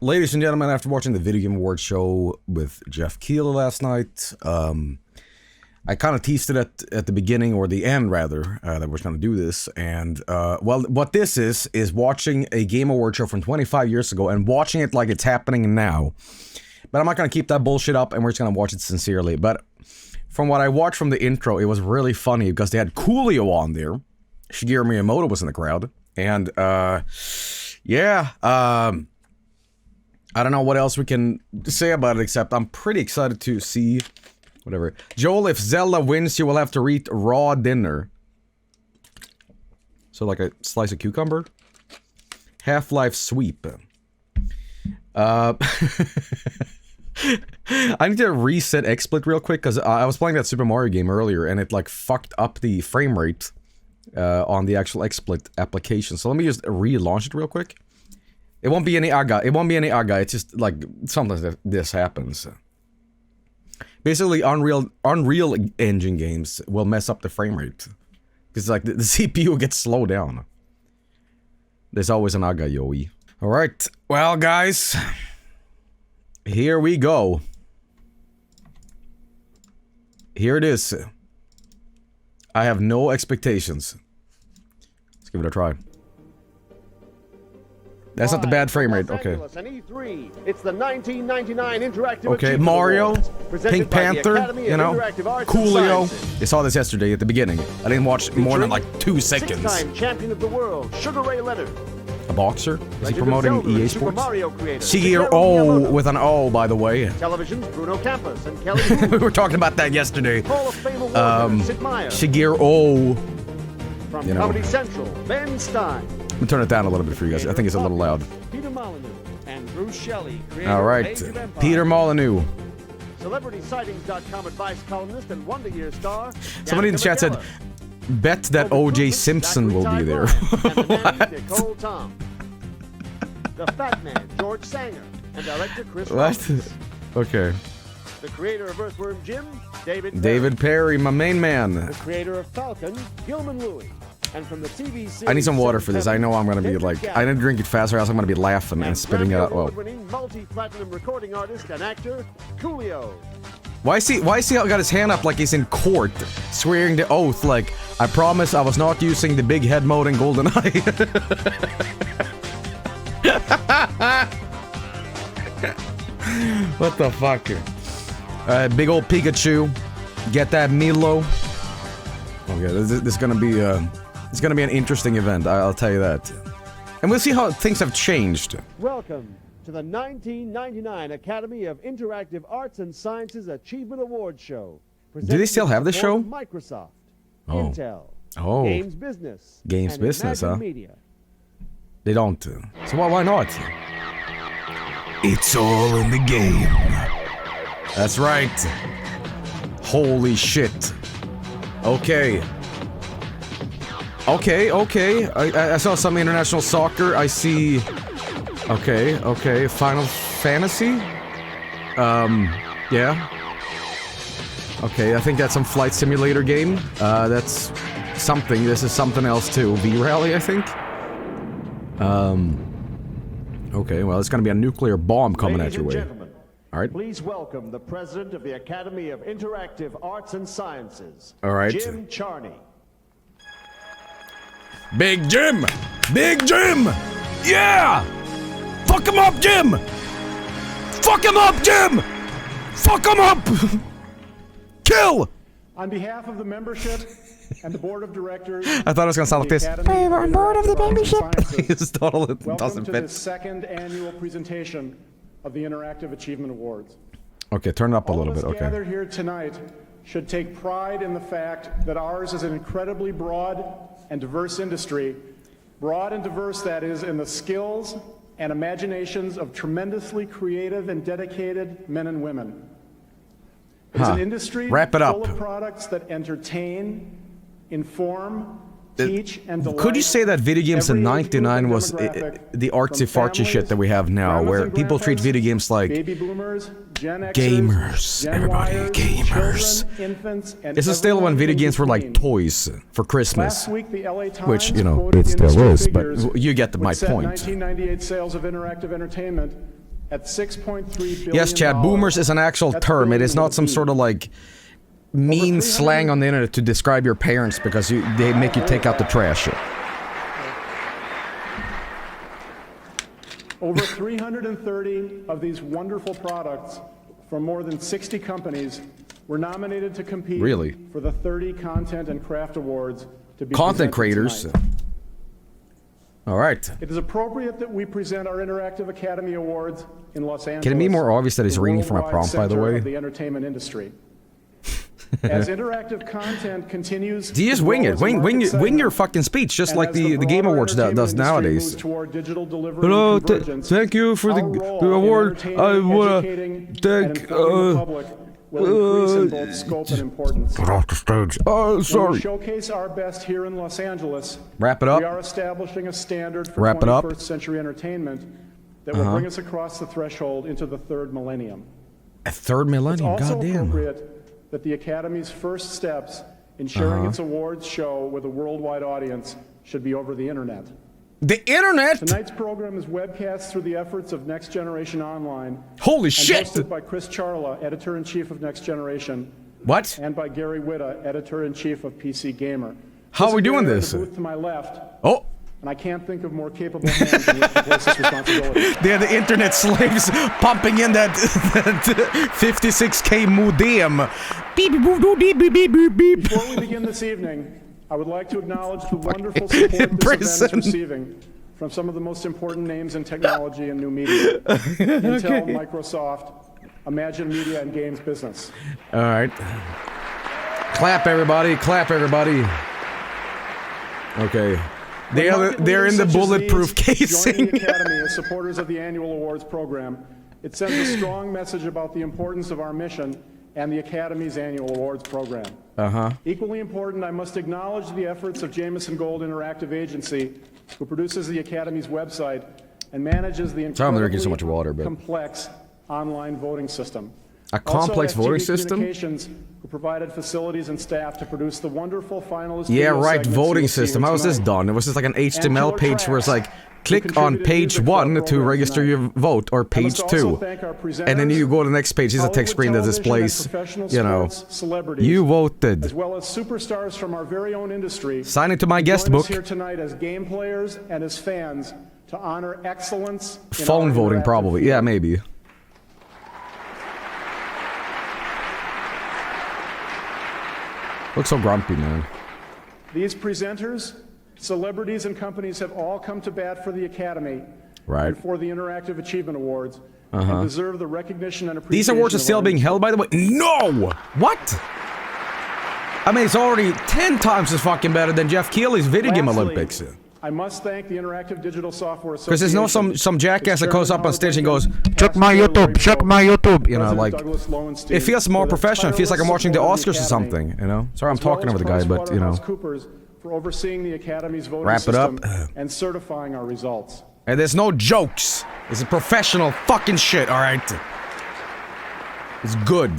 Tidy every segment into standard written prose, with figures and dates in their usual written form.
Ladies and gentlemen, after watching the Video Game Awards show with Jeff Keighley last night, I kind of teased it at the beginning, or the end rather, that we're going to do this, and, well, what this is watching a Game Award show from 25 years ago and watching it like it's happening now. But I'm not going to keep that bullshit up, and we're just going to watch it sincerely. But from what I watched from the intro, it was really funny, because they had Coolio on there. Shigeru Miyamoto was in the crowd, and, yeah, I don't know what else we can say about it, except I'm pretty excited to see... Whatever. Joel, if Zelda wins, you will have to eat raw dinner. So like a slice of cucumber? Half-Life sweep. I need to reset XSplit real quick, because I was playing that Super Mario game earlier, and it like fucked up the frame rate on the actual XSplit application. So let me just relaunch it real quick. It won't be any aga. It won't be any aga. It's just like sometimes this happens. Basically, Unreal Engine games will mess up the frame rate. Because like the CPU gets slowed down. There's always an aga yoi. Alright, well guys. Here we go. Here it is. I have no expectations. Let's give it a try. That's not the bad frame rate, okay. It's the 1999 Interactive Okay, Mario, Pink Panther, you know, Coolio. You saw this yesterday at the beginning. I didn't watch more than like 2 seconds. Six-time champion of the world, Sugar Ray Leonard. A boxer? Is he promoting EA Sports? Shigeru with an O, by the way. Television's Bruno Campos and Kelly. We were talking about that yesterday. Hall of Fame award Sid Meier. Shigeru. From Comedy Central, Ben Stein. Let me turn it down a little bit for you guys. I think it's a little loud. Peter Molyneux and Bruce Shelley. Alright, Peter Molyneux. CelebritySightings.com advice columnist and Wonder Year star. Somebody in the chat said, bet that O.J. Simpson will be there. What? Nicole Tom. The Fat Man, George Sanger, and director Chris What? Roberts. Okay. The creator of Earthworm Jim, David Perry, my main man. The creator of Falcon, Gilman Louie. And from the TV series, I need some water for this. I know I'm gonna be like, I need to drink it faster, else I'm gonna be laughing and spitting it out. Well, multi-platinum recording artist and actor Coolio. why is he got his hand up like he's in court, swearing the oath like, I promise I was not using the big head mode in GoldenEye. What the fuck? Big old Pikachu. Get that Milo. Okay, this is gonna be it's gonna be an interesting event, I'll tell you that. And we'll see how things have changed. Welcome to the 1999 Academy of Interactive Arts and Sciences Achievement Awards Show. Do they still have this show? Microsoft, Oh. Intel, Oh. Games Business, Games and Business, Imagine huh? Media. They don't. So why not? It's all in the game. That's right. Holy shit. Okay. Okay. I saw some international soccer. I see... Okay. Final Fantasy? Yeah. Okay, I think that's some flight simulator game. That's something. This is something else too. V-Rally, I think? Okay, well, it's gonna be a nuclear bomb coming at your way. Alright. Please welcome the president of the Academy of Interactive Arts and Sciences. Alright. Jim Charney. Big Jim! Big Jim! Yeah! Fuck him up, Jim! Fuck him up, Jim! Fuck him up! Kill! On behalf of the membership and the board of directors, I thought it was gonna sound like this. On board of the membership. It's totally Welcome doesn't to fit. this second annual presentation of the Interactive Achievement Awards. Okay, turn it up a little bit, All of us okay. gathered here tonight should take pride in the fact that ours is an incredibly broad and diverse industry. Broad and diverse, that is, in the skills and imaginations of tremendously creative and dedicated men and women. It is an industry Wrap it full up. of products that entertain, inform, teach, and delight. Could you say that video games in every age group and '99 was demographic, the artsy from fartsy shit families, that we have now, grandmas where and people treat grandpas, video games like baby boomers, Gen Xers, gamers, Gen everybody, Yers, gamers. children, infants, and This is still when everyone video in games were like between. toys for Christmas. Last week, the LA Times Which, you know, quoted it still industry is, but figures you get my which said point. 1998 sales of interactive entertainment at $6.3 billion. Yes, Chad, boomers is an actual term. It is not some sort of like mean slang on the internet to describe your parents because they make you take out the trash. Over 330 of these wonderful products from more than 60 companies were nominated to compete for the 30 Content and Craft Awards to be content creators. Tonight. All right. It is appropriate that we present our Interactive Academy Awards in Los Angeles. Can it be more obvious that he's reading from a prompt, by the way? Of the entertainment industry. As interactive content continues, do you just wing it? Wing your fucking speech, just like the Game Awards does nowadays. Hello, thank you for the award. I wanna thank. Will increase in both scope and importance. Get off the stage. Oh, sorry. When we showcase our best here in Los Angeles. Wrap it up. We are establishing a standard for 21st century entertainment that will bring us across the threshold into the third millennium. A third millennium, it's also goddamn. Appropriate that the Academy's first steps in sharing its awards show with a worldwide audience should be over the internet. The internet? Tonight's program is webcast through the efforts of Next Generation Online. Holy shit! Hosted by Chris Charla, Editor-in-Chief of Next Generation. What? And by Gary Whitta, Editor-in-Chief of PC Gamer. How are we doing this? The booth to my left. Oh! And I can't think of more capable hands in which to place this responsibility. They're the internet slaves pumping in that 56K modem. Beep, boop, beep, beep, beep, beep, beep. Before we begin this evening, I would like to acknowledge the wonderful support this event is receiving from some of the most important names in technology and new media. Intel, Microsoft, Imagine Media and Games Business. All right. Clap, everybody. Clap, everybody. Okay. They're in the bulletproof casing. Joining the Academy as supporters of the annual awards program, it sends a strong message about the importance of our mission and the Academy's annual awards program. Equally important, I must acknowledge the efforts of Jameson Gold Interactive Agency, who produces the Academy's website and manages the incredibly so much water, complex online voting system. A complex voting system? Who provided facilities and staff to produce the wonderful finalist. Yeah, right, voting system. How was this done? It was just like an HTML page where it's like, click on page 1 to register your vote, or page 2. And then you go to the next page. Here's a text screen that displays, you know, you voted. As well as superstars from our very own industry. Sign into my guest book. Here tonight as game players and as fans to honor excellence. Phone voting, probably. Yeah, maybe. Looks so grumpy, man. These presenters, celebrities, and companies have all come to bat for the Academy and for the Interactive Achievement Awards and deserve the recognition and appreciation. These awards are still being held, by the way? No! What? I mean, it's already 10 times as fucking better than Jeff Keighley's Video Game Olympics. I must thank the Interactive Digital Software Association. Because there's no some jackass that goes up on stage and goes, check my YouTube, check my YouTube. You know, like, it feels more professional. It feels like I'm watching the Oscars or something, you know? Sorry I'm talking over the guy, but, you know. For overseeing the Academy's voting wrap it up. And certifying our results. And there's no jokes. It's a professional fucking shit, alright? It's good.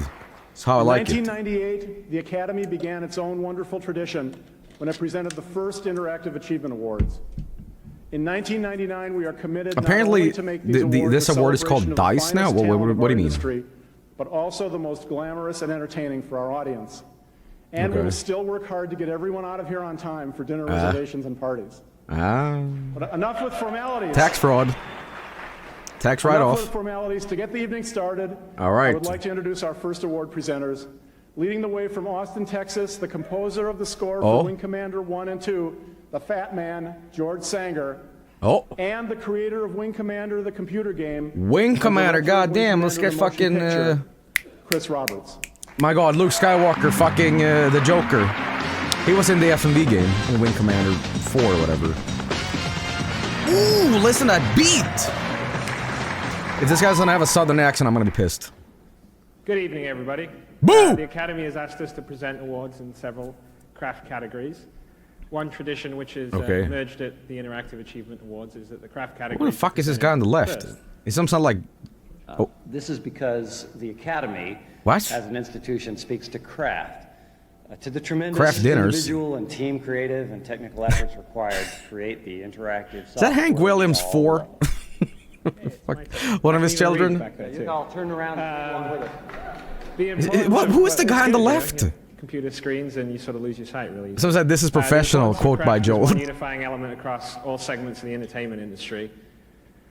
It's how I like it. In 1998, the Academy began its own wonderful tradition when it presented the first Interactive Achievement Awards. In 1999, we are committed apparently not only to make these this award is called DICE now? What do you mean? Industry, but also the most glamorous and entertaining for our audience. And we will still work hard to get everyone out of here on time for dinner reservations and parties. But enough with formalities. Tax fraud. Tax write-off. Enough with formalities. To get the evening started, all right. I would like to introduce our first award presenters. Leading the way from Austin, Texas, the composer of the score for Wing Commander 1 and 2, the Fat Man, George Sanger. And the creator of Wing Commander, the computer game. Wing Commander, goddamn, let's get fucking... Chris Roberts. My god, Luke Skywalker, fucking the Joker. He was in the FMV game, in Wing Commander 4 or whatever. Ooh, listen to that beat! If this guy's gonna have a southern accent, I'm gonna be pissed. Good evening, everybody. Boo! The Academy has asked us to present awards in several craft categories. One tradition which is merged at the Interactive Achievement Awards is that the craft category... Who the fuck is this guy on the left? Is some sound like... This is because the Academy, as an institution, speaks to craft. To the tremendous individual and team creative and technical efforts required to create the interactive... Is that Hank Williams 4? One of his children. You all turn around. Who is the guy on the left? Computer screens, and you sort of lose your sight, really. Someone said this is professional. Quote by Joel. One unifying element across all segments of the entertainment industry.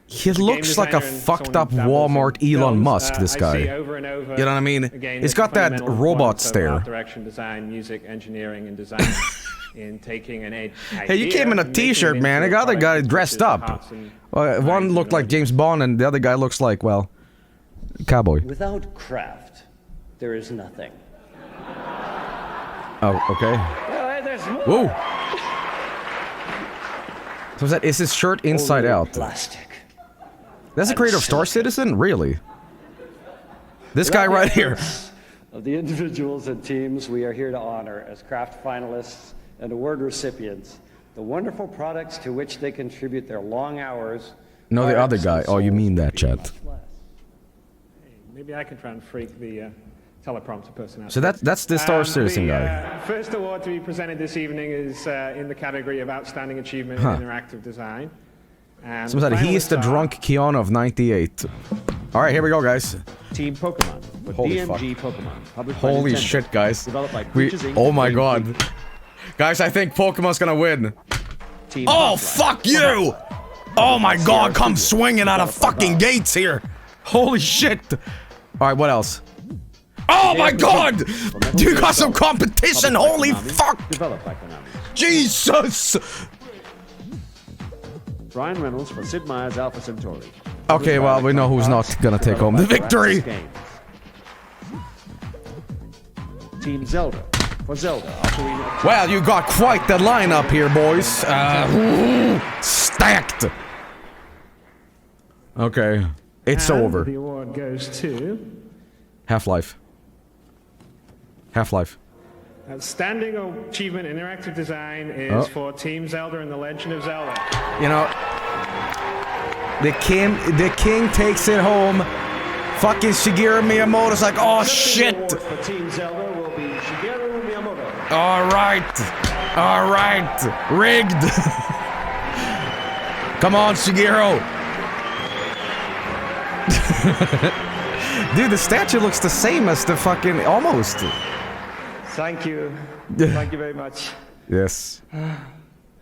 He looks like a fucked up Walmart Elon Musk, this guy. You know what I mean? He's got that robot stare. Direction, design, music, engineering, and design. In taking an idea, hey, you came in a t-shirt, man. The other guy dressed up. One looked like James Bond, and the other guy looks like, well, cowboy. Without craft, there is nothing. Oh, okay. Whoa. So is his shirt inside out? Plastic. That's the creator of Star Citizen? Really? This guy right here. Of the individuals and teams we are here to honor as craft finalists and award recipients, the wonderful products to which they contribute their long hours. No, the other guy. Oh, you mean that, Chad. Maybe I can try and freak the teleprompter person out. So that's the Star Citizen guy. First award to be presented this evening is in the category of Outstanding Achievement in Interactive Design. Someone said, he is the drunk Keanu of 98. Alright, here we go, guys. Team Pokemon. Holy DMG fuck. Pokemon. Holy shit, guys. By oh my god. Guys, I think Pokemon's gonna win. Team oh, fuck you! Oh my god, come swinging out of fucking gates here. Holy shit. Alright, what else? Oh my god! You got some competition, holy fuck! Jesus! Brian Reynolds for Sid Meier's Alpha Centauri. Okay, well, we know who's not gonna take home the victory. Team Zelda for Zelda. Well, you got quite the lineup here, boys. Stacked. Okay, it's over. The award goes to Half-Life. Half-Life. Outstanding Achievement in Interactive Design is for Team Zelda and the Legend of Zelda. You know, the king takes it home. Fucking Shigeru Miyamoto's like, oh shit. For Team Zelda will be Shigeru Miyamoto. All right, rigged. Come on, Shigeru. Dude, the statue looks the same as the fucking almost. Thank you. Thank you very much. Yes.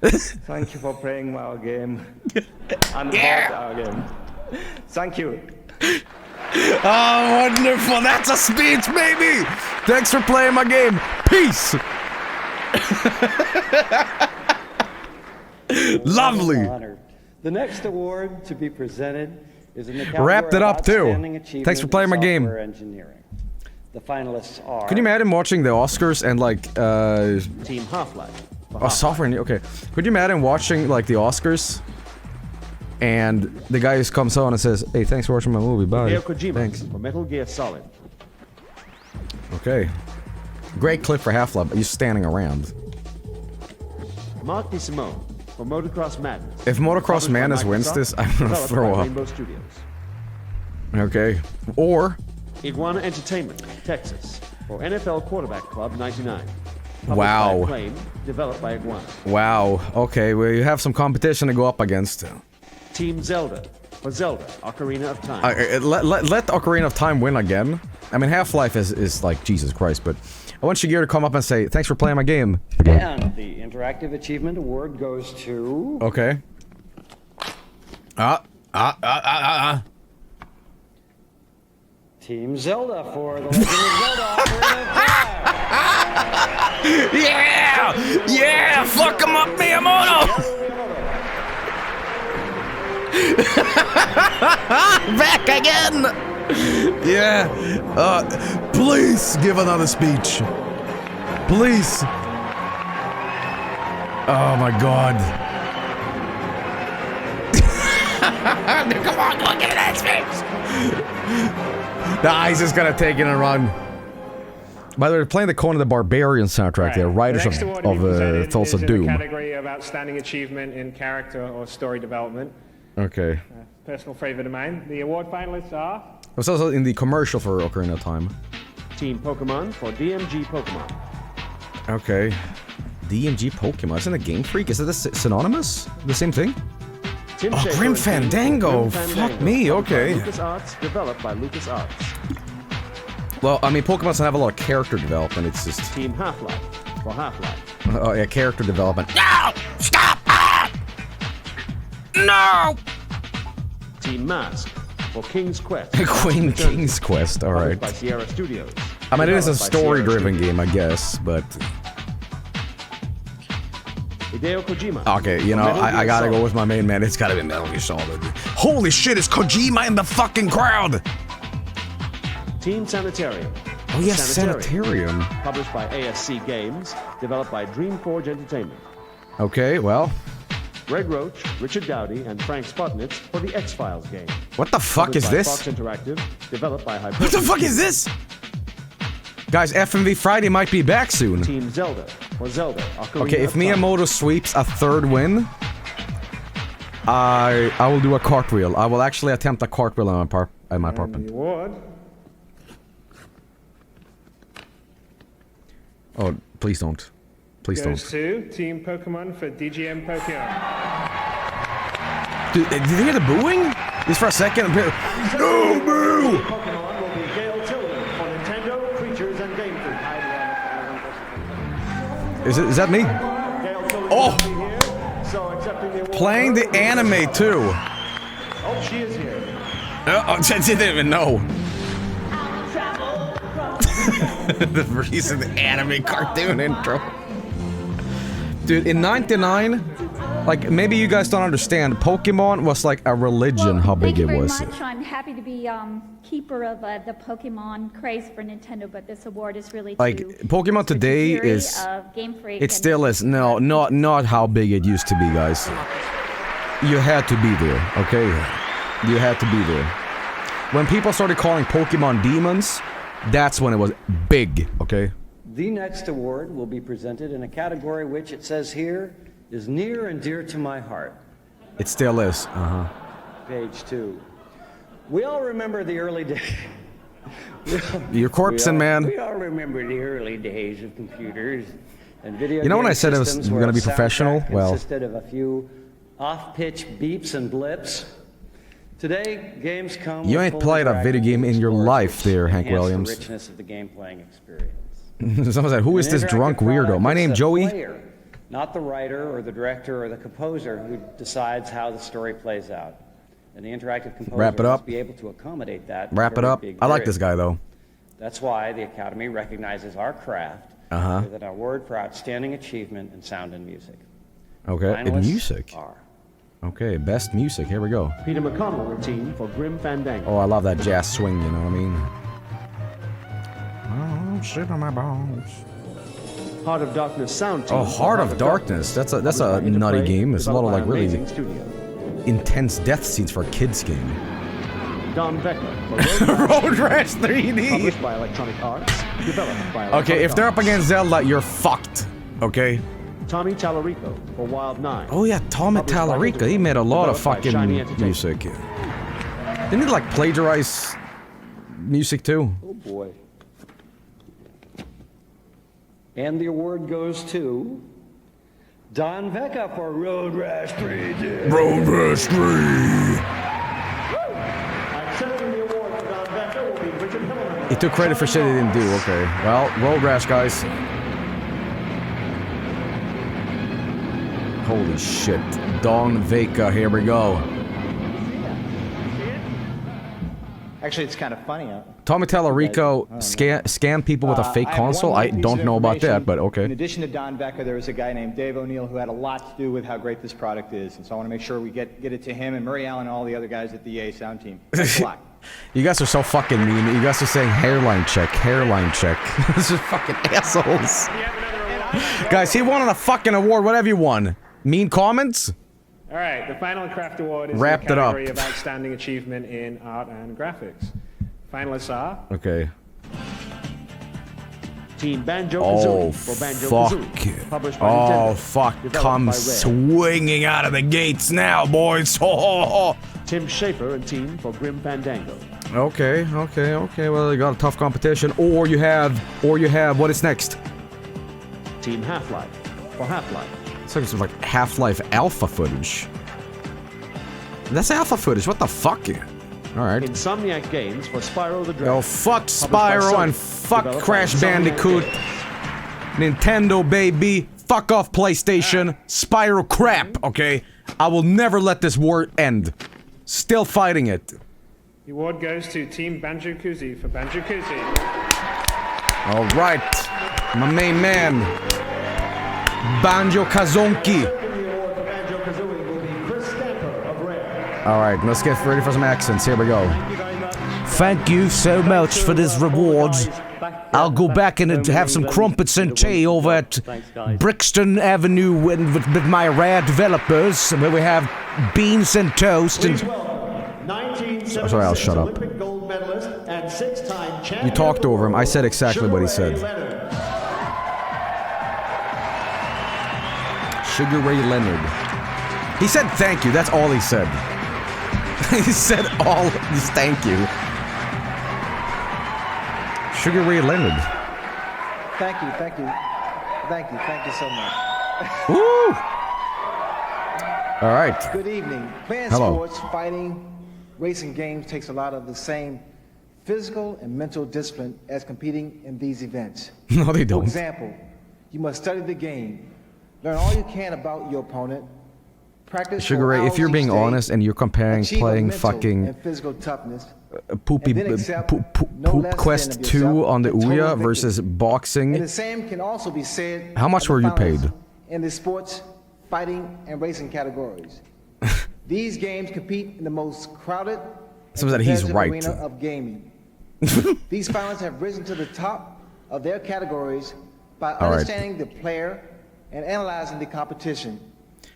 Thank you for playing our game. And about our game. Thank you. Oh, wonderful. That's a speech, baby. Thanks for playing my game. Peace. Lovely. The next award to be presented is in the category wrapped it up too. Thanks for playing my game. Engineering. The finalists are. Can you imagine watching the Oscars and like Team Half-Life. Oh, software. Okay. Could you imagine watching like the Oscars and the guy just comes on and says, "Hey, thanks for watching my movie. Bye." Thanks. For Metal Gear Solid. Okay. Great clip for Half-Life. You're standing around. Mark DeSimone for Motocross Madness. If Motocross Madness wins this, I'm gonna throw up. Rainbow Studios. Okay. Or Iguana Entertainment, Texas, for NFL Quarterback Club 99. wow. By Acclaim, developed by Iguana. Wow. Okay, well, you have some competition to go up against. Team Zelda for Zelda Ocarina of Time. Let Ocarina of Time win again. I mean, Half-Life is like Jesus Christ, but I want Shigeru to come up and say, "Thanks for playing my game." And the Interactive Achievement Award goes to. Okay. Team Zelda for the Legend of Zelda Ocarina of Time. Yeah! Fuck him up, Miyamoto! Back again! Yeah! Please give another speech. Please! Oh my god. Come on, go give me that speech! Nah, he's just gonna take it and run. By the way, playing the Conan the Barbarian soundtrack there, writers of Thoughts of Doom. In the category of Outstanding Achievement in Character or Story Development. Okay. Personal favorite of mine. The award finalists are... It was also in the commercial for Ocarina of Time. Team Pokemon for DMG Pokemon. Okay. DMG Pokemon. Isn't it Game Freak? Is it synonymous? The same thing? Tim Oh, Schafer Grim and team for Fandango. Grim Fuck Fandango. me, Published by okay. LucasArts, developed by LucasArts. Well, I mean, Pokemon doesn't have a lot of character development. It's just... Team Half-Life for Half-Life. Oh, yeah, character development. No! Stop! Ah! No! Team Mask for King's Quest. Queen King's Quest, alright. By Sierra Studios. I mean, it is a Developed by story-driven Sierra game, I guess, but... Hideo Kojima. Okay, you know, I gotta go with my main man. It's gotta be Metal Gear Solid. Holy shit, is Kojima in the fucking crowd? Team Sanitarium. Oh yes, Sanitarium. Published by ASC Games, developed by Dreamforge Entertainment. Okay, well... Greg Roach, Richard Dowdy, and Frank Spotnitz for the X-Files game. What the fuck is this? Fox Interactive, developed by What the fuck is this? Guys, FMV Friday might be back soon. Team Zelda for Zelda. Okay, if Miyamoto sweeps a third win, I will do a cartwheel. I will actually attempt a cartwheel in my apartment. The award Oh, please don't. Please goes don't. to Team Pokemon for DGM Pokemon. Dude, did you hear the booing? Just for a second. No, boo! Pokemon will be Gale Tilden for Nintendo, Creatures, and Game Freak. Is that me? Gale Tilden Oh! will be here, so accepting the award Playing the early. anime too. Oh, she is here. I didn't even know. The recent anime cartoon intro. Dude, in '99, like, maybe you guys don't understand, Pokemon was like a religion, how big it was. Thank you very much. I'm happy to be keeper of the Pokemon craze for Nintendo, but this award is really Like, to Pokemon the today jury is... of Game Freak It and- still is. No, not how big it used to be, guys. You had to be there, okay? You had to be there. When people started calling Pokemon demons, that's when it was big, okay? The next award will be presented in a category which, it says here, is near and dear to my heart. It still is. Uh-huh. Page 2. We all remember the early days. You're corpsing, man. We all remember the early days of computers and video. You know when game I said it was systems gonna where be a soundtrack professional? Well- consisted of a few off-pitch beeps and blips. Today, games come. You with ain't full played a video interactive game in your explorers life which there, Hank enhance Williams. The richness of the game playing experience. Someone said, who is An this drunk interactive weirdo? product My is name the Joey? player, not the writer or the director or the composer who decides how the story plays out. And the interactive composer Wrap it up. must be able to accommodate that. Wrap it very up. big I like grid. this guy, though. That's why the Academy recognizes our craft with an award for outstanding achievement in sound and music. Okay, in Finalists music. are Okay, best music. Here we go. Peter McConnell and team for Grim Fandango. Oh, I love that jazz swing, you know what I mean? Oh, shit on my bones. Heart of Darkness sound team. Oh, Heart of Darkness. That's a nutty game. It's a lot of like really intense death scenes for a kids game. Don Becker for Road Rash 3D. Published by Electronic Arts, developed by Electronic Okay, if they're up Arts. against Zelda, you're fucked. Okay. Tommy Tallarico for Wild 9. Oh yeah, Tommy Published by Tallarico. He made a lot of developed by Shiny fucking Entertainment. music. Didn't he like plagiarize music too? Oh boy. And the award goes to Don Vecca for Road Rash 3D. Road Rash 3. Accepting the award for Don Becker will be Richard Hilleman. He took credit for shit he didn't do. Okay. Well, Road Rash, guys. Holy shit. Don Vecca, here we go. Actually, it's kind of funny. Tommy Tallarico scammed people with a fake console? I don't know about that, but In okay. addition to Don Becker, there was a guy named Dave O'Neill who had a lot to do with how great this product is. And so I want to make sure we get it to him and Murray Allen and all the other guys at the EA sound team. Thanks a lot. You guys are so fucking mean. You guys are saying hairline check, hairline check. This is fucking assholes. Guys, he won a fucking award. What have you won? Mean comments? All right, the final craft award is Wrapped in it the up. category of outstanding achievement in art and graphics. Finalists are Okay. Team Banjo Oh, Kazooie for Banjo fuck. Kazooie. Published by Oh, Nintendo. fuck. Developed Come by Rare. swinging out of the gates now, boys. Tim Schafer and team for Grim Fandango. Okay. Well, you got a tough competition. Or you have, what is next? Team Half-Life for Half-Life. It's like some like Half-Life Alpha footage. That's alpha footage. What the fuck? Alright. Insomniac Games for Spyro the Dragon. Oh, fuck Spyro and fuck Crash Bandicoot. Nintendo, baby. Fuck off, PlayStation. Spyro crap, okay? I will never let this war end. Still fighting it. The award goes to Team Banjo-Koozie for Banjo-Koozie. Alright. My main man. Banjo-Kazooie. Alright, let's get ready for some accents. Here we go. Thank you so much for this reward. I'll go back and have some crumpets and tea over at Brixton Avenue with my rare developers, where we have beans and toast and... Sorry, I'll shut up. You talked over him. I said exactly what he said. Sugar Ray Leonard. He said thank you. That's all he said. He said all this thank you. Sugar Ray Leonard. Thank you so much. Woo! All right. Good evening. Playing Hello. sports, fighting, racing games takes a lot of the same physical and mental discipline as competing in these events. No, they don't. For example, you must study the game, learn all you can about your opponent, practice. Sugar Ray, if you're being honest and you're comparing playing fucking and physical toughness, Poop Quest 2 on the Ouya versus boxing. and the same can also be said. How much of the were you finalists paid? in the sports, fighting, and racing categories? These games compete in the most crowded Seems that he's right. arena of gaming. These finalists have risen to the top of their categories by understanding the player and analyzing the competition.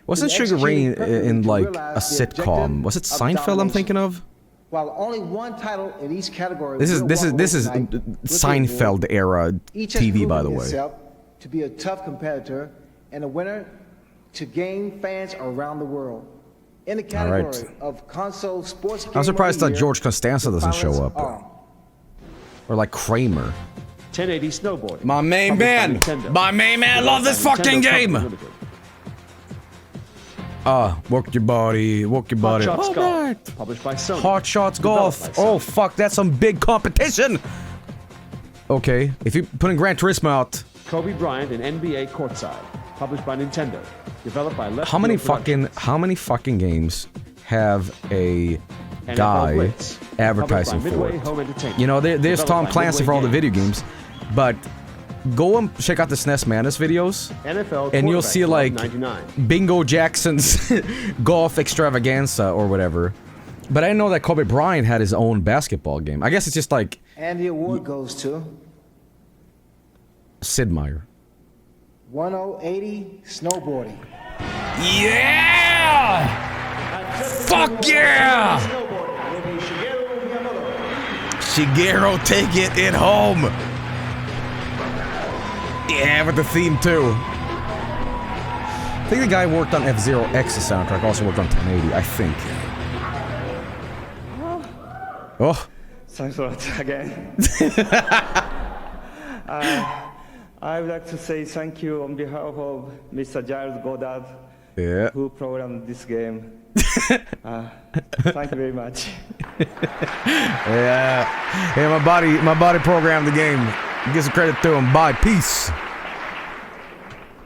Wasn't Sugar Ray in like a sitcom? Was it Seinfeld I'm thinking of? While only one title in each category. This is Seinfeld era TV, by the way. To be a tough competitor and a winner to gain fans around the world. In the category of console sports game I'm surprised that year, George Costanza doesn't show finalists up. are Or like Kramer. 1080 snowboarding. My main man! My main man! Love this fucking game! Work your body, work your body. Hot Shots Golf, published by Sony. Hot Shots Golf. Oh fuck, that's some big competition. Okay, if you put in Gran Turismo out. Kobe Bryant and NBA Courtside, published by Nintendo, developed by Left How many Field fucking games have a guy Blitz, advertising published by for Midway it? Home Entertainment, You know, there's developed Tom by Clancy Midway for all the Games. video games, but go and check out the SNES Madness videos, NFL and you'll see like 99. Bingo Jackson's golf extravaganza or whatever. But I didn't know that Kobe Bryant had his own basketball game. I guess it's just like And the award goes to Sid Meier. 1080 snowboarding. Yeah! Fuck yeah! Shigeru, take it home. Yeah, with the theme too. I think the guy worked on F-Zero X's soundtrack, also worked on 1080, I think. Oh. Thanks a lot again. I would like to say thank you on behalf of Mr. Giles Goddard, who programmed this game. Thank you very much. Yeah, my body programmed the game. Give some credit to him. Bye, peace.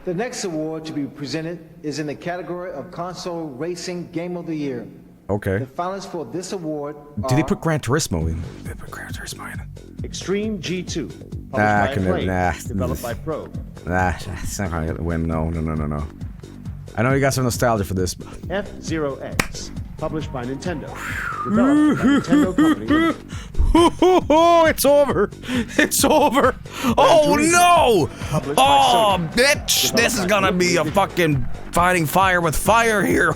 The next award to be presented is in the category of console racing game of the year. Okay. The finalists for this award Did they put Gran Turismo in? They put Gran Turismo in. Extreme G2, published Nah, by Acclaim, nah. developed by Probe. Nah, it's not gonna win. No. I know you got some nostalgia for this. F-Zero X, published by Nintendo, developed by Nintendo Company. It's over! It's over! Oh no! Oh, bitch! This is gonna be a fucking fighting fire with fire here.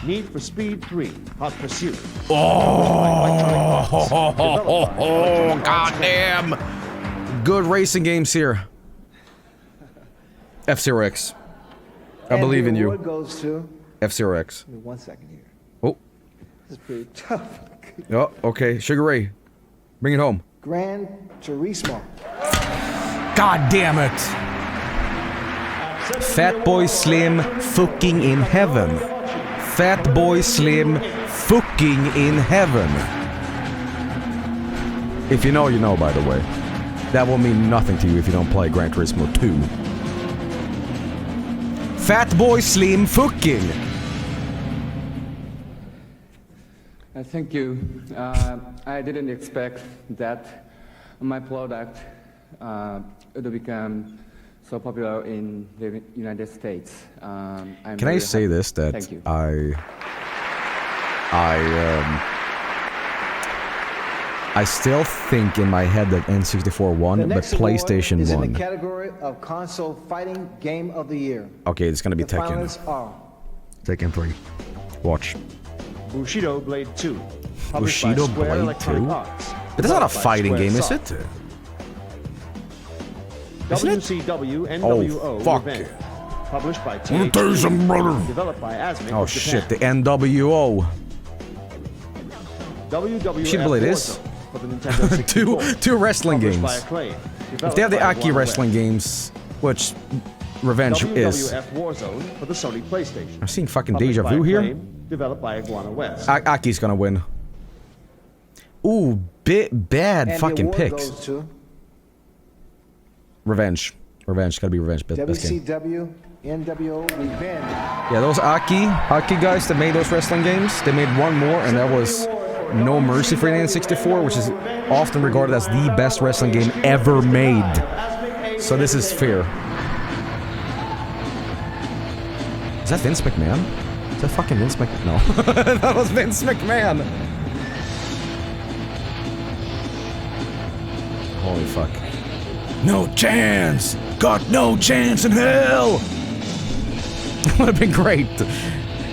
Need for Speed 3, Hot Pursuit. Oh, goddamn! Good racing games here. F-Zero X. I believe in you. The award goes to F-Zero X. Give me 1 second here. Oh. This is pretty tough. Oh, okay. Sugar Ray. Bring it home. Gran Turismo. God damn it! Fat Boy Slim fucking in heaven. Fatboy Slim fucking in heaven. If you know, you know, by the way. That will mean nothing to you if you don't play Gran Turismo 2. Fatboy Slim fucking. Thank you. I didn't expect that my product would become so popular in the United States. Can I say this, that Thank you. I still think in my head that N64 won, but PlayStation is won. in the category of console fighting game of the year. Okay, it's gonna be The Tekken. finalists are Tekken 3. Watch. Bushido Blade 2. published by Bushido Square Blade Electronic 2? Arts, But that's not a developed by fighting game, is Squaresoft. it? Isn't it? WCW NWO Oh, fuck. Revenge, published by I'll tell you something, brother. developed by Asmik Oh of Japan. shit, the NWO. WWF Shit, Blade is. Warzone for the Nintendo 64, two wrestling published games. by Acclaim, If they have the developed by Aki Warner wrestling Web. games, which Revenge is. WWF Warzone for the Sony PlayStation. I'm seeing fucking published deja by vu here. Acclaim, developed by Iguana West. Aki's gonna win. Ooh, bad And fucking the award picks. goes to Revenge. Revenge, gotta be Revenge. Best game. WCW NWO Revenge. Yeah, those Aki guys that made those wrestling games, they made one more, and that was No Mercy for N64, which is often regarded as the best wrestling game ever made. So this is fair. Is that Vince McMahon? Is that fucking Vince McMahon? No. That was Vince McMahon! Holy fuck. No chance! Got no chance in hell! That would have been great.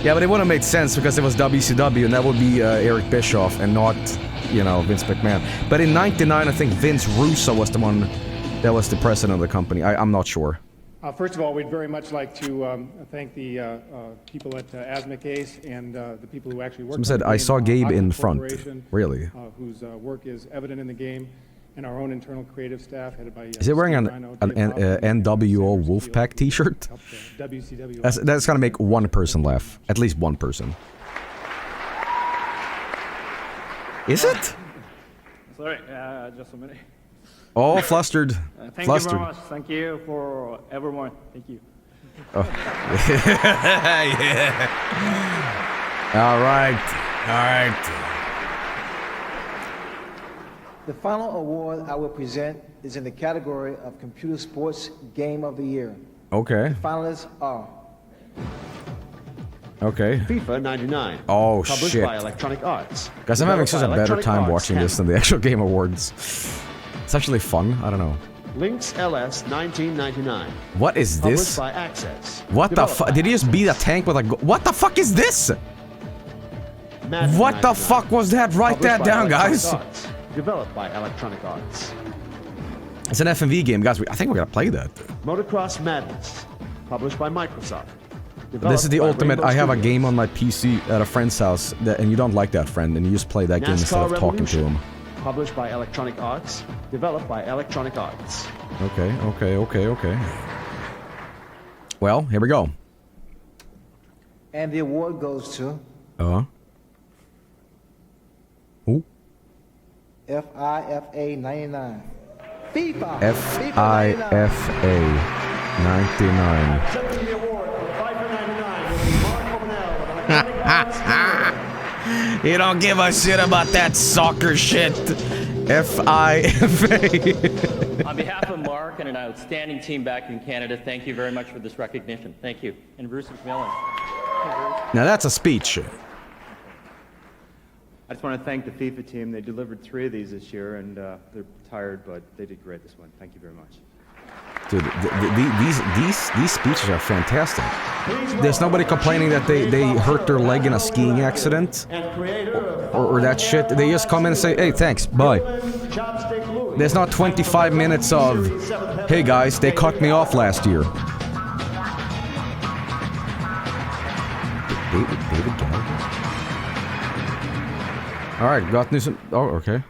Yeah, but it wouldn't have made sense because it was WCW and that would be Eric Bischoff and not, you know, Vince McMahon. But in '99, I think Vince Russo was the one that was the president of the company. I'm not sure. First of all, we'd very much like to thank the people at Asmik Ace and the people who actually worked on Someone said, the I game, saw Gabe Aqua in front. Corporation, Really? whose work is evident in the game, and our own internal creative staff headed by Is he wearing an NWO Wolfpack t-shirt? WCW. That's gonna make one person laugh. At least one person. Is it? Sorry, just a minute. Oh, flustered. Thank Flustered. you very much. Thank you for everyone. Thank you. Oh. Yeah. All right. All right. The final award I will present is in the category of Computer Sports Game of the Year. Okay. The finalists are Okay. FIFA 99. Oh, published shit. by Electronic Arts. Guys, I'm having developed such by a better Electronic time Arts watching 10. this than the actual Game Awards. It's actually fun. I don't know. Lynx LS 1999. What is this? Published by Access. What the Developed fuck? by Did he just beat a tank with a... What the fuck is this? Madden What the 99. fuck was that? Write Published that by down, Electronic guys. Arts. Developed by Electronic Arts. It's an FMV game, guys. I think we're gonna play that. Motocross Madness. Published by Microsoft. This is the Developed by ultimate. Rainbow I have a Studios. game on my PC at a friend's house, and you don't like that friend, and you just play that game instead NASCAR of talking to Revolution. him. Published by Electronic Arts. Developed by Electronic Arts. Okay, okay, okay, okay. Well, here we go. and the award goes to Who? FIFA 99. FIFA. FIFA 99. Accepting the award for FIFA 99 will be Mark Omanel of Electronic Arts. You don't give a shit about that soccer shit. FIFA. On behalf of Mark and an outstanding team back in Canada, thank you very much for this recognition. Thank you. And Bruce McMillan. Now that's a speech. I just want to thank the FIFA team. They delivered 3 of these this year, and they're tired, but they did great this one. Thank you very much. Dude, these speeches are fantastic. There's nobody complaining that they hurt their leg in a skiing accident or that shit. They just come in and say, hey, thanks, bye. There's not 25 minutes of, hey guys, they cut me off last year. David Gallagher? Alright, got news. Oh, okay.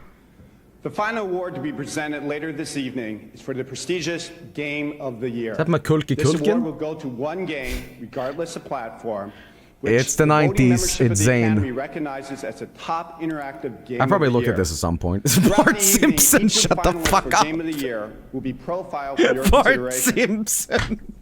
The final award to be presented later this evening is for the prestigious Game of the Year. Is that Makulki This award Kulkin? will go to one game, regardless of platform, It's the 90s. It's Zane. Recognizes as a top interactive game I'll probably look year. at this at some point. Bart Simpson, shut the fuck up. Game of the year will be profiled for your Bart consideration. Simpson.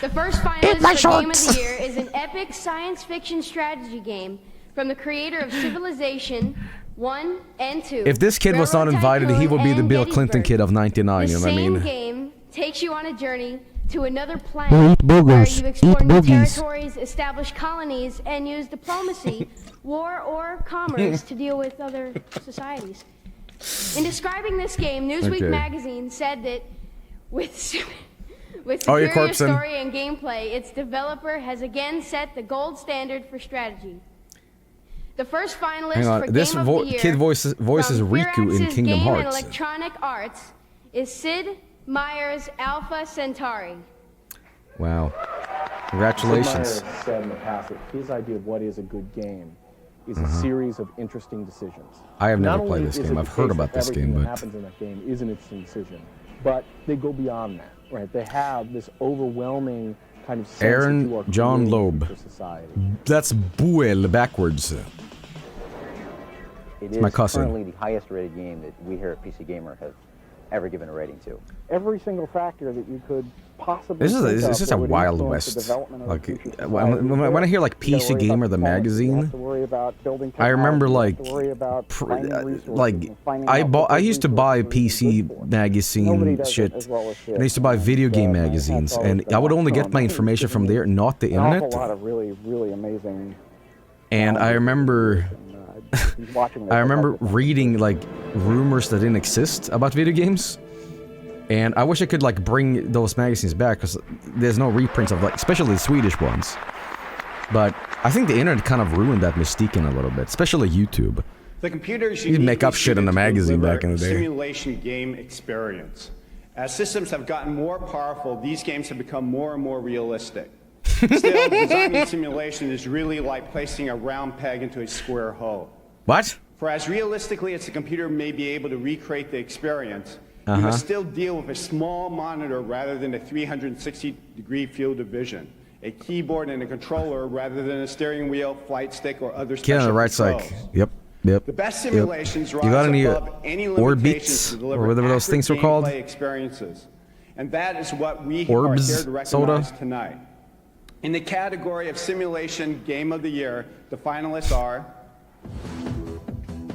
The first finalist for Game of the Year is an epic science fiction strategy game from the creator of Civilization 1 and 2. If this kid was not invited, he would be the Bill Clinton kid of 99, you know what I mean? The same game takes you on a journey to another planet where you explore new territories, establish colonies, and use diplomacy, war, or commerce to deal with other societies. In describing this game, Newsweek magazine said that with superior story and gameplay, its developer has again set the gold standard for strategy. The first finalist for this Game of the Year kid voices Riku in Kingdom Game Hearts. and Electronic Arts is Sid Meier's Alpha Centauri. Wow. Congratulations. Sid Meier said in the past that his idea of what is a good game is a series of interesting decisions. I have never Not played only this is game. it I've the heard case about that this game, everything but that happens in that game is an interesting decision, but they go beyond that, right? They have this overwhelming kind of sense Aaron that you are John creating Loeb. for society. That's Buell backwards. It my is cousin. currently the highest rated game that we here at PC Gamer have ever given a rating to. Every single factor that you could possibly This is a Wild West. Like when I hear like PC Gamer the magazine, I remember like I used to buy PC magazine shit. And I used to buy video game magazines, and I would only get my information from there, not the internet. An awful lot of really amazing. And I remember reading like rumors that didn't exist about video games. And I wish I could like bring those magazines back, because there's no reprints of like, especially the Swedish ones. But I think the internet kind of ruined that mystique in a little bit, especially YouTube. The computers you make up shit in the magazine back in the day. Simulation game experience. As systems have gotten more powerful, these games have become more and more realistic. Still, designing simulation is really like placing a round peg into a square hole. What? For as realistically as the computer may be able to recreate the experience, you must still deal with a small monitor rather than a 360-degree field of vision, a keyboard and a controller rather than a steering wheel, flight stick, or other special Kid on the right controls. side. Yep. The best simulations rise you got any above any limitations to deliver or whatever those things were called? gameplay experiences. And that is what we are here to recognize tonight. In the category of Simulation Game of the Year, the finalists are...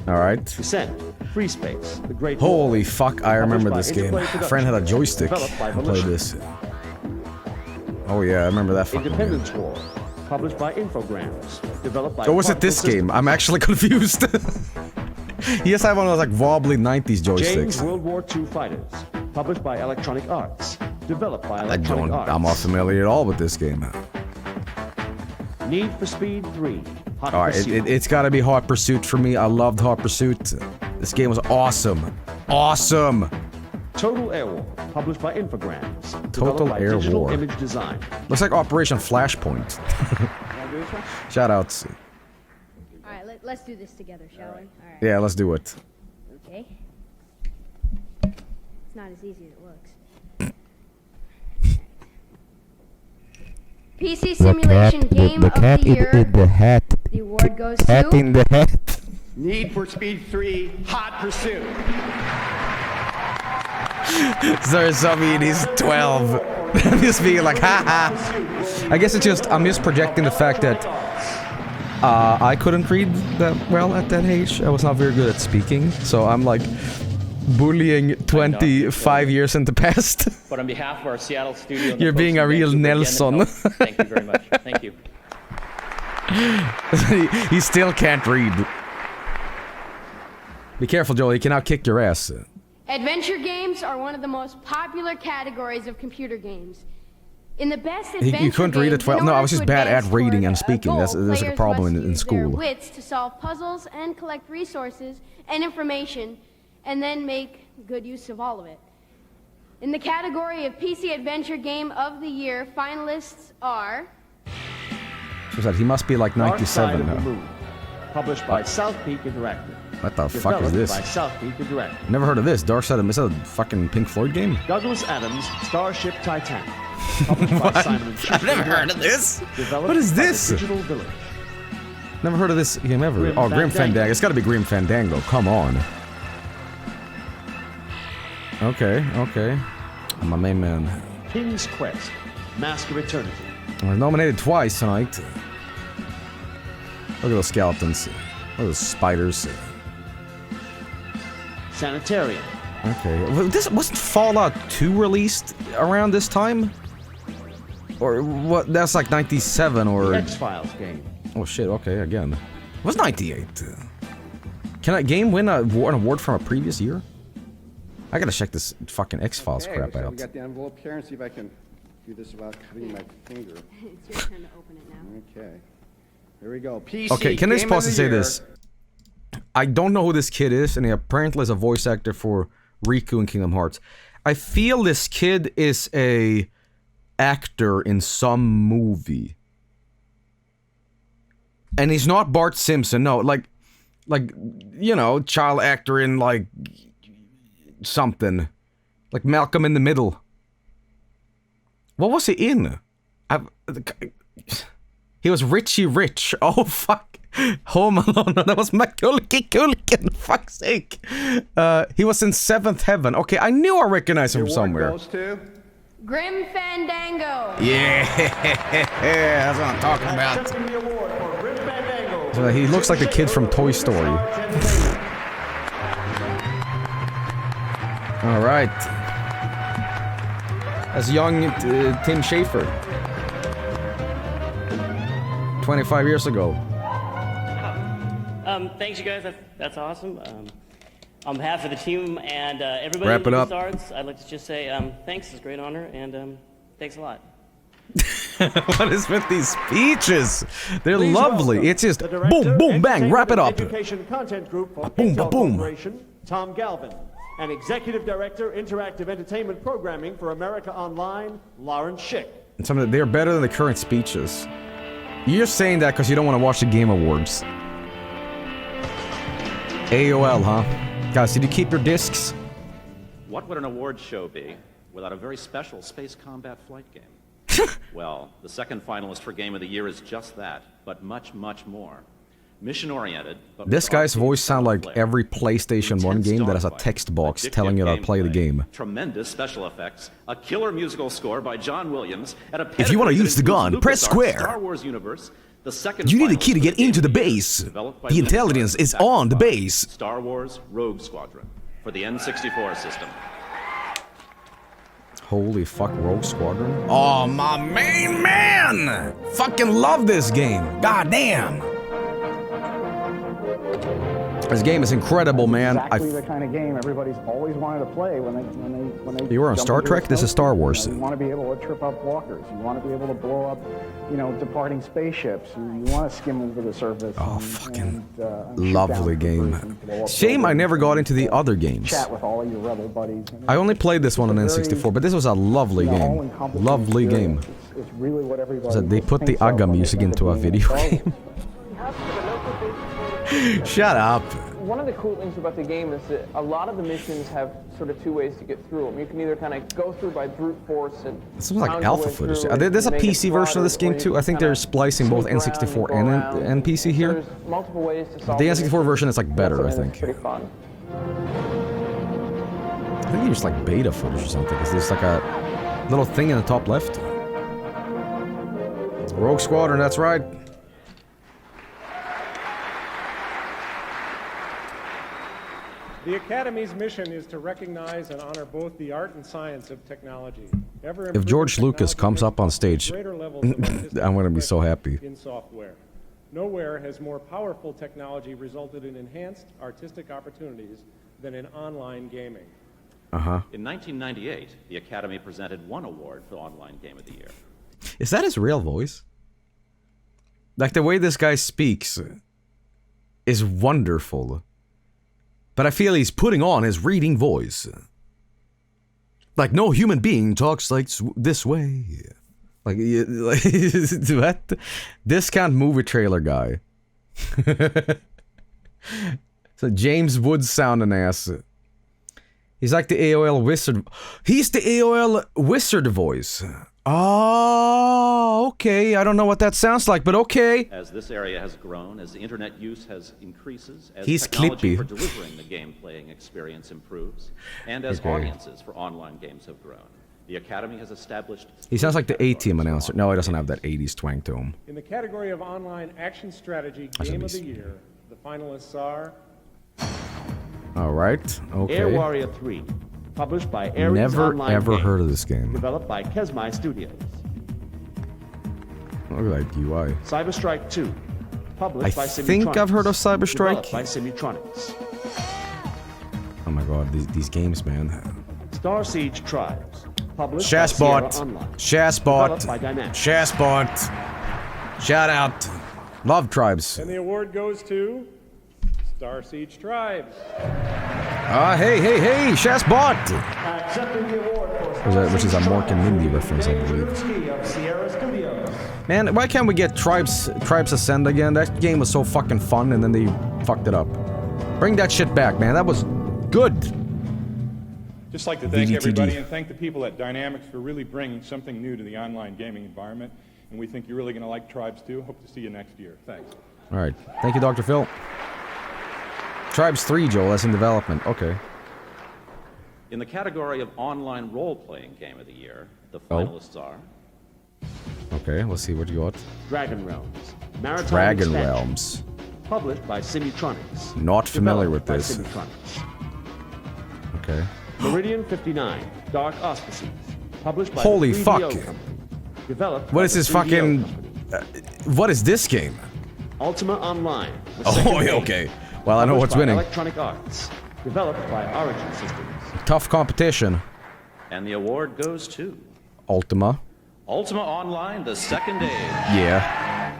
Alright. Descent, Free Space, The Great Holy fuck, I remember this game. A friend had a joystick and played this. Oh yeah, I remember that fucking game. Independence War, published by Infogrames, developed by... Oh, was it this game? I'm actually confused. Yes, I have one of those like wobbly 90s joysticks. James World War II Fighters, published by Electronic Arts, developed by Electronic Arts. I'm not familiar at all with this game. Need for Speed 3, Hot Alright, Pursuit. it's gotta be Hot Pursuit for me. I loved Hot Pursuit. This game was awesome. Awesome! Total Air War, published by Infogrames. Total Air Digital War. Image Design. Looks like Operation Flashpoint. Shout outs. All right, let's do this together, shall we? All right. Yeah, let's do it. Okay. It's not as easy as it looks. PC Simulation Game of the Year. The hat. The award goes Hat to... in the hat. Need for Speed 3, Hot Pursuit. Sorry, Zombie, he's 12. I'm just being like, haha. I guess I'm just projecting the fact that I couldn't read that well at that age. I was not very good at speaking, so I'm like bullying 25 years in the past. But on behalf of our Seattle studio, You're being a real Nelson. Thank you very much. Thank you. He still can't read. Be careful, Joel. He can now kick your ass. Adventure games are one of the most popular categories of computer games. In the best adventure You couldn't read at 12. No, I was just bad at reading and towards a speaking. goal, That's like a players problem must in use their school. wits to solve puzzles and collect resources and information, and then make good use of all of it. In the category of PC Adventure Game of the Year, finalists are... He must be like 97 now. Published by South Peak Interactive. What the fuck is this? By South Peak Interactive. Never heard of this. Dark Side of... Is that a fucking Pink Floyd game? Douglas Adams' Starship Titanic. I've never heard of this. What is this? Never heard of this game ever. Oh, Grim Fandango. It's gotta be Grim Fandango. Come on. Okay, okay. I'm my main man. King's Quest, Mask of Eternity. I was nominated twice tonight. Look at those skeletons. Look at those spiders. Sanitarium. Okay. This wasn't Fallout 2 released around this time? Or what? That's like 97 or... The X-Files game. Oh shit, okay, again. It was 98. Can a game win an award from a previous year? I gotta check this fucking X-Files crap so out. we got the envelope here and see if I can do this without cutting my finger. It's your turn to open it now. Okay. Here we go. PC Okay, can I just Game pause of to the say Year. this? I don't know who this kid is, and he apparently is a voice actor for Riku in Kingdom Hearts. I feel this kid is a actor in some movie. And he's not Bart Simpson, no, like, you know, child actor in, like, something. Like Malcolm in the Middle. What was he in? He was Richie Rich. Oh, fuck. Home Alone. That was Macaulay Culkin. Fuck's sake. He was in Seventh Heaven. Okay, I knew I recognized him somewhere. Goes to Grim Fandango. Yeah, that's what I'm talking about. Accepting the award for Grim Fandango. So he looks like the kid from Toy Story. All right. That's young Tim Schafer. 25 years ago. Thanks, you guys. That's awesome. On behalf of the team and everybody Wrap at it up. LucasArts, I'd like to just say thanks. It's a great honor, and thanks a lot. What is with these speeches? They're Please lovely. welcome It's just the Director, boom, boom, bang, Entertainment wrap it and up. Education Content Group for Boom, Intel boom. Corporation, Tom Galvin, and Executive Director, Interactive Entertainment Programming for America Online, Lawrence Schick. And some of they're better than the current speeches. You're saying that because you don't want to watch the Game Awards. AOL, huh? Guys, did you keep your discs? What would an award show be without a very special space combat flight game? Well, the second finalist for Game of the Year is just that, but much, much more. Mission-oriented, but This with guy's arcade voice sounds like flair. every PlayStation 1 game that has a text box telling you how to play the game. Tremendous special effects, a killer musical score by John Williams, and a If you wanna pedigree use the that gun, includes press LucasArts' square. Star Wars universe. The second You need a finalist key to for get Game into of the Year, base. developed by The LucasArts, intelligence is on the base. Star Wars Rogue Squadron for the N64 system. Holy fuck, Rogue Squadron. Oh, my main man! Fucking love this game. God damn. This game is incredible, man. Exactly the kind of game everybody's always wanted to play when they. You were on jump Star into a Trek? This is Star Wars. You want to be able to trip up walkers. You want to be able to blow up, departing spaceships. You want to skim over the surface. Oh, and, fucking shoot lovely down game. troopers and blow up Shame I buildings never got and, into the other games. Chat with all of your rebel buddies. I only played this one on N64, but this was a lovely game. all-encompassing Lovely game. experience. It's really what everybody. So they put the thinks of Aga when they music think of into a being video Star Wars. game. Shut up. One of the cool things about the game is that a lot of the missions have sort of two ways to get through them. You can either kind of go through by brute force and This seems like pound your alpha way footage. through There's a and make it PC version of this game broader, too. or I you think can they're kinda splicing both sneak around N64 and go around. and PC here. There's multiple ways to solve The the N64 mission. version is like better, I It's think. pretty fun. I think there's like beta footage or something, because there's like a little thing in the top left. Rogue Squadron, that's right. The Academy's mission is to recognize and honor both the art and science of technology. If George Lucas comes up on stage, I'm gonna be so happy. In software. Nowhere has more powerful technology resulted in enhanced artistic opportunities than in online gaming. Uh-huh. In 1998, the Academy presented one award for Online Game of the Year. Is that his real voice? Like, the way this guy speaks is wonderful. But I feel he's putting on his reading voice. Like, no human being talks like this way. Like what? Discount movie trailer guy. So James Woods sounding ass. He's like the AOL wizard. He's the AOL wizard voice. Oh, okay. I don't know what that sounds like, but okay. As this area has grown, as the internet use has increases, as He's technology clippy. for delivering the game playing experience improves, and as audiences for online games have grown, the Academy has established... He sounds like the A-Team announcer. No, he doesn't have that 80s twang to him. In the category of online action strategy game of the year, the finalists are... Alright, okay. Air Warrior 3, published by Ares Never Online ever Games, heard of this game. developed by Kesmai Studios. Look at that UI. Cyber Strike 2, published by I Simultronics. think I've heard of Cyber Strike. Developed by Simultronics. Oh my god, these games, man. Star Siege Tribes, published by Sierra Shazbot. Online. Shazbot. Developed by Dynamics. Shazbot. Shout out. Love Tribes. And the award goes to Star Siege Tribes. Hey, Shazbot. Accepting the award for Which is a Mork and Mindy reference, I believe. of Sierra Studios. Man, why can't we get Tribes Ascend again? That game was so fucking fun, and then they fucked it up. Bring that shit back, man. That was good. Just like to thank VGTD. everybody and thank the people at Dynamics for really bringing something new to the online gaming environment. And we think you're really going to like Tribes too. Hope to see you next year. Thanks. All right. Thank you, Dr. Phil. Tribes 3, Joel. That's in development. Okay. In the category of online role-playing game of the year, the finalists are... Okay, let's see what you got. Dragon Realms. Maritime Dragon Expansion, Realms. published by Simultronics. Not familiar with Developed this. by Simultronics. Okay. Meridian 59, Dark Auspices, published by Holy the 3DO fuck. Company. Developed What by is the this 3DO fucking... Company. what is this game? Ultima Online. the Oh, second yeah, game, okay. Well, I know published what's by winning. Electronic Arts, developed by Origin Systems. Tough competition. And the award goes to... Ultima. Ultima Online, the second age. Yeah.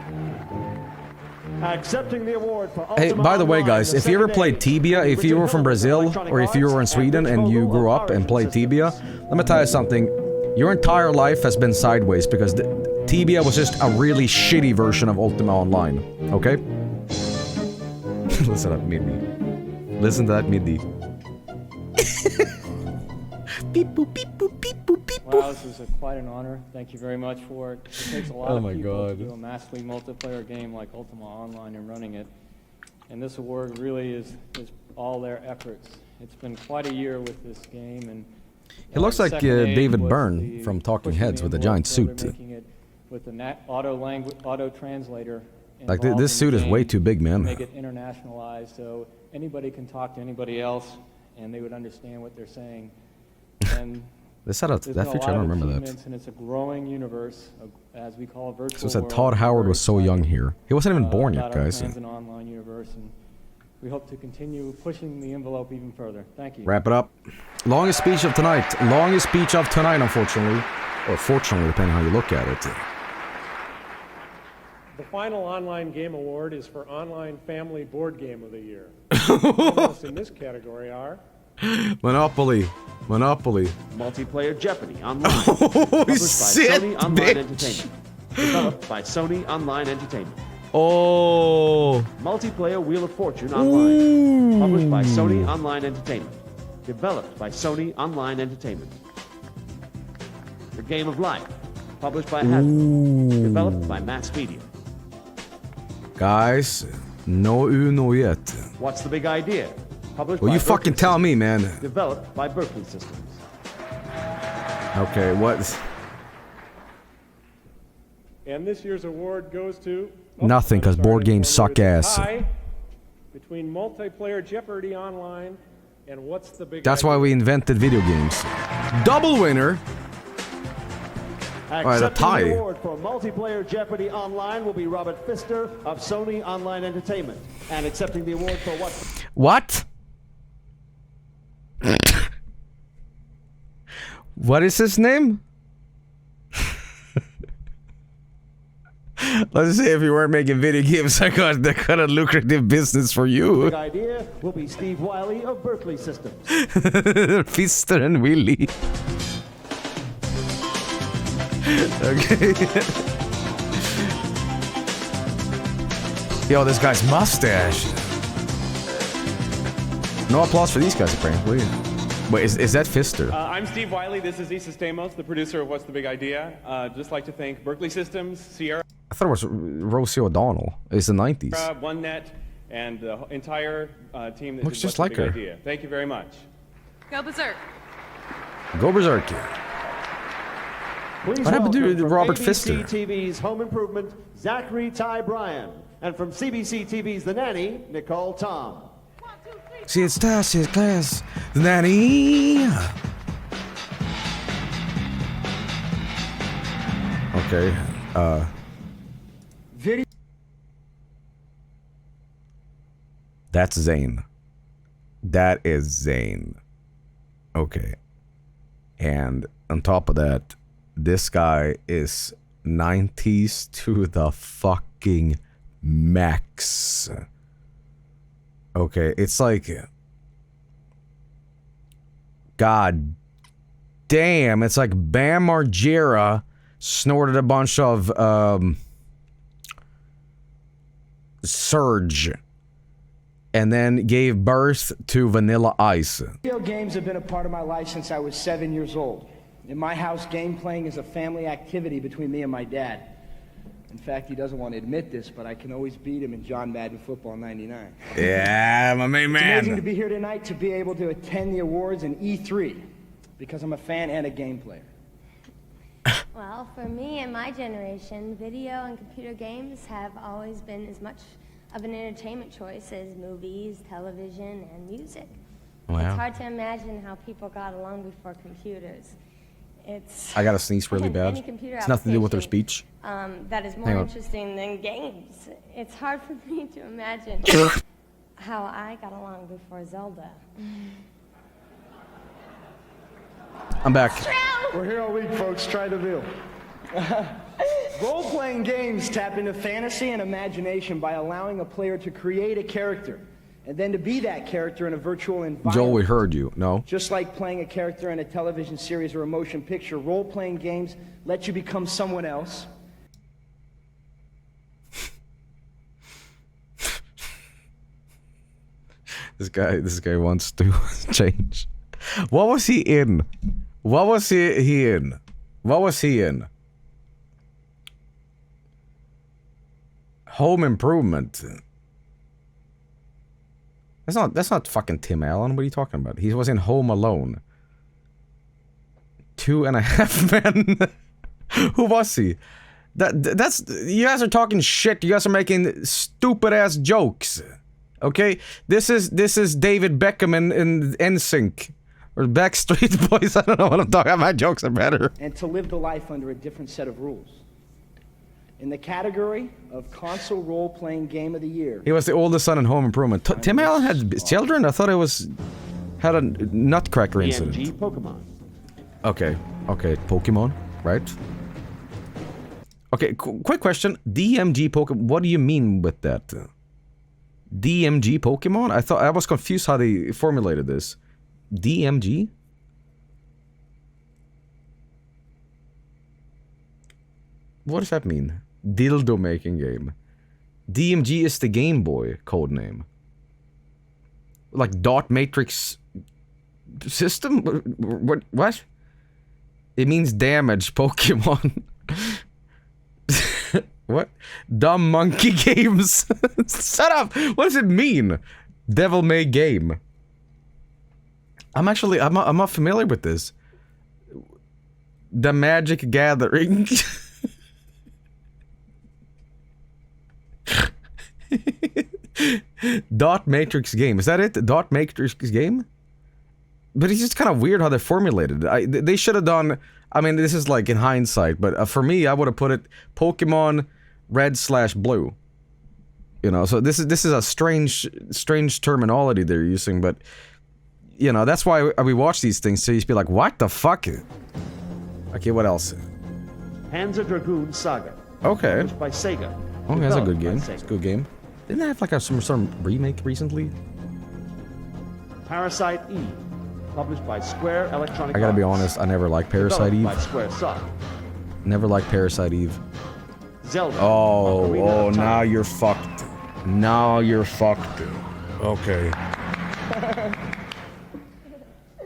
Accepting the award for Hey, Ultima by the way, Online, guys, the if you ever second played age, Tibia, if you were from Brazil, or if you were in Sweden and you grew up and played Tibia, let me tell you something. Your entire life has been sideways because Tibia was just a really shitty version of Ultima Online. Okay? Listen to that MIDI. Listen to that MIDI. Beep boop, beep boop, beep boop, beep boop. Wow, this is quite an honor. Thank you very much for it. It takes a lot of people to do a massively multiplayer game like Ultima Online and running it. And this award really is all their efforts. It's been quite a year with this game. And He looks like second aid David was Byrne the from Talking pushing Heads the with a envelope giant further, suit. making it with the auto translator. Like, involved this in suit the is way game too big, man. to Make it internationalized so anybody can talk to anybody else and they would understand what they're saying. And This had a, there's that been a feature, lot I of don't remember that. achievements, and it's a growing universe, as we call a virtual So it said world. Todd Howard was so young here. He wasn't even born yet, about our guys. plans in online universe, and we hope to continue pushing the envelope even further. Thank you. Wrap it up. Longest speech of tonight. Longest speech of tonight, unfortunately. Or fortunately, depending on how you look at it. The final online game award is for Online Family Board Game of the Year. Finalists in this category are... Monopoly. Monopoly. Multiplayer Jeopardy Online. Oh, published shit, by Sony Online bitch. Entertainment. Developed by Sony Online Entertainment. Oh. Multiplayer Wheel of Fortune Online. Published by Sony Online Entertainment. Developed by Sony Online Entertainment. The Game of Life. Published by Hasbro. Developed by Mass Media. Guys, no Uno yet. What's the Big Idea? Published Well, by you fucking tell me, man. Developed by Berkeley Systems. Okay, what? And this year's award goes to... Nothing, because board games suck ass. Tie between Multiplayer Jeopardy Online and What's the Big That's Idea? why we invented video games. Double winner. All right, a Accepting tie. the award for Multiplayer Jeopardy Online will be Robert Pfister of Sony Online Entertainment. And accepting the award for What? What is his name? Let's say if you weren't making video games, I got a lucrative business for you. Big Idea will be Steve Wiley of Berkeley Systems. Fister and Willy. Okay. Yo, this guy's mustache. No applause for these guys, apparently. Wait, is that Fister? I'm Steve Wiley. This is Issa Stamos, the producer of What's the Big Idea. Just like to thank Berkeley Systems, Sierra. I thought it was Rosie O'Donnell. It's the 90s. OneNet, and the entire team that Looks did just What's like the Big her. Idea. Thank you very much. Go berserk. Go Berserk. Please What happened to welcome from Robert ABC Fister? TV's Home Improvement, Zachary Ty Bryan. And from CBC TV's The Nanny, Nicole Tom. See, it's Tash, it's class. The nanny. Okay. Video. That's Zane. That is Zane. Okay. And on top of that, this guy is 90s to the fucking max. Okay, it's like, God damn, it's like Bam Margera snorted a bunch of Surge and then gave birth to Vanilla Ice. Video games have been a part of my life since I was 7 years old. In my house, game playing is a family activity between me and my dad. In fact, he doesn't want to admit this, but I can always beat him in John Madden Football 99. Yeah, my main It's amazing to man. be here tonight to be able to attend the awards in E3 because I'm a fan and a game player. Well, for me and my generation, video and computer games have always been as much of an entertainment choice as movies, television, and music. Wow. It's hard to imagine how people got along before computers. It's I gotta sneeze really bad. any computer It's nothing to do with their application, speech. that is more Hang on. interesting than games. It's hard for me to imagine how I got along before Zelda. I'm back. We're here all week, folks. Try the view. Role-playing games tap into fantasy and imagination by allowing a player to create a character and then to be that character in a virtual environment. Joel, we heard you. No? Just like playing a character in a television series or a motion picture, role-playing games let you become someone else. This guy wants to change. What was he in? What was he in? What was he in? Home Improvement. That's not fucking Tim Allen. What are you talking about? He was in Home Alone. 2.5 Men. Who was he? That's you guys are talking shit. You guys are making stupid ass jokes. Okay? This is David Beckham in NSYNC or Backstreet Boys. I don't know what I'm talking about. My jokes are better. And to live the life under a different set of rules. In the category of console role-playing game of the year. He was the oldest son in Home Improvement. Tim Allen had children? I thought it had a nutcracker incident. DMG Pokemon. Okay, Pokemon, right? Okay, quick question. DMG Pokemon, what do you mean with that? DMG Pokemon? I was confused how they formulated this. DMG? What does that mean? Dildo making game. DMG is the Game Boy code name. Like dot matrix system? What? It means damage Pokemon. What? Dumb monkey games. Shut up! What does it mean? Devil may game. I'm not familiar with this. The Magic Gathering. Dot matrix game. Is that it? Dot matrix game? But it's just kind of weird how they formulated it. They should have done... I mean, this is like in hindsight, but for me, I would have put it Pokemon Red/Blue. You know, so this is a strange terminology they're using, but... You know, that's why we watch these things, so you just be like, what the fuck? Okay, what else? Panzer Dragoon Saga. Okay. Published by Sega. Okay, that's a good Developed by game. Sega. It's a good game. Didn't that have like some sort of remake recently? Parasite Eve. Published by Square Electronic I gotta be Arts. honest, I never liked Parasite Eve. Developed by Squaresoft. Never liked Parasite Eve. Zelda. Oh, Ocarina of Time. now you're fucked. Now you're fucked. Okay.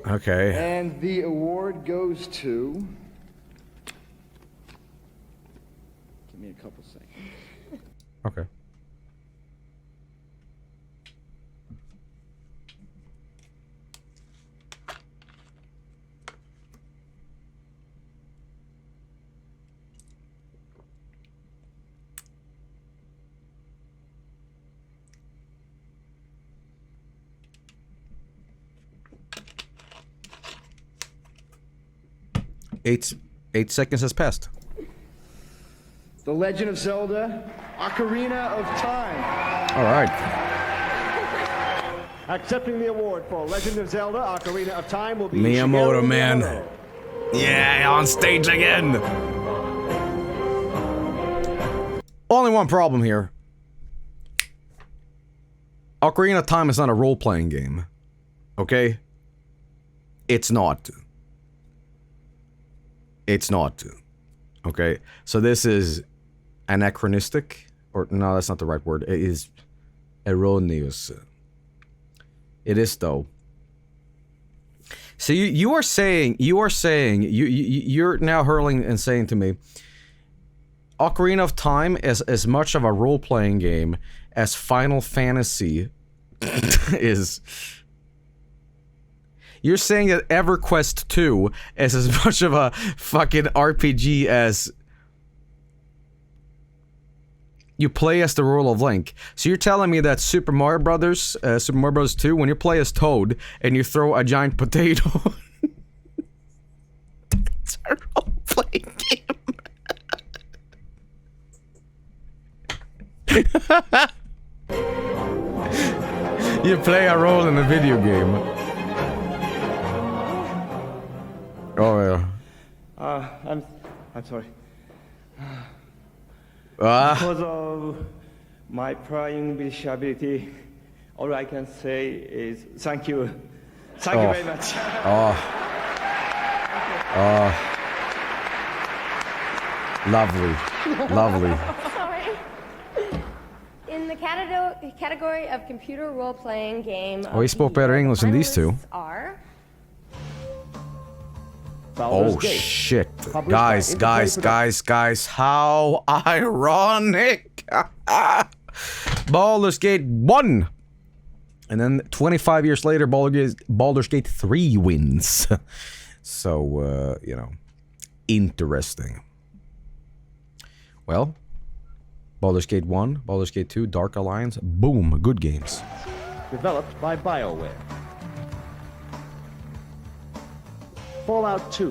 Okay. And the award goes to... Give me a couple seconds. Okay. Eight seconds has passed. The Legend of Zelda, Ocarina of Time. All right. Accepting the award for Legend of Zelda, Ocarina of Time will be Miyamoto, Shigeru man. Miyamoto. Yeah, on stage again. Only one problem here. Ocarina of Time is not a role-playing game. Okay? It's not. It's not. Okay? So this is anachronistic. Or, no, that's not the right word. It is erroneous. It is, though. So you're now hurling and saying to me, Ocarina of Time is as much of a role-playing game as Final Fantasy is. You're saying that EverQuest 2 is as much of a fucking RPG as you play as the role of Link. So you're telling me that Super Mario Brothers 2, when you play as Toad and you throw a giant potato, it's a role-playing game. You play a role in a video game. Oh yeah. I'm sorry. Because of my prior English ability, all I can say is thank you. Thank you very much. Lovely. Lovely. Sorry. In the category of computer role-playing game. Oh, he spoke better English than these two. Are oh shit. Guys, how ironic. Baldur's Gate 1. And then 25 years later, Baldur's Gate 3 wins. So, you know, interesting. Well, Baldur's Gate 1, Baldur's Gate 2, Dark Alliance, boom, good games. Developed by BioWare. Fallout 2.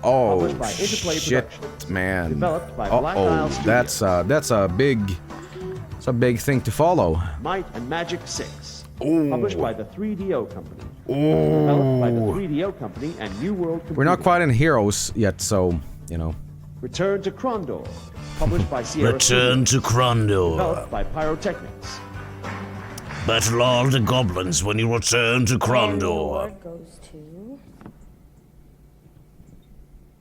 Oh, Published by Interplay shit, Productions. man. Developed by Black Isle Studios. That's a big thing to follow. Might and Magic 6. Ooh. Published by the 3DO Company. Ooh. Developed by the 3DO Company and New World Computing. We're not quite in Heroes yet, so, you know. Return to Krondor. Published by Sierra Return to Krondor. Developed by Pyrotechnics. Battle all the goblins when you return to Krondor. And the award goes to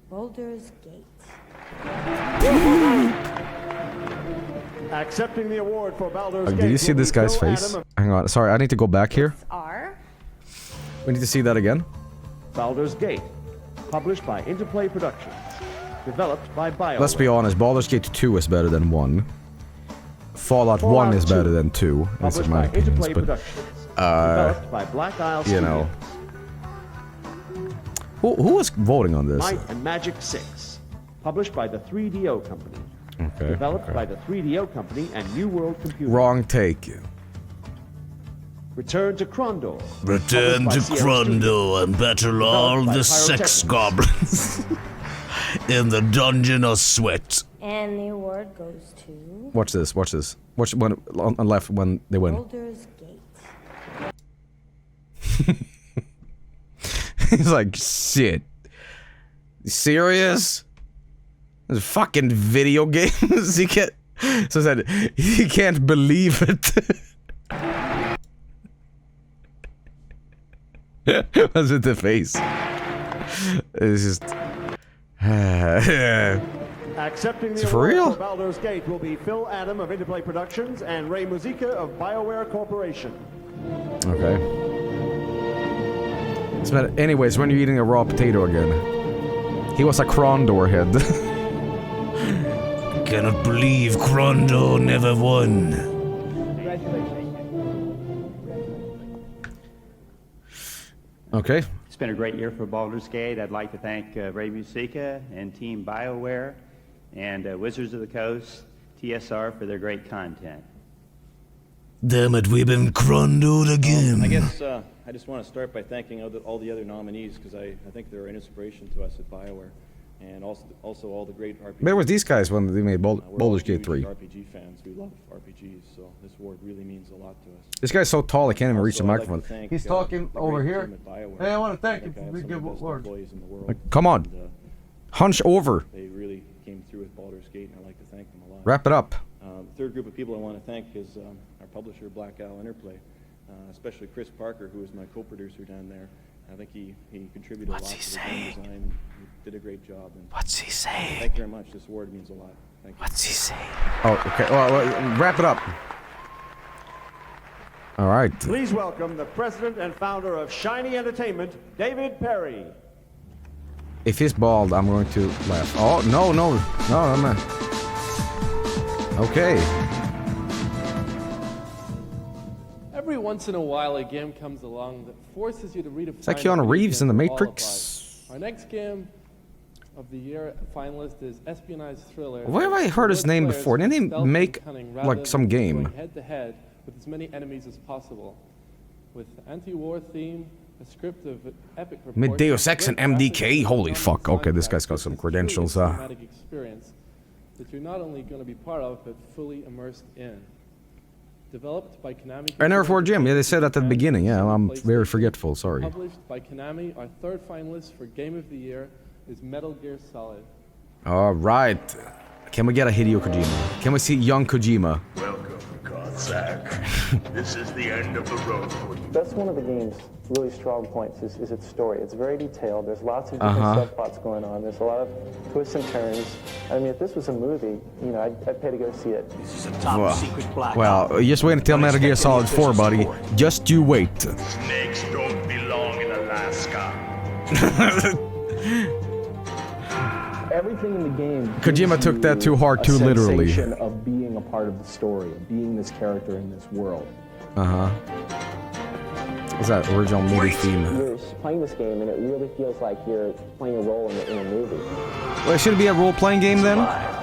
Baldur's Gate. Accepting the award for Baldur's Gate. Did you see this guy's face? Hang on, sorry, I need to go back here. We need to see that again. Baldur's Gate. Published by Interplay Productions. Developed by BioWare. Let's be honest, Baldur's Gate 2 is better than 1. Fallout 1 is better than 2. That's in my opinion. But, developed by Black Isle you know. Who was voting on this? Might and Magic 6. Published by the 3DO Company. Okay. Developed by the 3DO Company and New World Computing. Wrong take. Return to Krondor. Return to Krondor and battle all the sex goblins in the Dungeon of Sweat. And the award goes to Watch this. Watch one on the left when they win. Baldur's Gate. He's like, shit. You serious? There's fucking video games. He can't. So I said he can't believe it. Was it the face? It's just. Accepting the For award real? for Baldur's Gate will be Phil Adam of Interplay Productions and Ray Muzica of BioWare Corporation. Okay. Anyways, when you're eating a raw potato again. He was a Krondor head. Cannot believe Krondo never won. Okay. It's been a great year for Baldur's Gate. I'd like to thank Ray Musica and Team BioWare and Wizards of the Coast, TSR, for their great content. Damn it, we've been Krondoed again. I guess I just want to start by thanking all the other nominees because I think they're an inspiration to us at BioWare. And also all the great RPGs. Where was these guys when they made Baldur's Gate 3? RPG fans. We love RPGs, so this award really means a lot to us. This guy's so tall I can't even reach the microphone. He's talking over here. Hey, I want to thank you for the good award. Come on. Hunch over. They really came through with Baldur's Gate, and I'd like to thank them a lot. Wrap it up. The third group of people I want to thank is our publisher, Black Owl Interplay, especially Chris Parker, who is my co-producer down there. I think he contributed a lot to the game design. He did a great job. And what's he saying? Thank you very much. This award means a lot. Thank you. What's he saying? Oh, okay. Well, wrap it up. All right. Please welcome the president and founder of Shiny Entertainment, David Perry. If he's bald, I'm going to laugh. Oh, no, I'm not. Okay. Every once in a while, a game comes along that forces you to redefine. It's like Keanu Reeves in The Matrix. Our next game of the year finalist is espionage thriller. Where have I heard his name before? Didn't he make like some game? Head to head with as many enemies as possible, with anti-war theme, a script of epic proportions. Mid Deus Ex and MDK. Holy fuck. Okay, this guy's got some credentials. Experience that you're not only going to be part of, but fully immersed in. Developed by Konami. I never for Jim. Yeah, they said that at the beginning. Yeah, I'm very forgetful. Sorry. Published by Konami, our third finalist for Game of the Year is Metal Gear Solid. All right. Can we get a Hideo Kojima? Can we see young Kojima? Welcome, Cossack. This is the end of the road for you. That's one of the game's really strong points is its story. It's very detailed. There's lots of different subplots going on. There's a lot of twists and turns. I mean, if this was a movie, you know, I'd pay to go see it. This is a top secret black Well, just wait until Metal Gear Solid 4, buddy. Just you wait. Snakes don't belong in Alaska. Everything in the game. Kojima took that too hard, too literally. Sensation of being a part of the story, of being this character in this world. What's that original movie theme? You're playing this game and it really feels like you're playing a role in a movie. Well, should it be a role-playing game then?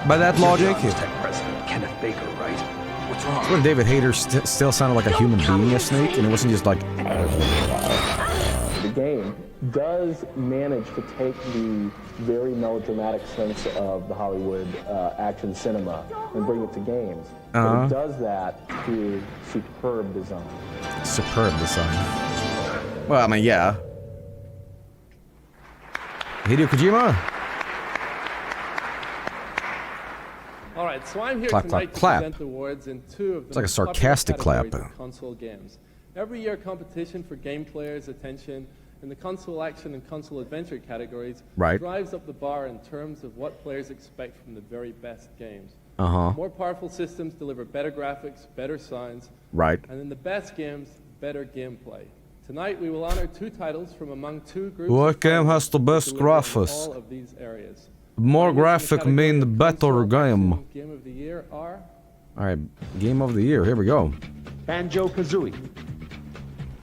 By that logic? President Kenneth Baker, right? What's wrong? When David Hayter still sounded like a human being, a snake, and it wasn't just like... The game does manage to take the very melodramatic sense of the Hollywood action cinema and bring it to games. But it does that through superb design. Superb design. Well, I mean, yeah. Hideo Kojima? All right, so I'm here Clap, tonight clap, to present awards in two of the It's like a most popular sarcastic clap. categories of console games. Every year, competition for game players' attention in the console action and console adventure categories drives up the bar in terms of what players expect from the very best games. More powerful systems deliver better graphics, better sounds, and in the best games, better gameplay. Tonight, we will honor two titles from among two groups. What game has the best graphics? All of these areas. More graphic mean the better game. Game of the year are. All right, game of the year. Here we go. Banjo-Kazooie.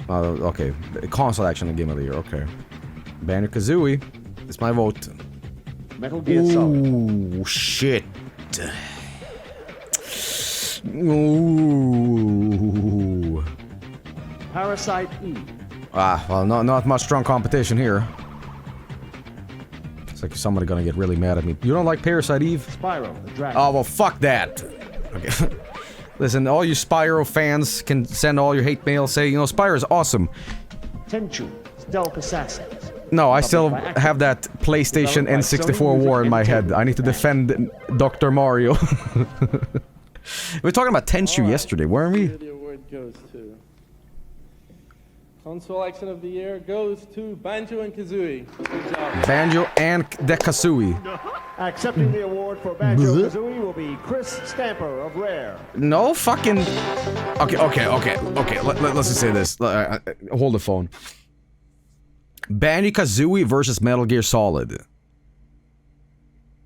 Okay, console action game of the year. Okay, Banjo-Kazooie. It's my vote. Metal Gear Solid. Ooh, shit. Ooh. Parasite Eve. Well, not much strong competition here. It's like somebody gonna get really mad at me. You don't like Parasite Eve? Spyro the Dragon. Oh, well, fuck that. Okay. Listen, all you Spyro fans can send all your hate mail, say, you know, Spyro is awesome. Tenchu, Stealth Assassins. No, I still have that PlayStation N64 war in my head. I need to defend Dr. Mario. We were talking about Tenchu yesterday, weren't we? The award goes to console action of the year goes to Banjo and Kazooie. Good job. Banjo and the Kazooie. Accepting the award for Banjo-Kazooie will be Chris Stamper of Rare. No fucking... Okay. Let's just say this. Hold the phone. Banjo-Kazooie versus Metal Gear Solid.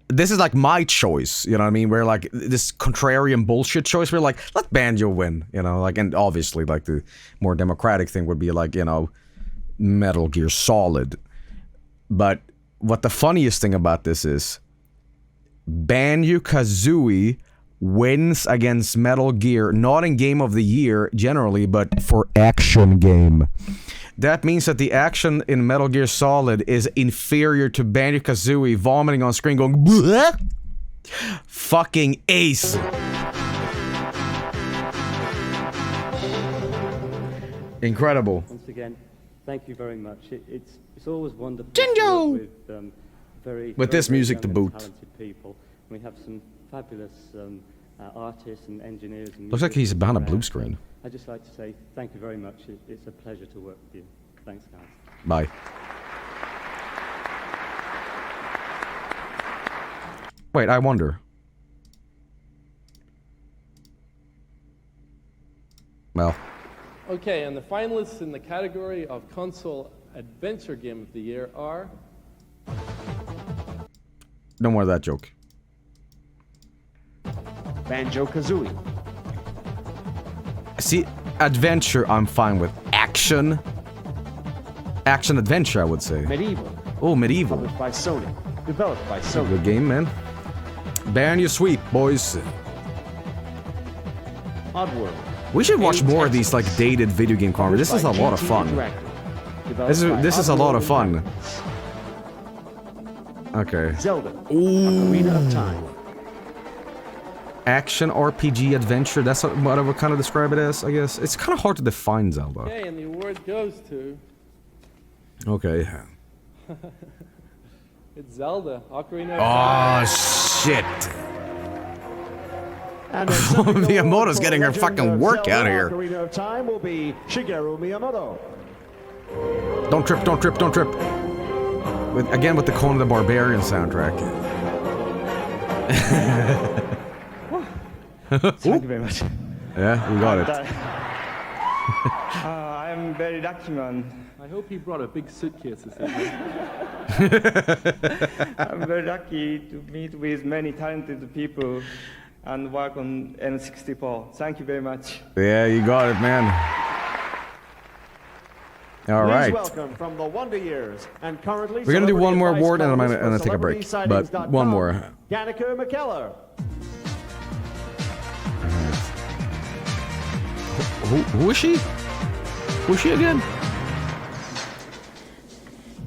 This is like my choice, you know what I mean? Where like this contrarian bullshit choice, where like, let Banjo win, you know? Like, and obviously like the more democratic thing would be like, you know, Metal Gear Solid. But what the funniest thing about this is, Banjo-Kazooie wins against Metal Gear, not in Game of the Year generally, but for action game. That means that the action in Metal Gear Solid is inferior to Banjo-Kazooie vomiting on screen going bleh! Fucking ace. Incredible. Once again, thank you very much. It's always wonderful Jinjo! to work with With this music to boot. talented people. We have some fabulous artists and engineers. And Looks like he's behind a blue around. screen. I'd just like to say thank you very much. It's a pleasure to work with you. Thanks, guys. Bye. Wait, I wonder. Well. Okay, and the finalists in the category of console adventure game of the year are... No more of that joke. Banjo-Kazooie. See, adventure I'm fine with. Action? Action adventure, I would say. Medieval. Oh, Medieval. Published by Sony. Developed by Sony. Good game, man. Ban your sweep, boys. Oddworld. We should watch more of these, like, dated video game conferences. This is a lot of fun. This is a lot of fun. Okay. Zelda. Ocarina of Time. Action RPG adventure, that's what I would kind of describe it as, I guess. It's kind of hard to define Zelda. Okay, and the award goes to... Okay. It's Zelda, Ocarina of Oh, Time. shit. Miyamoto's getting her fucking work out of here. Ocarina of Time will be Shigeru Miyamoto. Don't trip, don't trip, don't trip. Again with the Conan the Barbarian soundtrack. Thank you very much. Yeah, we got it. I'm very lucky, man. I hope he brought a big suitcase this evening. I'm very lucky to meet with many talented people and work on N64. Thank you very much. Yeah, you got it, man. All right. Please welcome from the Wonder Years and currently We're gonna do one more celebrity award and I'm advice gonna take a break. But one more. Danica McKellar. Who is she? Who is she again?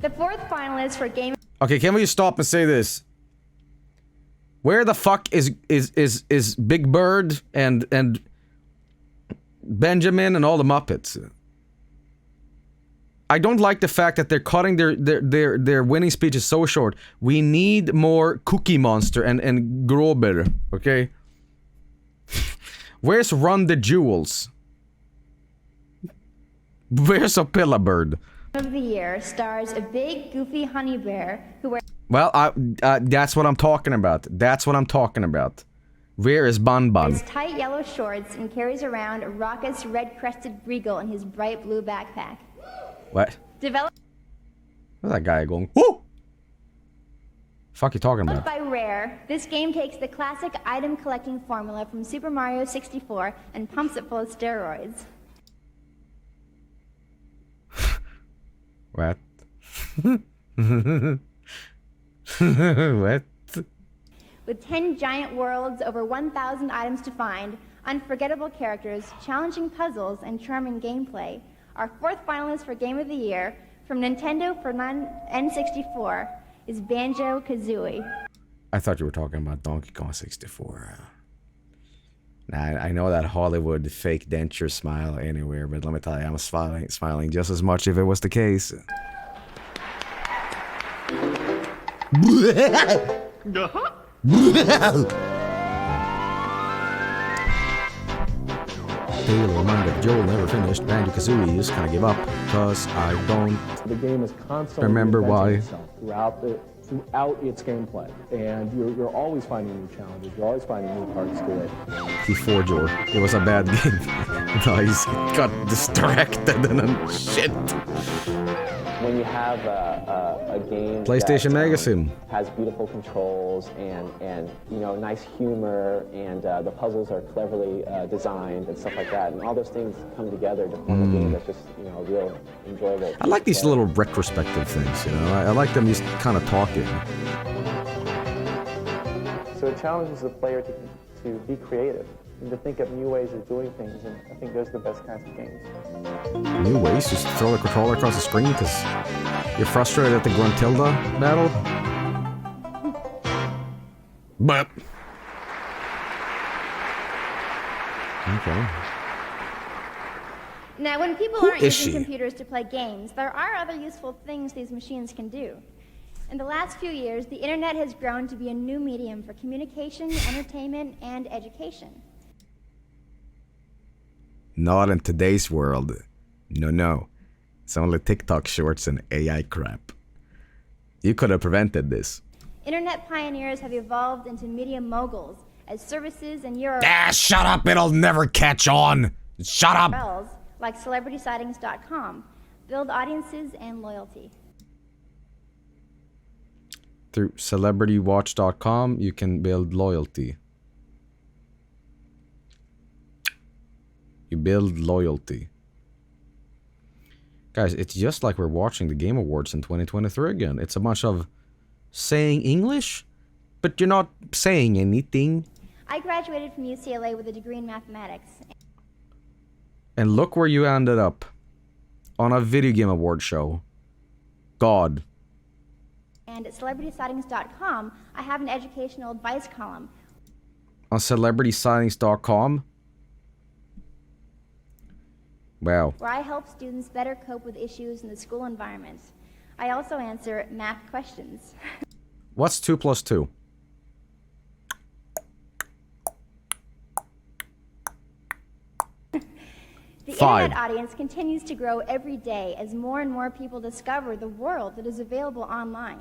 The fourth finalist for Game... Okay, can we stop and say this? Where the fuck is Big Bird and Benjamin and all the Muppets? I don't like the fact that they're cutting their winning speeches so short. We need more Cookie Monster and Grober, okay? Where's Run the Jewels? Where's Opila Bird? of the Year stars a big, goofy honey bear who wears... Well, that's what I'm talking about. That's what I'm talking about. Where is Bun Bun? tight yellow shorts and carries around a raucous red-crested beagle in his bright blue backpack. What? Developed Where's that guy going? Woo! Fuck you talking about? by Rare, this game takes the classic item collecting formula from Super Mario 64 and pumps it full of steroids. What? What? With 10 giant worlds, over 1,000 items to find, unforgettable characters, challenging puzzles, and charming gameplay, our fourth finalist for Game of the Year from Nintendo for N64 is Banjo-Kazooie. I thought you were talking about Donkey Kong 64. Nah, I know that Hollywood fake denture smile anywhere, but let me tell you, I'm smiling just as much if it was the case. Taylor reminded Joel never finished Banjo-Kazooie. He just kind of give up because I don't The game is constantly remember reinventing why. itself throughout its gameplay, and you're always finding new challenges. You're always finding new parts to it. He forged or it was a bad game. No, he got distracted and then shit. when you have a game PlayStation that, Magazine has beautiful controls and you know, nice humor, and the puzzles are cleverly designed and stuff like that, and all those things come together to form a game that's just, you know, real enjoyable. I like these little retrospective things, you know. I like them just kind of talking. So it challenges the player to be creative and to think of new ways of doing things, and I think those are the best kinds of games. New ways? Just throw the controller across the screen because you're frustrated at the Gruntilda battle? But okay. Now, when people Who aren't is using she? computers to play games, there are other useful things these machines can do. In the last few years, the internet has grown to be a new medium for communication, entertainment, and education. Not in today's world. No. It's only TikTok shorts and AI crap. You could have prevented this. Internet pioneers have evolved into media moguls as services in Europe. Ah, shut up! It'll never catch on! Shut up! Like CelebritySightings.com build audiences and loyalty. Through CelebrityWatch.com, you can build loyalty. You build loyalty. Guys, it's just like we're watching the Game Awards in 2023 again. It's a bunch of saying English, but you're not saying anything. I graduated from UCLA with a degree in mathematics. And look where you ended up. On a video game award show. God. And at CelebritySightings.com, I have an educational advice column. On CelebritySightings.com? Wow. Where I help students better cope with issues in the school environment. I also answer math questions. What's 2 plus 2? The 5. internet audience continues to grow every day as more and more people discover the world that is available online.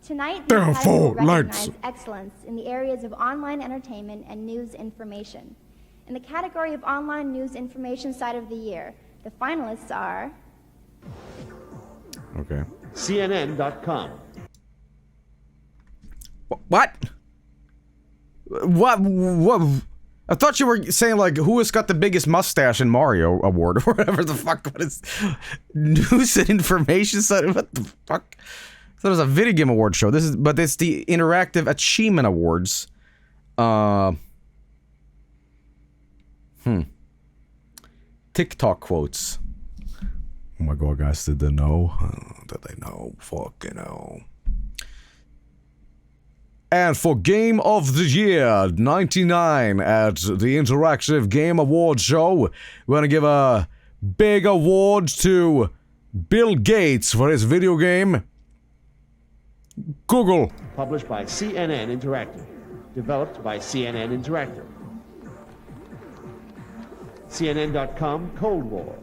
Tonight, we will recognize excellence in the areas of online entertainment and news information. In the category of online news information site of the year, the finalists are... Okay. CNN.com. What? What? I thought you were saying, like, who has got the biggest mustache in Mario Award or whatever the fuck. What is news and information site? What the fuck? I thought it was a video game award show. But it's the Interactive Achievement Awards. TikTok quotes. Oh my god, guys, did they know? Did they know? Fucking hell. And for Game of the Year 99 at the Interactive Game Awards Show, we're gonna give a big award to Bill Gates for his video game Google. Published by CNN Interactive. Developed by CNN Interactive. CNN.com Cold War.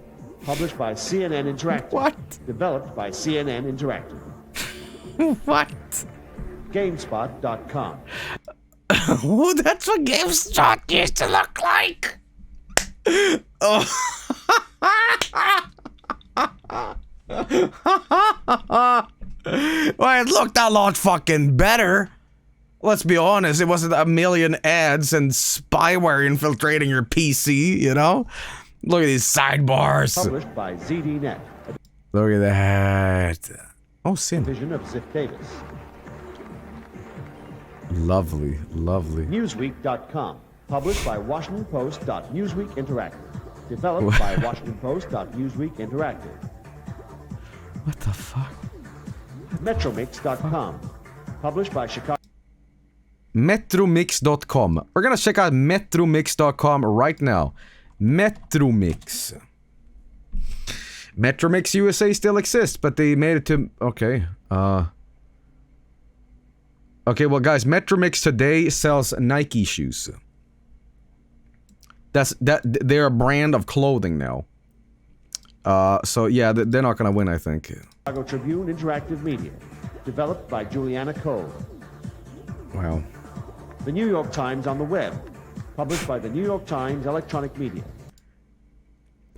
Published by CNN Interactive. What? Developed by CNN Interactive. What? GameSpot.com. Oh, that's what GameSpot used to look like. Oh. Well, it looked a lot fucking better. Let's be honest, it wasn't a million ads and spyware infiltrating your PC, you know? Look at these sidebars. Published by ZDNet. Look at that. Oh, Sim. Division of Ziff Davis. Lovely, lovely. Newsweek.com. Published by WashingtonPost.Newsweek Interactive. Developed by WashingtonPost.Newsweek Interactive. What the fuck? Metromix.com. Published by Chicago. Metromix.com. We're gonna check out Metromix.com right now. Metromix. Metromix USA still exists, but they made it to... Okay. Okay, well, guys, Metromix today sells Nike shoes. They're a brand of clothing now. So yeah, they're not gonna win, I think. Chicago Tribune Interactive Media. Developed by Juliana Cole. Wow. The New York Times on the web. Published by the New York Times Electronic Media.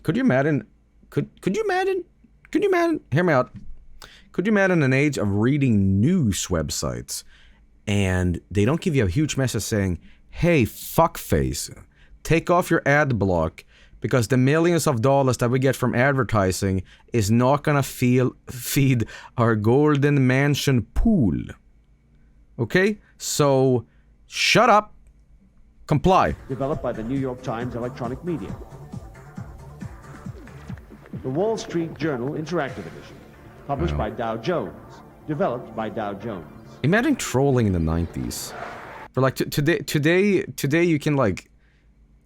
Could you imagine? Could you imagine? Hear me out. Could you imagine an age of reading news websites and they don't give you a huge message saying, hey, fuckface, take off your ad block because the millions of dollars that we get from advertising is not gonna feed our golden mansion pool. Okay? So, shut up. Comply. Developed by the New York Times Electronic Media. The Wall Street Journal Interactive Edition. Published by Dow Jones. Developed by Dow Jones. Imagine trolling in the 90s. For like today you can like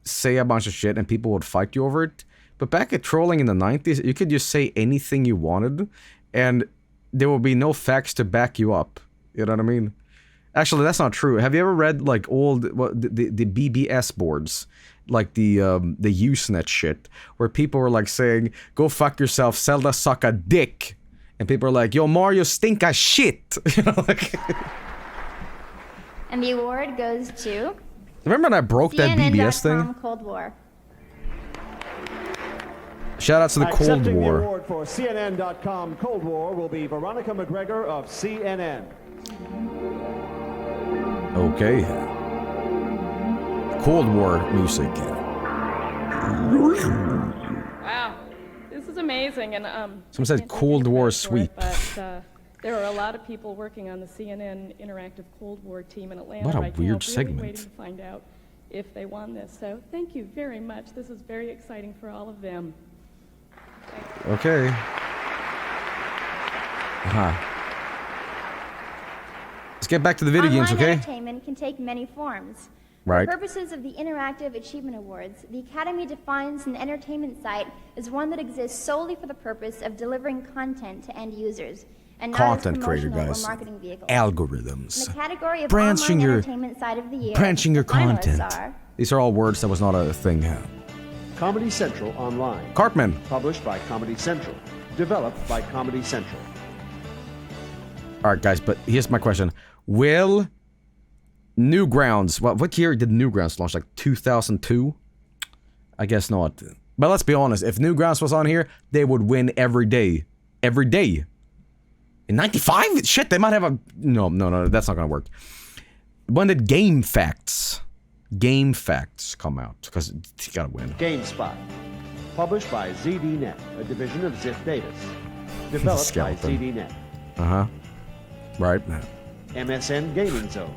say a bunch of shit and people would fight you over it. But back at trolling in the 90s, you could just say anything you wanted and there will be no facts to back you up. You know what I mean? Actually, that's not true. Have you ever read like old the BBS boards, like the Usenet shit, where people were like saying, "Go fuck yourself, Zelda suck a dick," and people are like, "Yo, Mario stink a shit." You know, like. And the award goes to. Remember when I broke that BBS thing? Cold War. Shout out to the Cold Accepting War. the award for CNN.com Cold War will be Veronica McGregor of CNN. Okay. Cold War music. Wow, this is amazing, and Someone said Cold War sweep. But there are a lot of people working on the CNN Interactive Cold War team in Atlanta What a right weird now, segment. really waiting to find out if they won this. So thank you very much. This is very exciting for all of them. Okay. Let's get back to the video games, Online okay? entertainment can take many forms. Right. For purposes of the Interactive Achievement Awards, the Academy defines an entertainment site as one that exists solely for the purpose of delivering content to end users, and not Content as creator, promotional guys. or marketing vehicles. Algorithms. In the category of Branching online your- entertainment site of the year, Branching your the finalists content. are These are all words that was not a thing. Comedy Central Online. Cartman. Published by Comedy Central. Developed by Comedy Central. Alright, guys, but here's my question. Will Newgrounds... What year did Newgrounds launch? Like 2002? I guess not. But let's be honest. If Newgrounds was on here, they would win every day. Every day. In 95? Shit, they might have a... No, that's not gonna work. When did Game Facts come out? Because you gotta win. GameSpot. Published by ZDNet, a division of Ziff Davis. Developed by Skeleton. ZDNet. Uh-huh. Right. MSN Gaming Zone.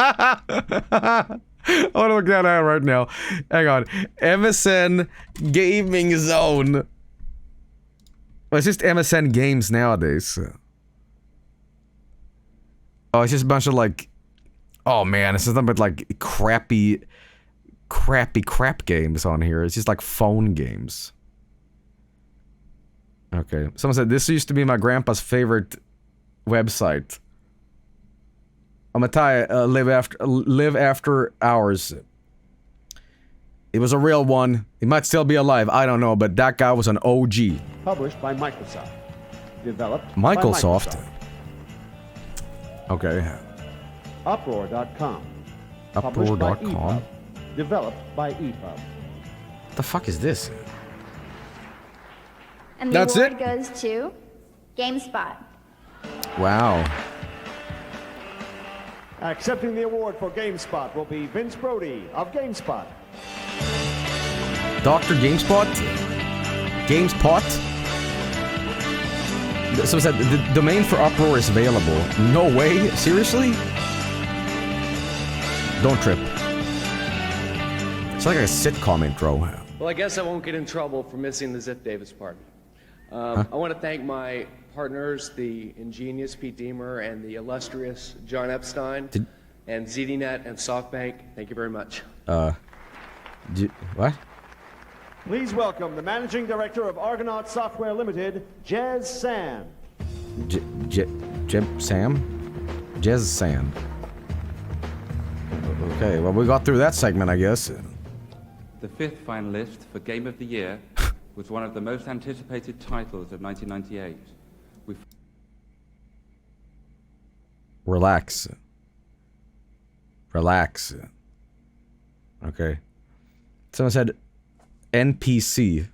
I want to look that up right now. Hang on. MSN Gaming Zone. Well, it's just MSN Games nowadays. Oh, it's just a bunch of like... Oh man, it's just nothing but like crappy crap games on here. It's just like phone games. Okay. Someone said, this used to be my grandpa's favorite website. Amatai, live after hours. It was a real one. He might still be alive. I don't know, but that guy was an OG. Published by Microsoft. Developed Microsoft. by Microsoft. Okay. Uproar.com. Published by Uproar.com. EPUB. Developed by EPUB. What the fuck is this? And the That's award it? goes to GameSpot. Wow. Accepting the award for GameSpot will be Vince Brody of GameSpot. Dr. GameSpot? GameSpot? So is that the domain for Uproar is available? No way? Seriously? Don't trip. It's like a sitcom intro. Well, I guess I won't get in trouble for missing the Ziff Davis part. Huh? I want to thank my partners, the ingenious Pete Deemer and the illustrious John Epstein, and ZDNet and SoftBank. Thank you very much. What? Please welcome the Managing Director of Argonaut Software Limited, Jez Sam. Jez Sam. Okay, well, we got through that segment, I guess. The fifth finalist for Game of the Year was one of the most anticipated titles of 1998. Relax. Relax. Okay. Someone said NPC.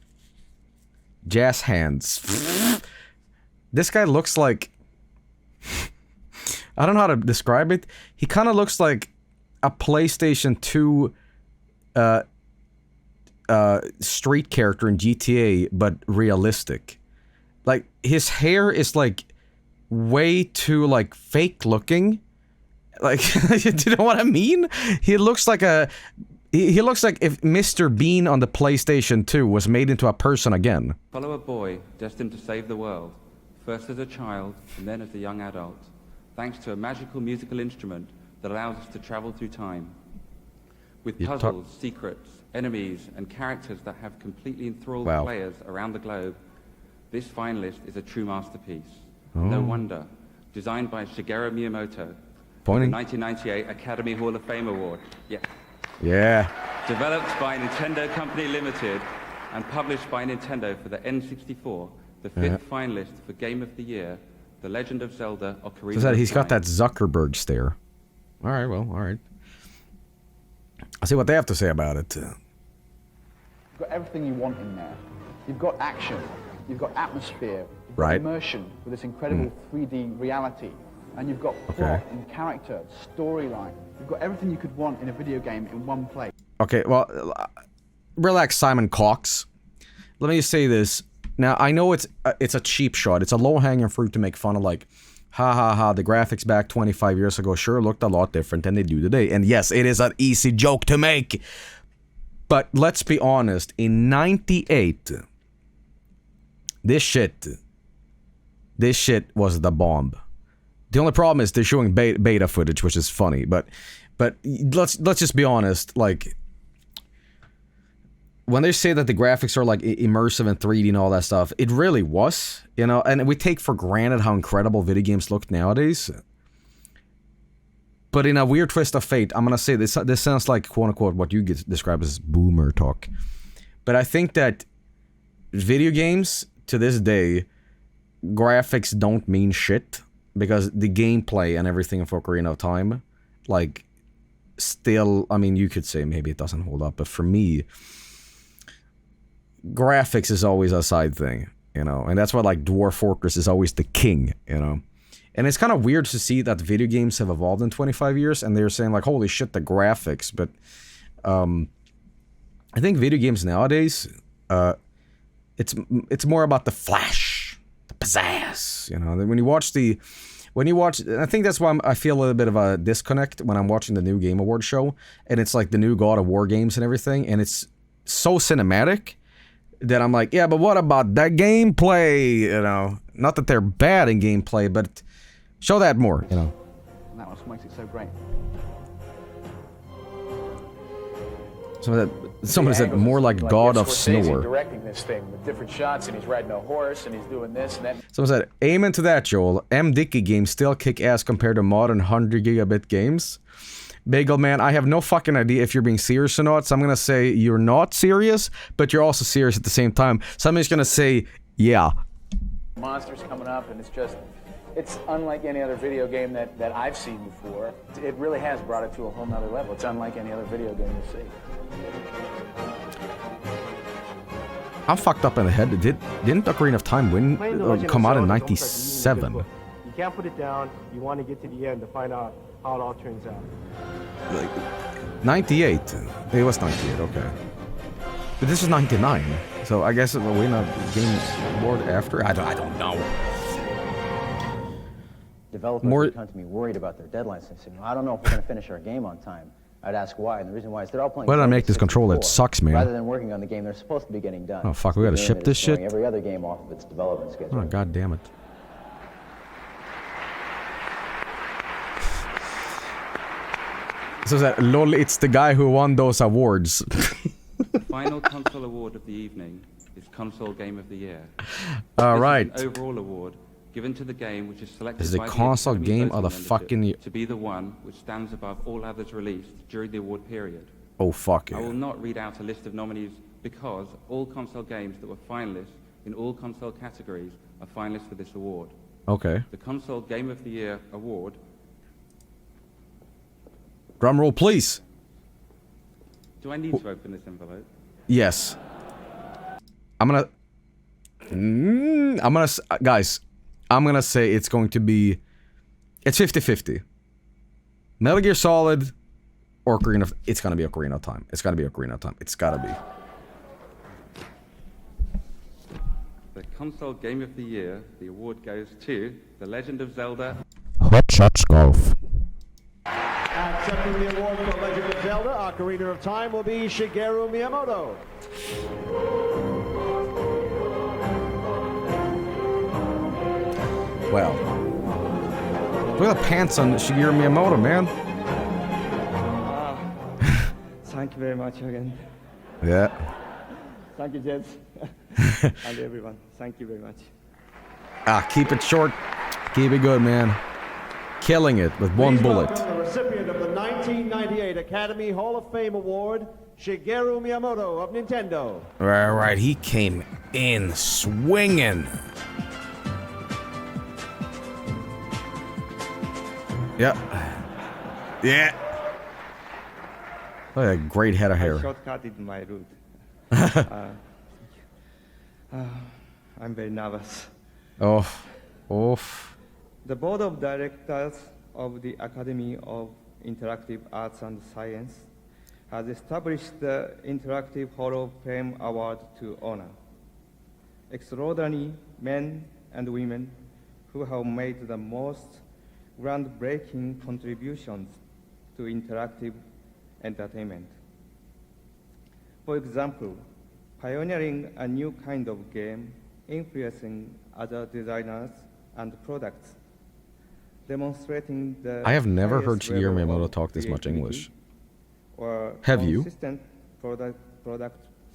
Jazz hands. This guy looks like... I don't know how to describe it. He kind of looks like a PlayStation 2 street character in GTA, but realistic. Like, his hair is like way too like fake looking. Like, you know what I mean? He looks like a... He looks like if Mr. Bean on the PlayStation 2 was made into a person again. Follow a boy destined to save the world, first as a child and then as a young adult, thanks to a magical musical instrument that allows us to travel through time. With puzzles, secrets, enemies, and characters that have completely enthralled players around the globe, this finalist is a true masterpiece. No wonder. Designed by Shigeru Miyamoto, Pointing. the 1998 Academy Hall of Fame Award. Yeah. Yeah. Developed by Nintendo Company Limited and published by Nintendo for the N64, the fifth finalist for Game of the Year, The Legend of Zelda: Ocarina of Time. He's got that Zuckerberg stare. Alright, well, alright. I'll see what they have to say about it. You've got everything you want in there. You've got action, you've got atmosphere, you've got immersion with this incredible 3D reality, and you've got plot and character, storyline. You've got everything you could want in a video game in one place. Okay, well, relax, Simon Cox. Let me just say this. Now, I know it's a cheap shot. It's a low-hanging fruit to make fun of, like, ha ha ha, the graphics back 25 years ago sure looked a lot different than they do today. And yes, it is an easy joke to make. But let's be honest, in 98, this shit was the bomb. The only problem is they're showing beta footage, which is funny, but let's just be honest, like, when they say that the graphics are like immersive and 3D and all that stuff, it really was, you know, and we take for granted how incredible video games look nowadays. But in a weird twist of fate, I'm gonna say this sounds like quote unquote what you describe as boomer talk. But I think that video games to this day, graphics don't mean shit. Because the gameplay and everything of Ocarina of Time, like, still, I mean, you could say maybe it doesn't hold up, but for me, graphics is always a side thing, you know, and that's why, like, Dwarf Fortress is always the king, you know. And it's kind of weird to see that video games have evolved in 25 years, and they're saying, like, holy shit, the graphics, but, I think video games nowadays, it's more about the flash, the pizzazz, you know, when you watch, I think that's why I feel a little bit of a disconnect when I'm watching the new Game Awards show, and it's like the new God of War games and everything, and it's so cinematic that I'm like, yeah, but what about that gameplay, you know? Not that they're bad in gameplay, but show that more, you know? And that was what makes it so great. Someone said more like God of Snore. Directing this thing with different shots, and he's riding a horse, and he's doing this and that. Someone said, amen to that, Joel. M-Dicky games still kick ass compared to modern 100 gigabit games. Bagel Man, I have no fucking idea if you're being serious or not, so I'm gonna say you're not serious, but you're also serious at the same time. So I'm just gonna say, yeah. Monsters coming up, and it's unlike any other video game that I've seen before. It really has brought it to a whole nother level. It's unlike any other video game you see. I'm fucked up in the head. Didn't Ocarina of Time come out in 97? You can't put it down. You want to get to the end to find out how it all turns out. Like, 98. It was 98, okay. But this is 99. So I guess we'll win a game award after? I don't know. Developers would come to me worried about their deadlines. They say, I don't know if we're going to finish our game on time. I'd ask why, and the reason why is they're all playing. Why did I make this controller? It sucks, man. Rather than working on the game they're supposed to be getting done. Oh fuck, we gotta ship this shit? Every other game off of its development schedule. Oh god damn it. So that lol, it's the guy who won those awards. The final console award of the evening is Console Game of the Year. Alright. This is an overall award given to the game which is selected This is the by console Academy game voting of the membership fucking year. to be the one which stands above all others released during the award period. Oh fuck I yeah. will not read out a list of nominees because all console games that were finalists in all console categories are finalists for this award. Okay. The Console Game of the Year award. Drum roll, please. Do I need to open this envelope? Yes. I'm gonna, guys, I'm gonna say it's going to be... It's 50-50. Metal Gear Solid or Ocarina of... It's gonna be Ocarina of Time. It's gotta be Ocarina of Time. It's gotta be. The console game of the year, the award goes to The Legend of Zelda. Hot Shots Golf. Accepting the award for Legend of Zelda, Ocarina of Time will be Shigeru Miyamoto. Well. Look at the pants on Shigeru Miyamoto, man. Thank you very much again. Yeah. Thank you, Jens. And everyone. Thank you very much. Keep it short. Keep it good, man. Killing it with one bullet. The recipient of the 1998 Academy Hall of Fame Award, Shigeru Miyamoto of Nintendo. Right, he came in swinging. Yep. Yeah. Look at that great head of hair. I shortcutted my route. I'm very nervous. The board of directors of the Academy of Interactive Arts and Science has established the Interactive Hall of Fame Award to honor extraordinary men and women who have made the most groundbreaking contributions to interactive entertainment. For example, pioneering a new kind of game, influencing other designers and products, demonstrating the I have never heard highest Shigeru level Miyamoto of talk this much creativity English. Or Have you? consistent product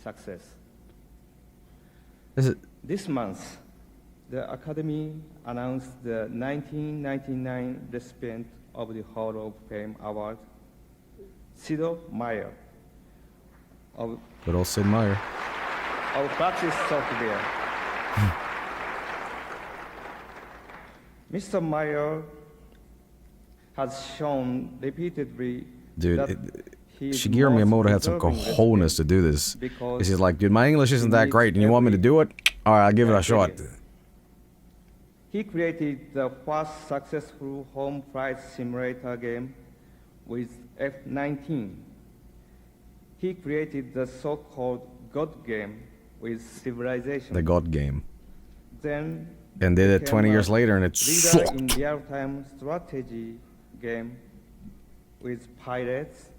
success. Is it? This month, the Academy announced the 1999 recipient of the Hall of Fame Award, Sid Meier. Good old Sid Meier. Of Praxis Software. Mr. Meier has shown repeatedly Dude, that he is Shigeru most Miyamoto had some deserving cojones to do this. because He's like, dude, my English isn't that great, and you want me to do it? Alright, I'll give it a shot. He created the first successful home flight simulator game with F-19. He created the so-called God game with Civilization. The God game. Then And did it became 20 years a later, and it leader in sucked. real-time strategy game with Pirates,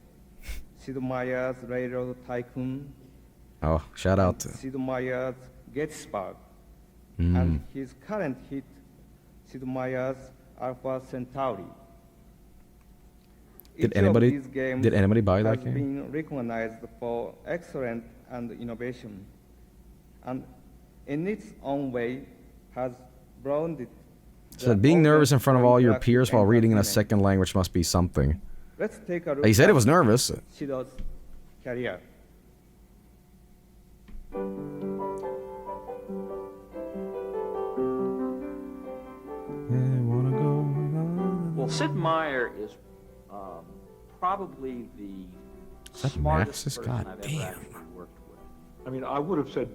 Sid Meier's Railroad Tycoon, Oh, shout out. Sid Meier's Gettysburg, Mm. and his current hit, Sid Meier's Alpha Centauri. Did Each of anybody- these games did anybody buy that has game? been recognized for excellence and innovation, and in its own way has broadened So being nervous in front of all your peers while reading in a second language must be something. Let's take a look He said at he was nervous. Sid's career. Well, Sid Meier is probably the that smartest Maxis? person God I've damn. ever actually worked with. I mean, I would have said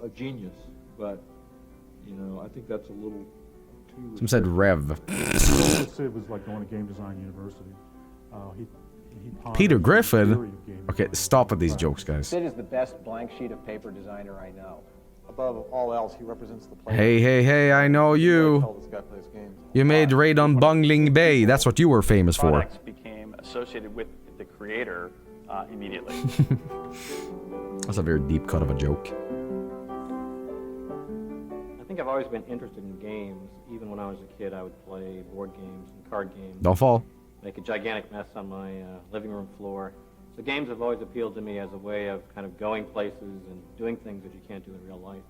a genius, but, you know, I think that's a little too... Some said Rev. Sid was like going to Game Design University. He Peter pondered the theory Griffin? of game Okay, stop with these jokes, guys. Sid is the best blank sheet of paper designer I know. Above all else, he represents the player. Hey, I know you. How this guy plays games. You made Raid on Bungling Bay. That's what you were famous for. Products became associated with the creator immediately. That's a very deep cut of a joke. I think I've always been interested in games. Even when I was a kid, I would play board games and card games. Don't fall. Make a gigantic mess on my living room floor. So games have always appealed to me as a way of kind of going places and doing things that you can't do in real life.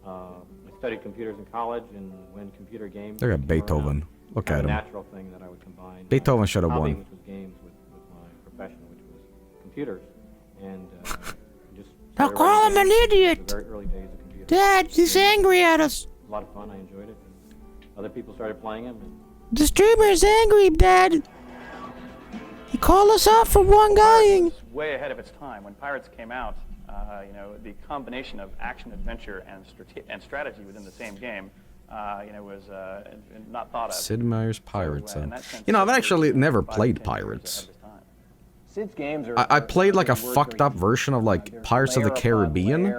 I studied computers in college, and when computer games Look at came Beethoven. around, Look kind at of him. a natural thing that I would combine. Beethoven should have hobby, won. which was games, with my profession, which was computers, and just. Don't started call writing him an games in idiot. The very early days of computers. Dad, he's angry at us. A lot of fun. I enjoyed it. And other people started playing them. And The streamer is angry, Dad. He called us out for one guy. Way ahead of its time. When Pirates came out, you know, the combination of action, adventure, and strategy within the same game was not thought of. Sid Meier's Pirates. in that sense, You know, I've it's actually never 5 to played 10 years Pirates. ahead of time. Sid's games are, I played like a fucked up version of like Pirates of the Caribbean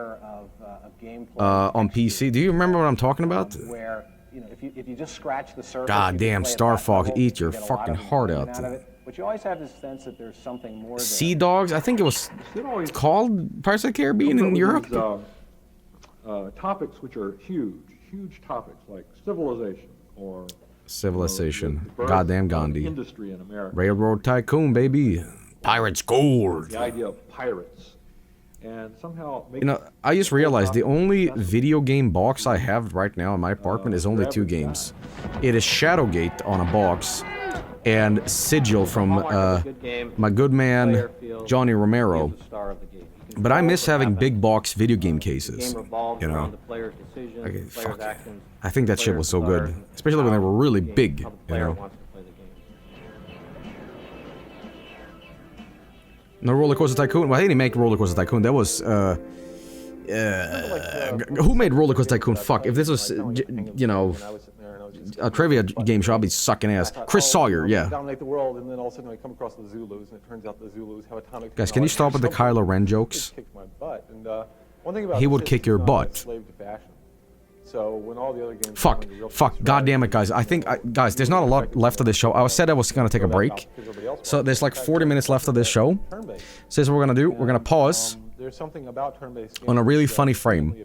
on PC. Do you remember what I'm talking about? Where, if you just scratch the surface, God damn, Star Fox, eat your fucking heart out. But you always have this sense that there's something more there. Sea Dogs, I think it was called Pirates of the Caribbean in Europe. Topics which are huge topics like civilization or Civilization. Goddamn Gandhi. industry in America. Railroad Tycoon, baby. Pirates Gold. The idea of pirates. And somehow... You know, I just realized the only video game box I have right now in my apartment is only 2 games. It is Shadowgate on a box, and Sigil from my good man Johnny Romero. But I miss having big box video game cases, you know. Okay, fuck. I think that shit was so good, especially when they were really big, you know. No Roller Coaster Tycoon. Well, they didn't make Roller Coaster Tycoon. That was who made Roller Coaster Tycoon? Fuck. If this was, you know, a trivia game show, I'd be sucking ass. Chris Sawyer, yeah. Dominate the world, and then all of a sudden I come across the Zulus, and it turns out the Zulus have atomic. Guys, can you stop with the Kylo Ren jokes? He would kick your butt. So when all the other games Fuck, god damn it, guys. I think, guys, there's not a lot left of this show. I said I was gonna take a break. So there's like 40 minutes left of this show. So here's what we're gonna do. We're gonna pause there's something about turn-based on a really funny frame.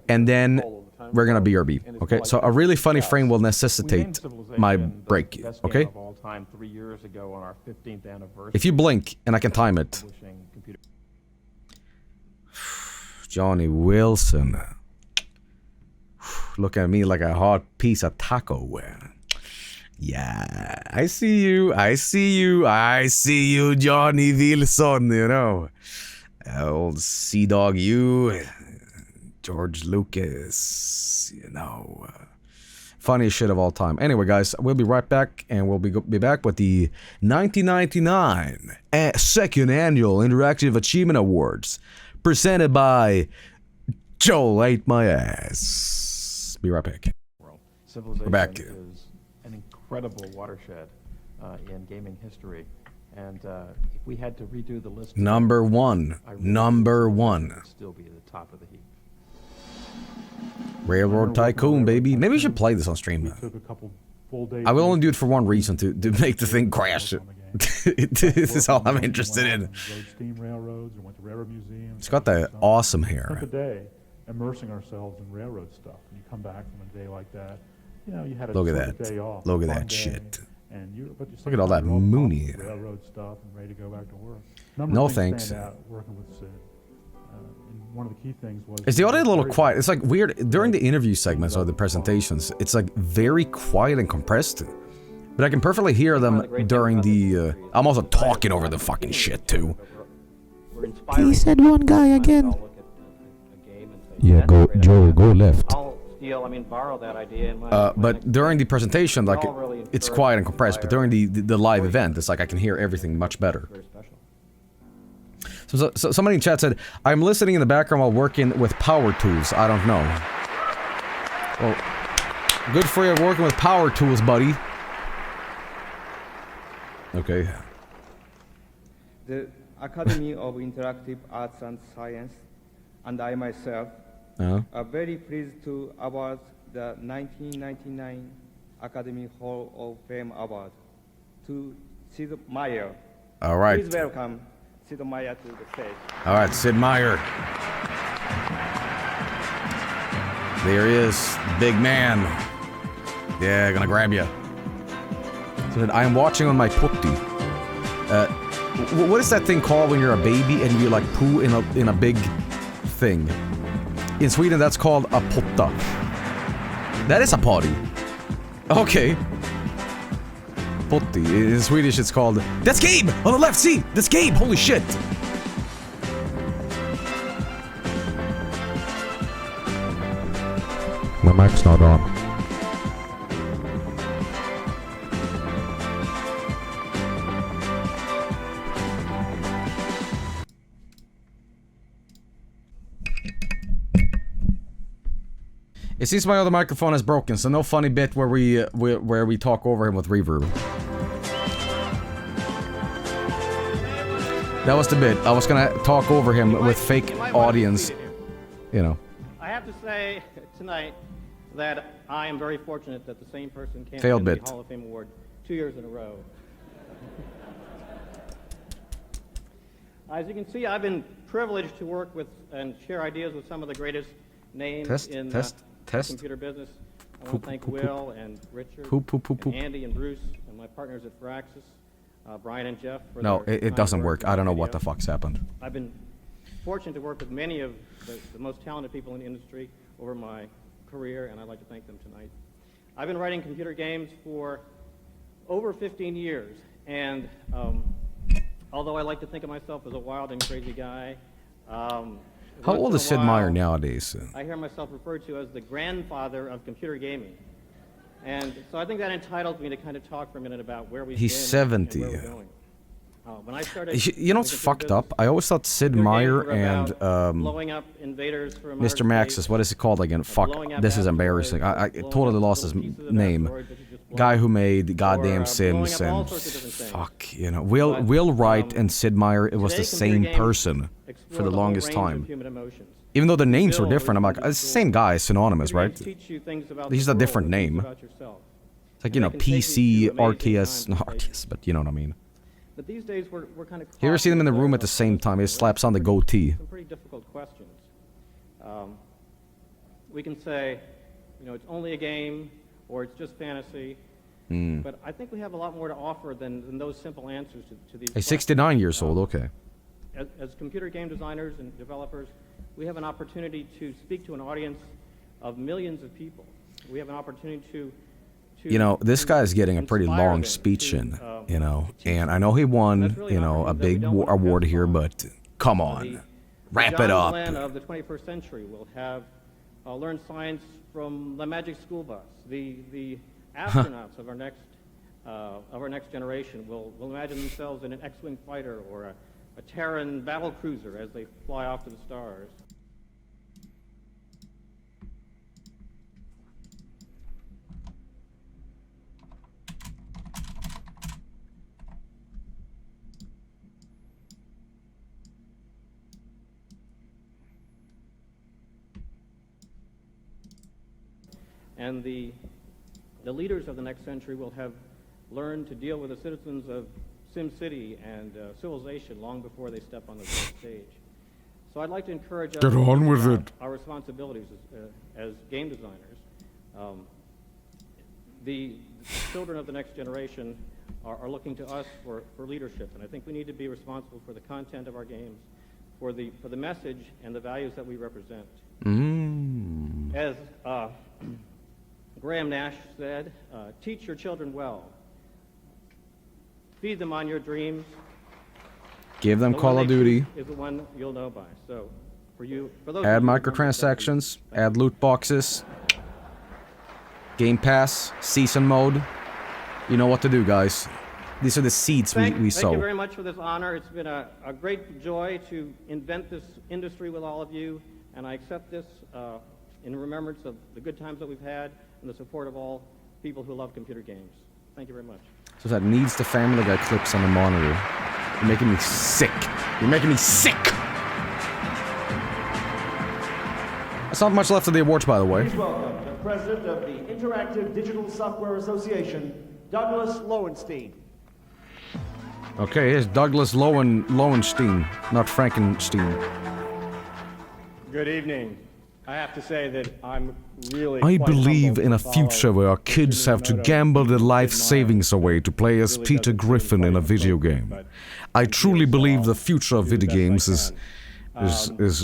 And then we're gonna BRB, okay? So a really funny frame will necessitate my break, okay? If you blink, and I can time it. Johnny Wilson. Look at me like a hot piece of taco. Yeah, I see you, Johnny Wilson, you know. Old Sea Dog, you, George Lucas, you know. Funniest shit of all time. Anyway, guys, we'll be right back, and we'll be back with the 1999 Second Annual Interactive Achievement Awards, presented by Joel Ate My Ass. Be right back. Civilization We're back. is an incredible watershed in gaming history, and if we had to redo the list, Number one. still be at the top of the heap. Railroad Tycoon, baby. Maybe we should play this on stream. I will only do it for one reason, to make the thing crash. This is all I'm interested in. It's got the awesome hair. Immersing ourselves in railroad stuff. And you come back from a day like that, you know, you had a Look at sort of that. day off. Look at fun that day, shit. And but Look at all that Mooney. railroad stuff and ready to go back to work. No thanks. Stand out working with Sid. And one of the key things was... Is the audio a little quiet? It's like weird. During the interview segments or the presentations, it's like very quiet and compressed. But I can perfectly hear them during the... I'm also talking over the fucking shit, too. He said one guy again. Yeah, Joel, go left. Borrow that idea in my But during the presentation, like, it's quiet and compressed, but during the live event, it's like I can hear everything much better. So somebody in chat said, I'm listening in the background while working with power tools. I don't know. Well, good for you working with power tools, buddy. Okay. The Academy of Interactive Arts and Science and I myself are very pleased to award the 1999 Academy Hall of Fame Award to Sid Meier. All right. Please welcome Sid Meier to the stage. All right, Sid Meier. There he is, big man. Yeah, gonna grab you. So I am watching on my putti. What is that thing called when you're a baby and you like poo in a big thing? In Sweden, that's called a potta. That is a potty. Okay. Potti. In Swedish, it's called... That's Gabe! On the left, see! That's Gabe! Holy shit! My mic's not on. It seems my other microphone is broken, so no funny bit where we talk over him with reverb. That was the bit. I was gonna talk over him with fake audience, you know. I have to say tonight that I am very fortunate that the same person came Failed to the bit. Hall of Fame award 2 years in a row. As you can see, I've been privileged to work with and share ideas with some of the greatest names in computer business. I want to thank Will and Richard, and Andy and Bruce, and my partners at Firaxis, Brian and Jeff. For No, their it kind doesn't work work. I don't know on what the video. fuck's happened. I've been fortunate to work with many of the most talented people in the industry over my career, and I'd like to thank them tonight. I've been writing computer games for over 15 years, and although I like to think of myself as a wild and crazy guy, How old is Sid Meier nowadays? I hear myself referred to as the grandfather of computer gaming. And so I think that entitles me to kind of talk for a minute about where we've He's been 70. and where we're going. When I started You know what's fucked up? I always thought Sid Meier and blowing up invaders from Mr. Maxis, what is it called again? Fuck, this is embarrassing. I totally lost his name. Guy who made goddamn Sims and fuck, you know. Will Wright and Sid Meier, it was the same person for the longest time. Even though the names were different, I'm like, it's the same guy, synonymous, right? He's a different name. It's like, you know, PC, RTS, not RTS, but you know what I mean. But these days we're kind of. You ever see them in the room at the same time? He slaps on the goatee. Some pretty difficult questions. We can say, you know, it's only a game, or it's just fantasy. But I think we have a lot more to offer than those simple answers to these. He's 69 years old. Okay. As computer game designers and developers, we have an opportunity to speak to an audience of millions of people. We have an opportunity to You know, this guy's getting a pretty long speech in, you know, and I know he won, you know, a big award here, but come on, wrap it up. The John Glenn of the 21st century will have learned science from the Magic School Bus. The astronauts of our next generation will imagine themselves in an X-wing fighter or a Terran battle cruiser as they fly off to the stars. And the leaders of the next century will have learned to deal with the citizens of SimCity and Civilization long before they step on the stage. So I'd like to encourage us Get on with to it. our responsibilities as game designers. The children of the next generation are looking to us for leadership, and I think we need to be responsible for the content of our games, for the message and the values that we represent. As Graham Nash said, teach your children well. Feed them on your dreams. Give them Call of Duty. Is the one you'll know by. So, for those Add microtransactions, add loot boxes, Game Pass, season mode. You know what to do, guys. These are the seeds we Thank sow. you very much for this honor. It's been a great joy to invent this industry with all of you, and I accept this in remembrance of the good times that we've had and the support of all people who love computer games. Thank you very much. So that needs the Family Guy clips on the monitor. You're making me sick. You're making me sick! That's not much left of the awards, by the way. Please welcome the president of the Interactive Digital Software Association, Douglas Lowenstein. Okay, here's Douglas Lowenstein, not Frankenstein. Good evening. I have to say that I'm really I quite believe humbled in a to future follow where our kids have to gamble their life savings away to play as Peter Griffin in a video game. I truly believe the future of video games is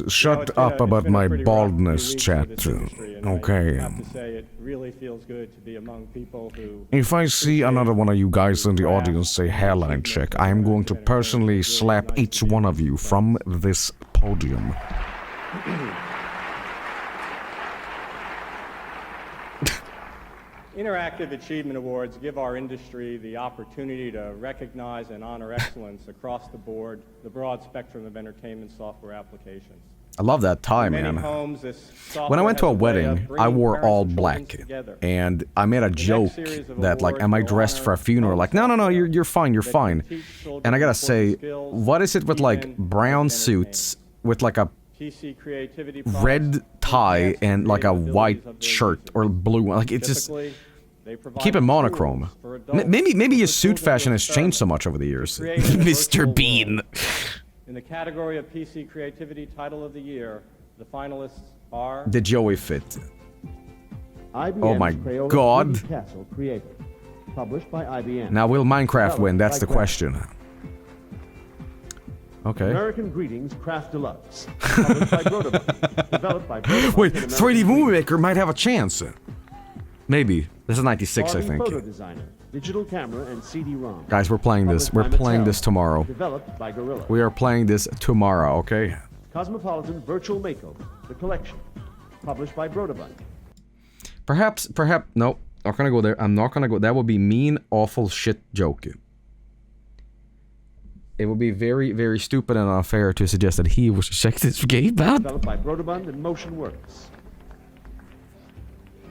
shut up about my baldness, chat. Okay. I have to say it really feels good to be among people who... If I see another one of you guys in the audience say hairline check, I am going to personally slap each one of you from this podium. Interactive Achievement Awards give our industry the opportunity to recognize and honor excellence across the board, the broad spectrum of entertainment software applications. I love that tie, man. When I went to a wedding, I wore all black, and I made a joke that, like, am I dressed for a funeral? Like, no, you're fine, you're fine. And I gotta say, what is it with, like, brown suits with, like, a red tie and, like, a white shirt or blue one? Like, it's just... Keep it monochrome. Maybe your suit fashion has changed so much over the years. Mr. Bean. In the category of PC Creativity Title of the Year, the finalists are... The Joey fit. IBM's Oh my Crayola god. 3D Castle Creator, published by IBM. Now will Minecraft win? That's the question. Okay. American Greetings Craft Deluxe, published by Broderbund, developed by Broderbund. Wait, 3D Movie Maker might have a chance. Maybe. This is 96, Barbie I think. Photo Designer, digital camera and CD-ROM. Guys, we're playing this. We're playing this tomorrow. Developed by Gorilla. We are playing this tomorrow, okay? Cosmopolitan Virtual Makeover, the collection, published by Broderbund. Perhaps, no. Not gonna go there. I'm not gonna go. That would be mean, awful shit joke. It would be very, very stupid and unfair to suggest that he was check this game out. Developed by Broderbund and MotionWorks.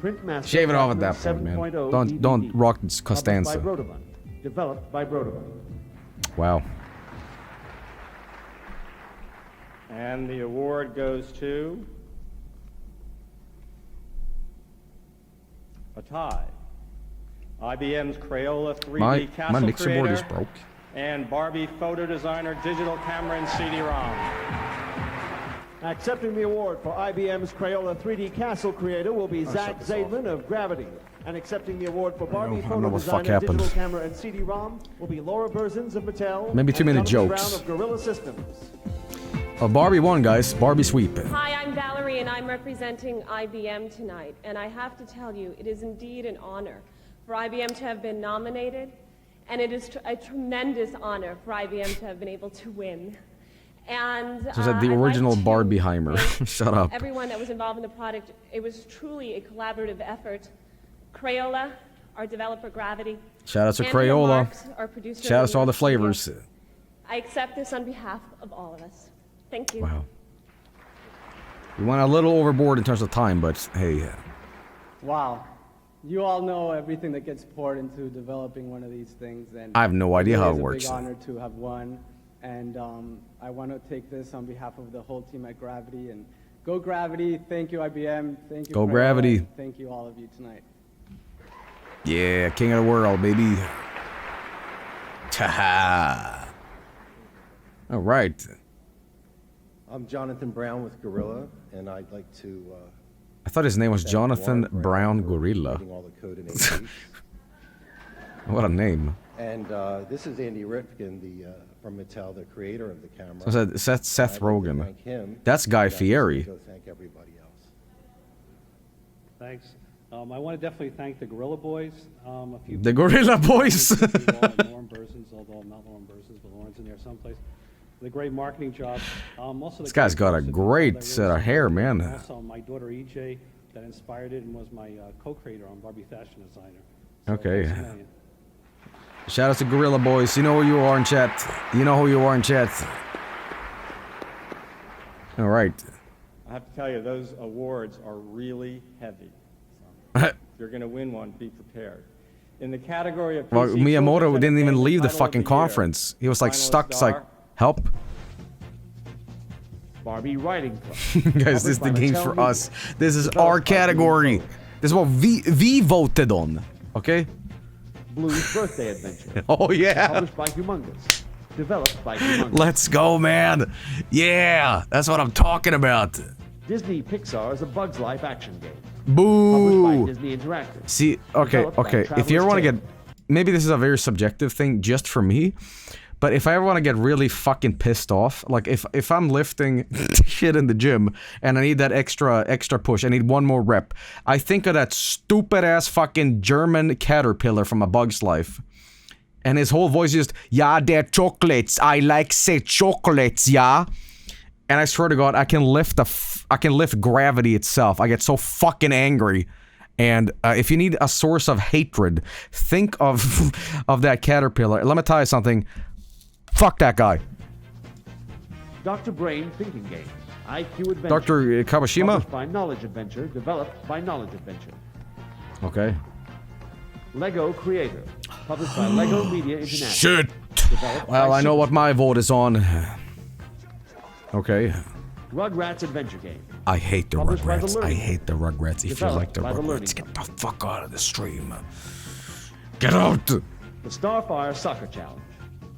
Printmaster Shave it off at that point, man. Don't rock Costanza. Developed by Broderbund. Wow. And the award goes to... a tie. IBM's Crayola 3D Castle my mixer Creator board is broke. and Barbie Photo Designer digital camera and CD-ROM. Accepting the award for IBM's Crayola 3D Castle Creator will be Zach Zaidman of Gravity. And accepting the award for Barbie Photo Designer digital camera and CD-ROM will be Laura Berzins of Mattel. Maybe too many and jokes. Brown of Gorilla Systems. Barbie won, guys. Barbie sweep. Hi, I'm Valerie, and I'm representing IBM tonight. And I have to tell you, it is indeed an honor for IBM to have been nominated, and it is a tremendous honor for IBM to have been able to win. And So is that the original Barbieheimer? Shut up. everyone that was involved in the project. It was truly a collaborative effort. Crayola, our developer Gravity. Shout out to Andrea Crayola. Marks, our producer Shout out to all the in studio. flavors. I accept this on behalf of all of us. Thank you. Wow. We went a little overboard in terms of time, but hey. Wow. You all know everything that gets poured into developing one of these things, and I have no idea how it It's works. a big honor to have won, and I want to take this on behalf of the whole team at Gravity. And go Gravity! Thank you IBM. Thank you. Go Crayola, Gravity. and thank you all of you tonight. Yeah, king of the world, baby. Ta-ha. All right. I'm Jonathan Brown with Gorilla, and I'd like to... I thought his name was Jonathan Brown Gorilla. all the code in HD. What a name. And this is Andy Rifkin, from Mattel, the creator of the camera. So that's Seth I'd like to Rogen. thank him. That's Guy And I'd Fieri. like to go thank everybody else. Thanks. I want to definitely thank the Gorilla Boys. A few The Gorilla Boys. Lauren Berzins, although not Lauren Berzins, but Lauren's in there someplace. The great marketing job. Also This guy's got a great set of hair, man. Also, my daughter EJ that inspired it and was my co-creator on Barbie Fashion Designer. Okay. Thanks a million. Shout out to Gorilla Boys. You know who you are in chat. You know who you are in chat. All right. I have to tell you, those awards are really heavy. So if you're going to win one, be prepared. In the category of Well, PC Miyamoto children's didn't even entertainment leave the title of fucking the year, conference. He was like finalists stuck. It's like, are help. Barbie Writing Club. Guys, this is the games for us. This is our category. This is what we voted on. Okay? Blue's Birthday Adventure. Oh, yeah. Published by Humongous. Developed by Humongous. Let's go, man. Yeah, that's what I'm talking about. Disney Pixar's A Bug's Life action game. Boo. Published by Disney Interactive. See, okay, Developed by okay. If Traveler's you ever want to Tales. get, maybe this is a very subjective thing just for me, but if I ever want to get really fucking pissed off, like if I'm lifting shit in the gym and I need that extra push, I need one more rep, I think of that stupid ass fucking German caterpillar from A Bug's Life. And his whole voice is just, yeah, they're chocolates. I like say chocolates, yeah. And I swear to God, I can lift gravity itself. I get so fucking angry. And if you need a source of hatred, think of that caterpillar. Let me tell you something. Fuck that guy. Dr. Brain Thinking Game. IQ Adventure. Dr. Kawashima? Published by Knowledge Adventure, developed by Knowledge Adventure. Okay. Lego Creator. Published by Lego Media International. Shit! Developed Well, by I know what my vote is on. Okay. Rugrats Adventure Game. I hate the Published by the Rugrats. I Learning hate the Rugrats. If you Developed like the by the Learning Rugrats, get the fuck out of the stream. Get out! The Starfire Soccer Challenge.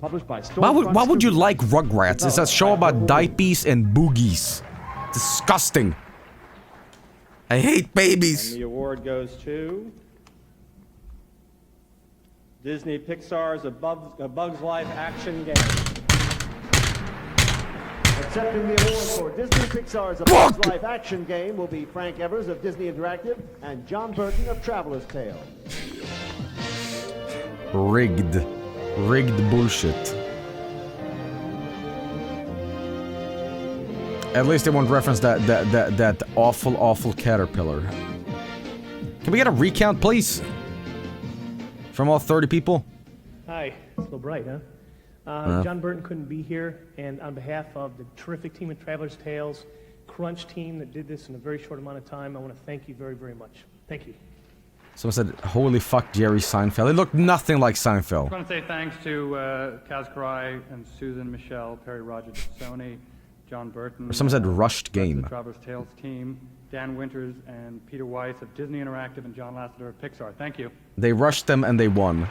Published by Why would you Studios. like Rugrats? It's a show about diapies and boogies. Disgusting. I hate babies. And the award goes to Disney Pixar's A Bug's Life action game. Accepting the award for Disney Pixar's A Bug's Life action game will be Frank Evers of Disney Interactive and John Burton of Traveler's Tales. Rigged. Rigged bullshit. At least they won't reference that awful caterpillar. Can we get a recount, please? From all 30 people? Hi, it's a little bright, huh? John Burton couldn't be here, and on behalf of the terrific team at Traveler's Tales, Crunch team that did this in a very short amount of time, I want to thank you very, very much. Thank you. Someone said, holy fuck, Jerry Seinfeld. It looked nothing like Seinfeld. I want to say thanks to Kaz Karai and Susan, Michelle, Perry Rogers, Sony, John Burton. Or someone said rushed game. The Traveler's Tales team, Dan Winters and Peter Weiss of Disney Interactive and John Lasseter of Pixar. Thank you. They rushed them and they won.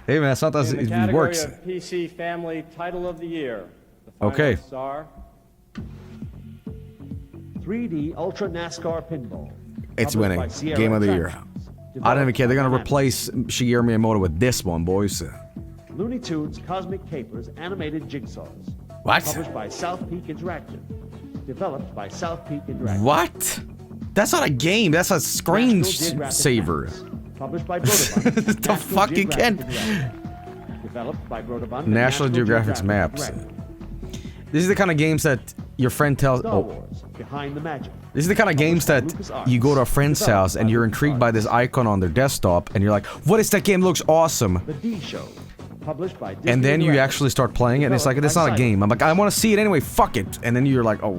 Hey man, it's not as it works. Of PC Family Title of the Year. The final Okay. Star. 3D Ultra NASCAR Pinball. It's Published winning. by Sierra Game of the year. Attractions. I don't even care. They're gonna Developed replace Shigeru Miyamoto with this one, boys. Looney Tunes Cosmic Capers Animated Jigsaws. What? Published by South Peak Interactive. Developed by South Peak Interactive. What? That's not a game. That's a screensaver. Published by Broderbund. The fuck you can't. Developed by Broderbund. and National Geographic's maps. This is the kind of games that your friend tells. Star Oh. Wars, Behind the Magic. This is the kind of games that you go to a friend's house and you're intrigued by this icon on their desktop and you're like, what is that game? Looks awesome. The D Show. Published by Disney And then you Interactive. actually start playing it and it's like, that's not a game. I'm like, I want to see it anyway, fuck it. And then you're like, oh.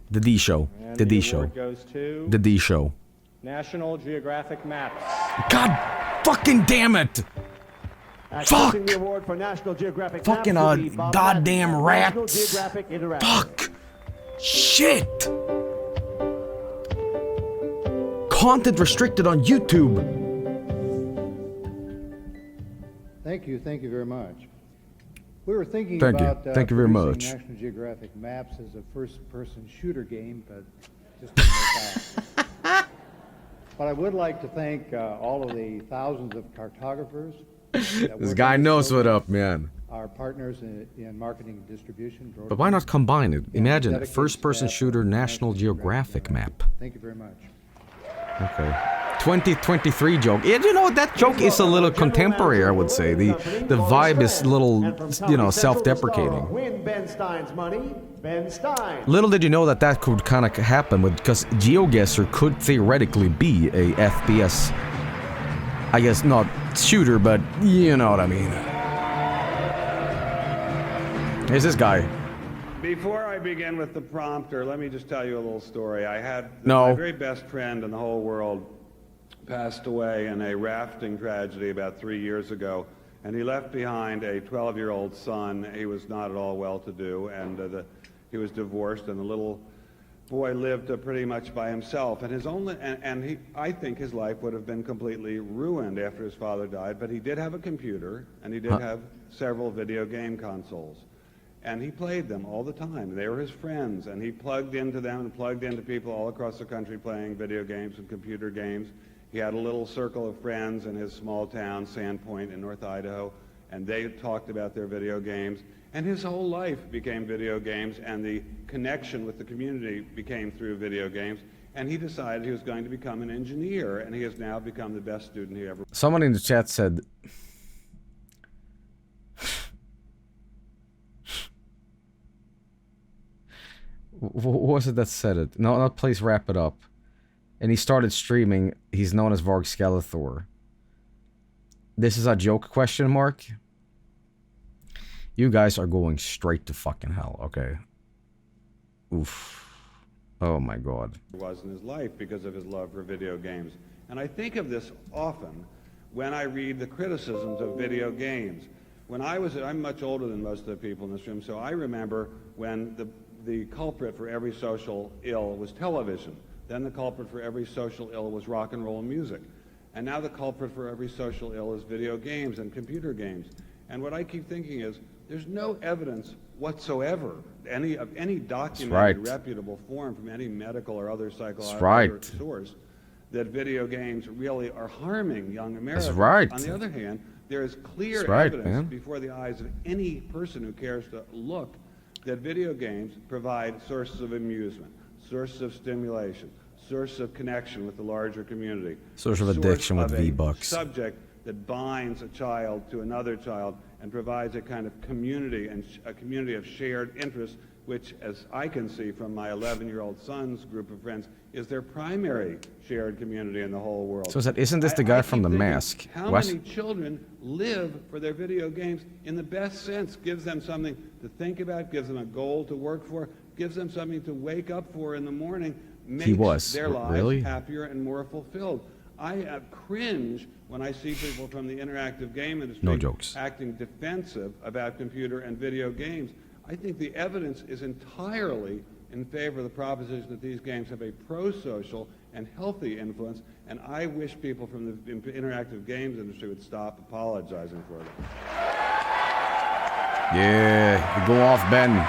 The D Show. And The D award Show. goes to The D Show. National Geographic Maps. God fucking damn it! Accepting the award for National Geographic Fucking Maps will be Bob goddamn Madden of rats. National Geographic Interactive. Fuck! Shit! Content restricted on YouTube. Thank you very much. We were thinking Thank you. about Thank you very producing much. National Geographic Maps as a first-person shooter game, but just didn't work out. But I would like to thank all of the thousands of cartographers. that This work guy on knows what program, up, man. Our partners in marketing and distribution. But why not combine it? Imagine dedicated first-person staff shooter of National Geographic map. Thank you very much. Okay. 2023 joke. Yeah, you know, that joke is a little contemporary, I would say. The vibe is a little, you know, self-deprecating. Win Ben Stein's money. Ben Stein. Little did you know that that could kind of happen, because GeoGuessr could theoretically be a FPS. I guess not shooter, but you know what I mean. Here's this guy. Before I begin with the prompter, let me just tell you a little story. I had No. my very best friend in the whole world passed away in a rafting tragedy about 3 years ago, and he left behind a 12-year-old son. He was not at all well-to-do, and he was divorced, and the little boy lived pretty much by himself. And I think his life would have been completely ruined after his father died, but he did have a computer, and he did have several video game consoles. And he played them all the time. They were his friends, and he plugged into them and plugged into people all across the country playing video games and computer games. He had a little circle of friends in his small town, Sandpoint in North Idaho, and they talked about their video games. And his whole life became video games, and the connection with the community became through video games. And he decided he was going to become an engineer, and he has now become the best student he ever was. Someone in the chat said... What was it that said it? No, not please wrap it up. And he started streaming. He's known as Vargskelethor. This is a joke, question mark? You guys are going straight to fucking hell, okay? Oof. Oh my god. Was in his life because of his love for video games. And I think of this often when I read the criticisms of video games. When I'm much older than most of the people in this room, so I remember when the culprit for every social ill was television. Then the culprit for every social ill was rock and roll music. And now the culprit for every social ill is video games and computer games. And what I keep thinking is, there's no evidence whatsoever, any documented, reputable form from any medical or other psychological source, that video games really are harming young Americans. That's right. On the other hand, there is clear evidence before the eyes of any person who cares to look that video games provide sources of amusement, sources of stimulation, source of connection with the larger community. Source of addiction with V-Bucks. Subject that binds a child to another child and provides a kind of community and a community of shared interests, which, as I can see from my 11-year-old son's group of friends, is their primary shared community in the whole world. So isn't this the guy from The Mask? How many children live for their video games in the best sense? Gives them something to think about, gives them a goal to work for, gives them something to wake up for in the morning, makes their lives happier and more fulfilled. I cringe when I see people from the interactive game industry acting defensive about computer and video games. I think the evidence is entirely in favor of the proposition that these games have a pro-social and healthy influence, and I wish people from the interactive games industry would stop apologizing for them. Yeah, go off, Ben.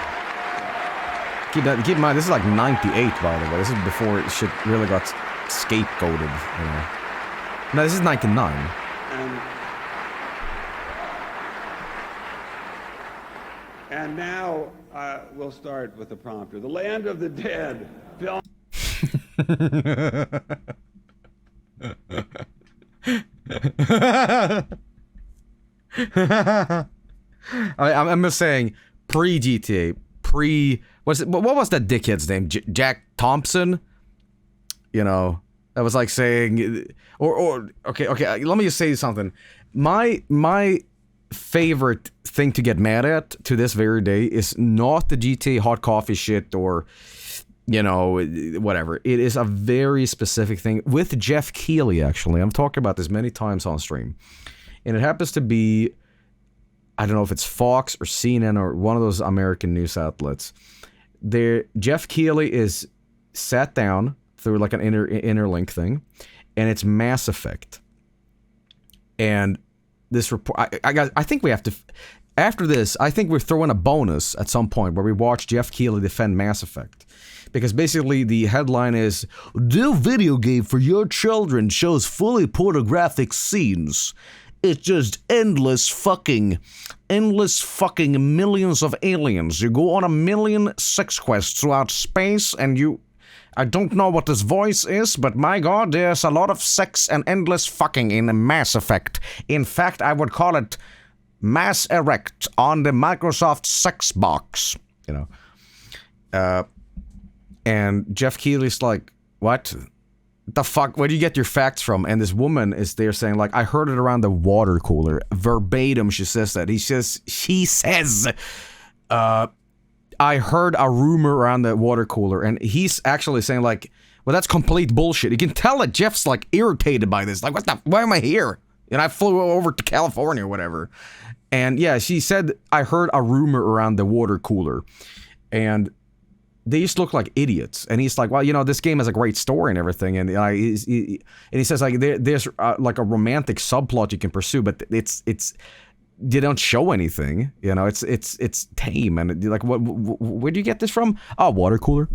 Keep in mind, this is like 98, by the way. This is before shit really got scapegoated, you know. No, this is 99. And now we'll start with the prompter. The Land of the Dead. Film. I'm just saying, pre-GTA, what was that dickhead's name? Jack Thompson? You know, that was like saying, okay, let me just say something. My favorite thing to get mad at to this very day is not the GTA hot coffee shit or, you know, whatever. It is a very specific thing with Jeff Keighley, actually. I've talked about this many times on stream. And it happens to be, I don't know if it's Fox or CNN or one of those American news outlets. Jeff Keighley is sat down through like an interlink thing, and it's Mass Effect. And this report, I think we have to, after this, I think we're throwing a bonus at some point where we watch Jeff Keighley defend Mass Effect. Because basically the headline is, "The video game for your children shows fully pornographic scenes. It's just endless fucking millions of aliens. You go on a million sex quests throughout space and I don't know what this voice is, but my god, there's a lot of sex and endless fucking in Mass Effect. In fact, I would call it Mass Erect on the Microsoft sex box." You know? And Jeff Keighley's like, "What? The fuck? Where do you get your facts from?" And this woman is there saying, like, "I heard it around the water cooler." Verbatim, she says that. She says, "I heard a rumor around the water cooler," and he's actually saying, like, well, that's complete bullshit. You can tell that Jeff's, like, irritated by this. Like, why am I here? And I flew over to California or whatever. And yeah, she said, "I heard a rumor around the water cooler." And they just look like idiots. And he's like, "Well, you know, this game has a great story and everything." And he says, like, there's like a romantic subplot you can pursue, but it's they don't show anything. You know, it's tame. And like, where do you get this from? Oh, water cooler.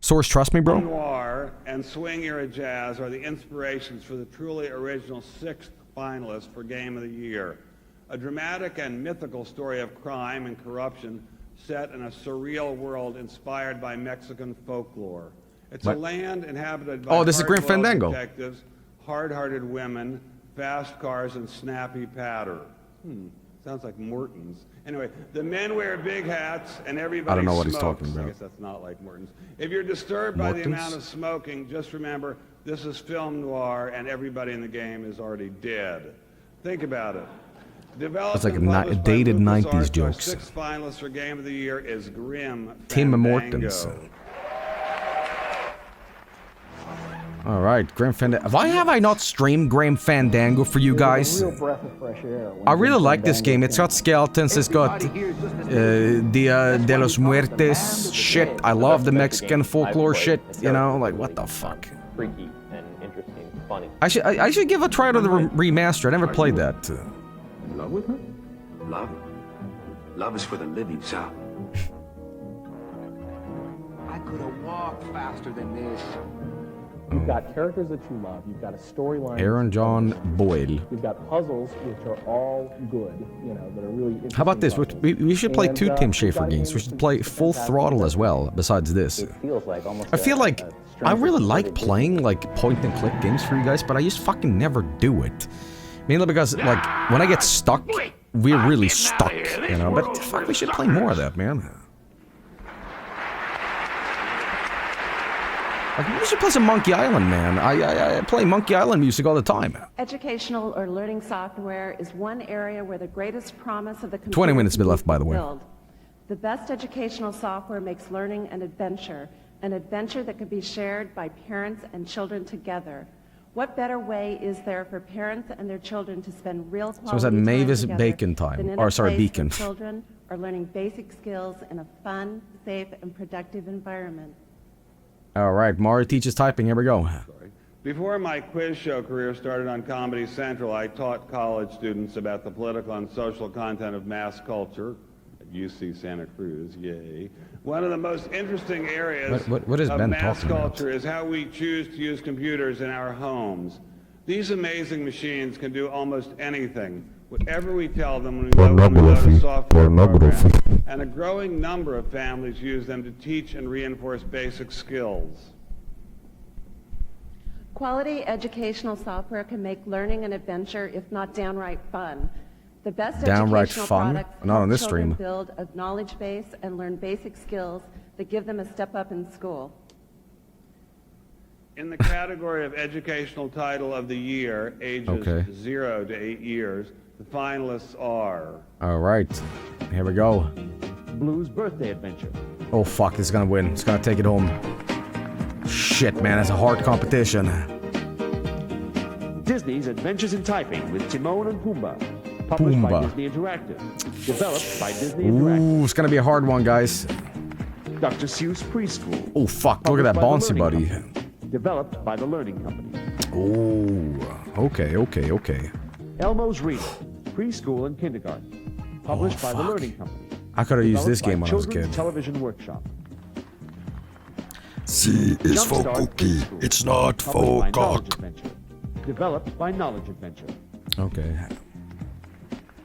Source, trust me, bro. Noir and swing era jazz are the inspirations for the truly original 6th finalist for Game of the Year. A dramatic and mythical story of crime and corruption set in a surreal world inspired by Mexican folklore. It's a land inhabited by this is Grim Fandango. detectives, hard-hearted women, fast cars, and snappy patter. Sounds like Morton's. Anyway, the men wear big hats and everybody I don't know what smokes. he's talking about. I guess that's not like Morton's. If you're disturbed by the amount of smoking, just remember this is film noir and everybody in the game is already dead. Think about it. Developed It's like and published by dated LucasArts, 90s our jokes. sixth finalist for Game of the Year is Grim Tim Fandango. Mortens. Alright, Grim Fandango. Why have I not streamed Grim Fandango for you guys? Real breath of fresh air. I really like this game. It's got skeletons, it's got Dia de los Muertes shit. I love the Mexican folklore shit, you know? Like, what the fuck? Freaky and interesting, funny. I should give a try to the remaster. I never played that. In love with her? Love? Love is for the living, sir. I could have walked faster than this. You've got characters that you love. You've got a storyline. Aaron John Boyle. You've got puzzles which are all good, you know, that are really interesting. How about this? puzzles. We should play And, two Tim you've Schafer got games. We should play Full fantastic Throttle as well, besides this. It feels like almost I feel like I really like playing like point and click games for you guys, but I just fucking never do it. Mainly because like when I get stuck, we're really stuck, you know. But fuck, we should play more of that, man. Like, we should play some Monkey Island, man. I play Monkey Island music all the time. Educational or learning software is one area where the greatest promise of the 20 minutes computer left, by the way. fulfilled. The best educational software makes learning an adventure that can be shared by parents and children together. What better way is there for parents and their children to spend real quality So is that time Mavis together Bacon time? than in Or a sorry, place Beacon. where children are learning basic skills in a fun, safe, and productive environment? Alright, Mario teaches typing. Here we go. Before my quiz show career started on Comedy Central, I taught college students about the political and social content of mass culture at UC Santa Cruz, yay. One of the most interesting areas What is of Ben mass talking about? culture is how we choose to use computers in our homes. These amazing machines can do almost anything, whatever we tell them when we load a software program. And a growing number of families use them to teach and reinforce basic skills. Quality educational software can make learning an adventure, if not downright fun. The best Downright educational fun? products Not on help this children stream. build a knowledge base and learn basic skills that give them a step up in school. In the category of educational title of the year, ages 0 to 8 years, the finalists are... Alright, here we go. Blue's Birthday Adventure. Oh fuck, this is gonna win. It's gonna take it home. Shit, man, it's a hard competition. Disney's Adventures in Typing with Timon and Pumbaa. Published by Pumbaa. Disney Interactive. Developed by Disney Interactive. Ooh, it's gonna be a hard one, guys. Dr. Seuss Preschool. Oh fuck, look at that Published bouncy by The buddy. Learning Company. Developed by The Learning Company. Oh, okay. Elmo's Reading. Preschool and Kindergarten. Published by The Learning Company. I could have used this Developed game by when I was a Children's kid. Television Workshop. C is for Jumpstart cookie, Preschool. it's not Published for by Knowledge cock. Adventure. Developed by Knowledge Adventure. Okay.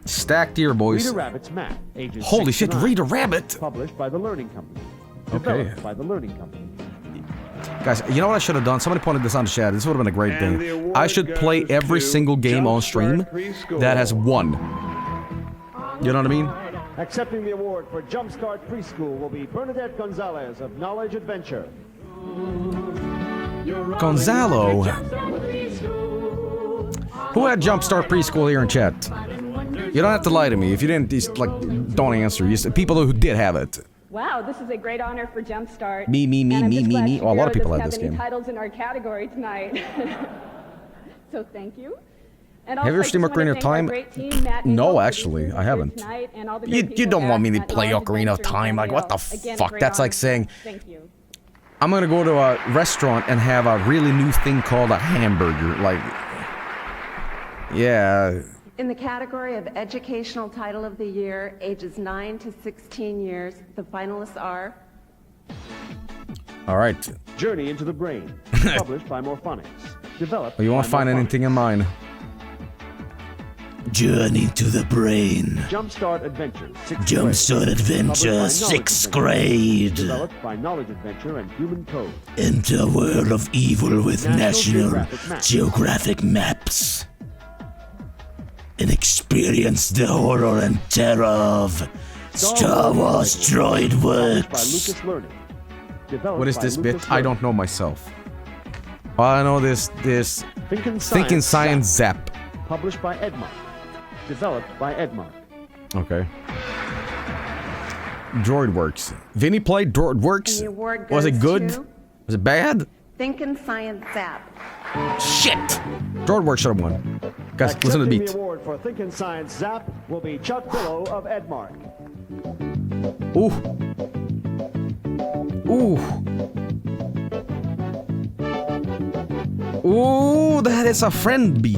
Stacked here, boys. Rita Rabbit's Math. Ages Holy 6 to shit, 9. Rita Rabbit! Published by The Learning Company. Okay. Developed by The Learning Company. Guys, you know what I should have done? Somebody pointed this on the chat. This would have been a great And the thing. award I should play goes every to single game on stream Preschool. that has won. You know what I mean? Accepting the award for Jumpstart Preschool will be Bernadette Gonzalez of Knowledge Adventure. Gonzalo. Who had Jumpstart Preschool here in chat? You don't have to lie to me. If you didn't, just, like, don't answer. People who did have it. Wow, this is a great honor for Jumpstart. Me. And I'm just glad Oh, a lot of Shigeru people doesn't had this have any game. titles in our category tonight. So thank you. And Have you ever also, I just streamed wanna Ocarina of thank our Time? great team, Matt and No, Nicole, for actually, being I here haven't. tonight, and all the You great people don't want me to at play Knowledge Ocarina of Adventure Time. Like, what the Again, fuck? great That's honor. like saying, Thank you. I'm gonna go to a restaurant and have a really new thing called a hamburger. Like, yeah. In the category of educational title of the year, ages 9 to 16 years, the finalists are... All right. Journey into the Brain. Published by Morphonics. Developed You won't by find Morphonics. anything in mine. Journey to the Brain. Jumpstart Adventure. Jumpstart Adventure, 6th grade. Developed by Knowledge Adventure and Human Code. Enter a world of evil with National National Geographic maps. And experience the horror and terror of Star Wars Droid By Works. Lucas Learning. Developed What is by this Lucas bit? I don't know myself. I know this Thinking Thinking Science Zap. Published by Edmund. developed by Edmark. Okay. DroidWorks. Vinny played DroidWorks? And the award Was it goes good? to Was it bad? Thinkin' Science Zap. Shit! DroidWorks should have won. Guys, listen to the Accepting beat. the award for Thinkin' Science Zap will be Chuck Billow of Edmark. Ooh. Ooh. Ooh, that is a friend beat.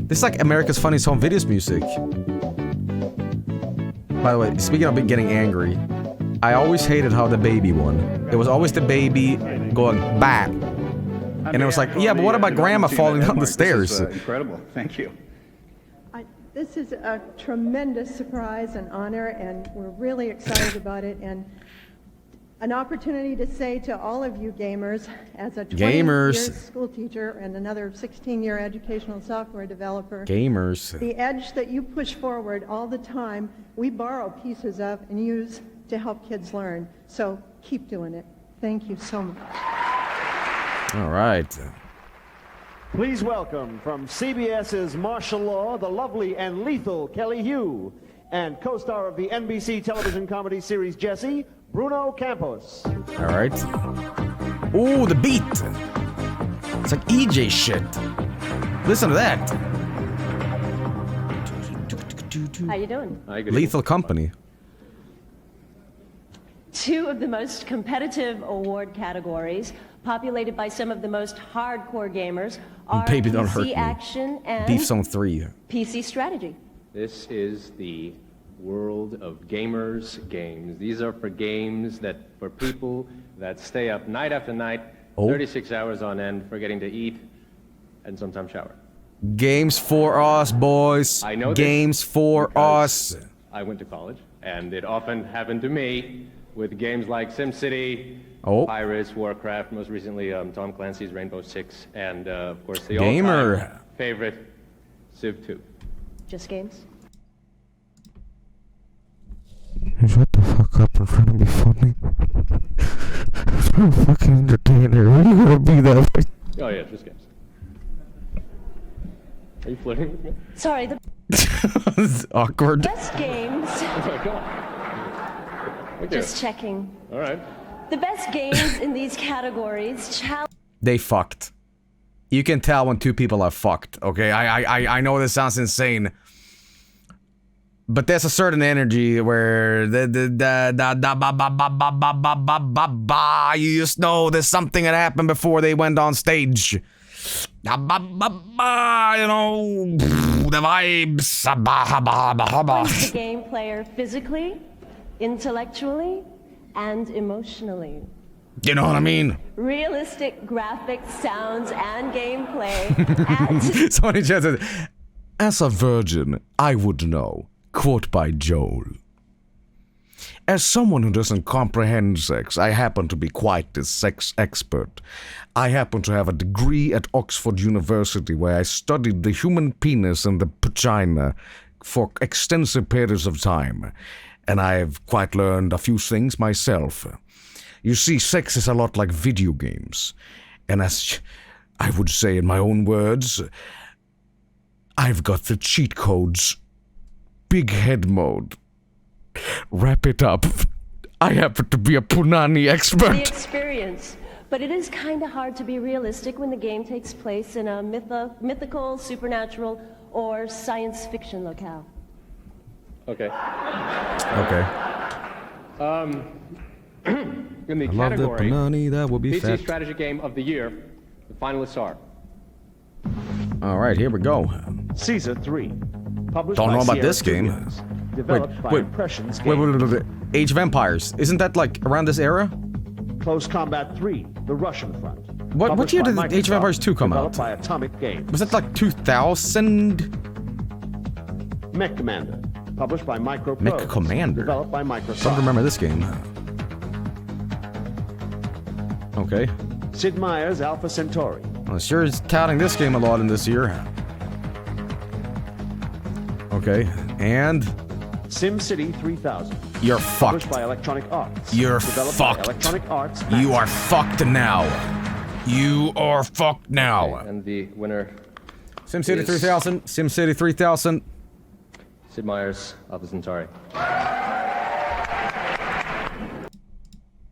This is like America's Funniest Home Videos music. By the way, speaking of getting angry, I always hated how the baby won. It was always the baby going back. And it was like, yeah, but what about grandma falling down the stairs? Incredible. Thank you. This is a tremendous surprise and honor, and we're really excited about it. And an opportunity to say to all of you gamers, as a 20-year school teacher and another 16-year educational software developer, Gamers. the edge that you push forward all the time, we borrow pieces of and use to help kids learn. So keep doing it. Thank you so much. All right. Please welcome from CBS's Martial Law, the lovely and lethal Kelly Hu, and co-star of the NBC television comedy series Jesse, Bruno Campos. All right. Ooh, the beat. It's like EJ shit. Listen to that. How you doing? Lethal Company. Two of the most competitive award categories, populated by some of the most hardcore gamers, are Baby, don't hurt PC me. action and Beef Zone 3. PC strategy. This is the world of gamers' games. These are for games for people that stay up night after night, 36 hours on end, forgetting to eat and sometimes shower. Games for us, boys. I know Games for us. I went to college, and it often happened to me with games like SimCity, Pirates, Warcraft, most recently Tom Clancy's Rainbow Six, and of course the all-time favorite, Civ 2. Just games? Shut the fuck up in front of me, funny. I'm a fucking entertainer. Why are you gonna be that way? Oh yeah, just games. Are you flirting with me? Sorry, the It's awkward. best games. Come on. Okay. Just checking. All right. The best games in these categories challenge. They fucked. You can tell when two people are fucked, okay? I know this sounds insane. But there's a certain energy where you just know there's something that happened before they went on stage. You know, the vibes. The game player physically, intellectually, and emotionally. You know what I mean? Realistic graphics, sounds, and gameplay. Somebody just said, as a virgin, I would know. Quote by Joel. As someone who doesn't comprehend sex, I happen to be quite the sex expert. I happen to have a degree at Oxford University where I studied the human penis and the vagina for extensive periods of time. And I have quite learned a few things myself. You see, sex is a lot like video games. And as I would say in my own words, I've got the cheat codes. Big head mode. Wrap it up. I happen to be a punani expert. The experience. But it is kind of hard to be realistic when the game takes place in a mythical, supernatural, or science fiction locale. Okay. Okay. In the I love the category punani, that would be PC fat. Strategy Game of the Year, the finalists are. All right, here we go. Caesar 3. Published Don't by know about Sierra this game. Studios. Developed by Impressions wait, Games. Age of Empires. Isn't that like around this era? Close Combat 3. The Russian Front. What Published year by did Age of Microsoft, Empires 2 come out? Developed by Atomic Games. Was that like 2000? Mech Commander. Published by Microprose. Mech Commander? Developed by Microsoft. Don't remember this game. Okay. Sid Meier's Alpha Centauri. Well, sure is touting this game a lot in this year. Okay, and SimCity 3000. You're Published fucked. by Electronic Arts. You're Developed fucked. By Electronic Arts. You are fucked now. You are fucked now. Okay, and the winner SimCity 3000. SimCity 3000. Sid Meier's Centauri.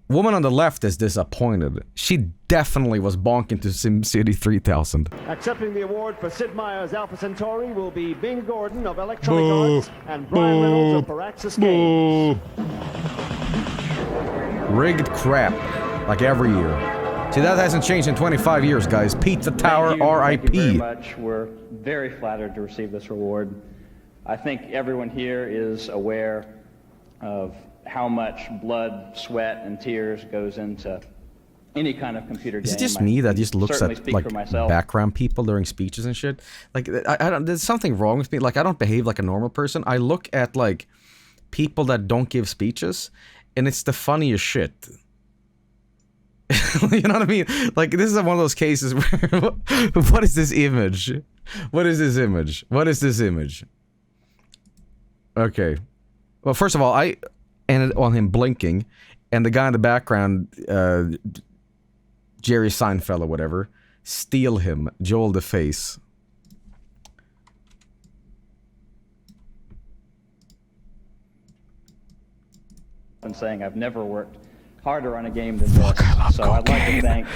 Woman on the left is disappointed. She definitely was bonking to SimCity 3000. Accepting the award for Sid Meier's Alpha Centauri will be Bing Gordon of Electronic Arts and Brian Reynolds of Firaxis Games. Rigged crap, like every year. See, that hasn't changed in 25 years, guys. Pizza Tower, Thank you very RIP. much. We're very flattered to receive this reward. I think everyone here is aware of how much blood, sweat, and tears goes into any kind of computer game. Is it just me that just looks certainly at speak like for myself. background people during speeches and shit? Like, I don't. There's something wrong with me. Like, I don't behave like a normal person. I look at like people that don't give speeches, and it's the funniest shit. You know what I mean? Like, this is one of those cases where what is this image? What is this image? What is this image? Okay. Well, first of all, I ended on him blinking, and the guy in the background, Jerry Seinfeld or whatever, steal him, Joel the face. And saying I've never worked harder on a game than this. So I'd like to thank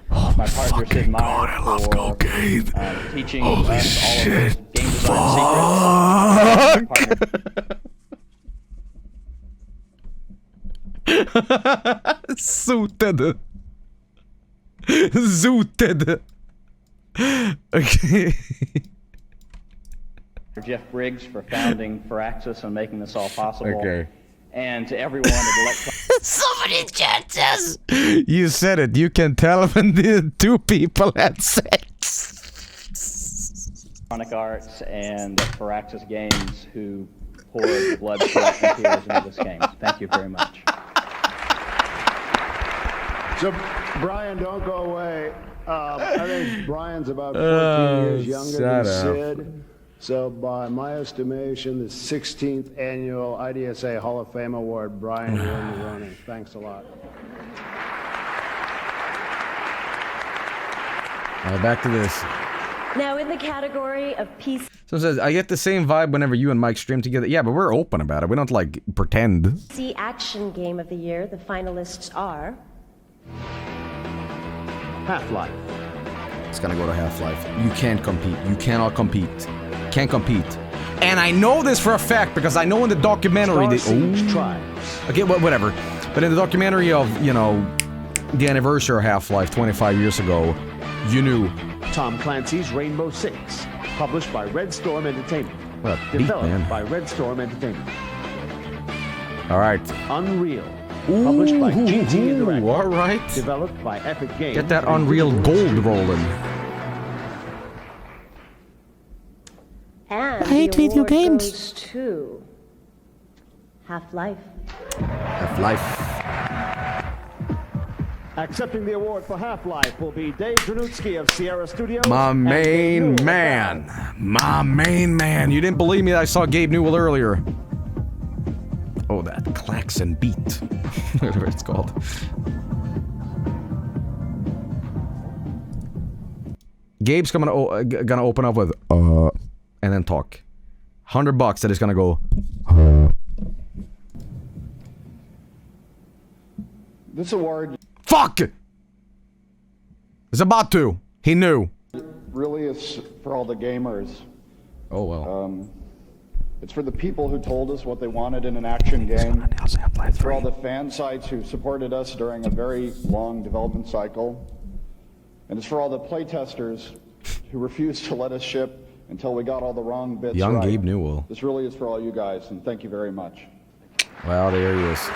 my partner Sid Meier for teaching us all of those game design secrets. Zooted. Zooted. Okay. Jeff Briggs for founding Firaxis and making this all possible. Okay. And to everyone at Electronic Somebody chat says. You said it. You can tell when the two people had sex. Arts and Firaxis Games who poured blood, sweat, and tears into this game. Thank you very much. So, Brian, don't go away. I think Brian's about 14 years younger than Sid. So, by my estimation, the 16th annual IDSA Hall of Fame Award, Brian, you're in the running. Thanks a lot. Back to this. Now, in the category of PC So it says, I get the same vibe whenever you and Mike stream together. Yeah, but we're open about it. We don't, like, pretend. Action Game of the Year, the finalists are... Half-Life. It's gonna go to Half-Life. You can't compete. You cannot compete. Can't compete. And I know this for a fact because I know in the documentary they... Okay, whatever. But in the documentary of, you know, the anniversary of Half-Life 25 years ago, you knew... Tom Clancy's Rainbow Six, published by Red Storm Entertainment. What a beat, Developed man. by Red Storm Entertainment. All right. Unreal. Published by GT Interactive. All right. Developed by Epic Games. Get that Unreal Gold rolling. And I hate the video award games. goes to Half-Life. Half-Life. Accepting the award for Half-Life will be Dave Dranutsky of Sierra Studios. My main man. My main man. You didn't believe me that I saw Gabe Newell earlier. Oh, that klaxon beat. Whatever it's called. Gabe's gonna open up with and then talk. $100 that is gonna go. This award Fuck! It's about to. He knew. really is for all the gamers. Oh, well. It's for the people who told us what they wanted in an action game. It's for all the fan sites who supported us during a very long development cycle. And it's for all the playtesters who refused to let us ship until we got all the wrong bits Young right. Gabe Newell. This really is for all you guys, and thank you very much. Well, there he is.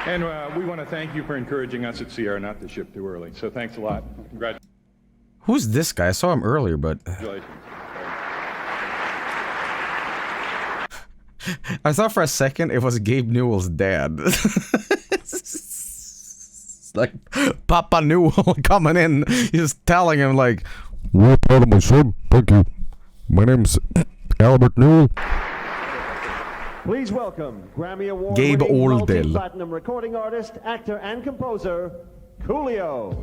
And we want to thank you for encouraging us at Sierra not to ship too early. So thanks a lot. Congratulations. Who's this guy? I saw him earlier, but... I thought for a second it was Gabe Newell's dad. It's like Papa Newell coming in, he's telling him like, "We're part of my son. Thank you. My name's Albert Newell." Please welcome Grammy Award Gabe winning Oldell. multi-platinum recording artist, actor, and composer, Coolio.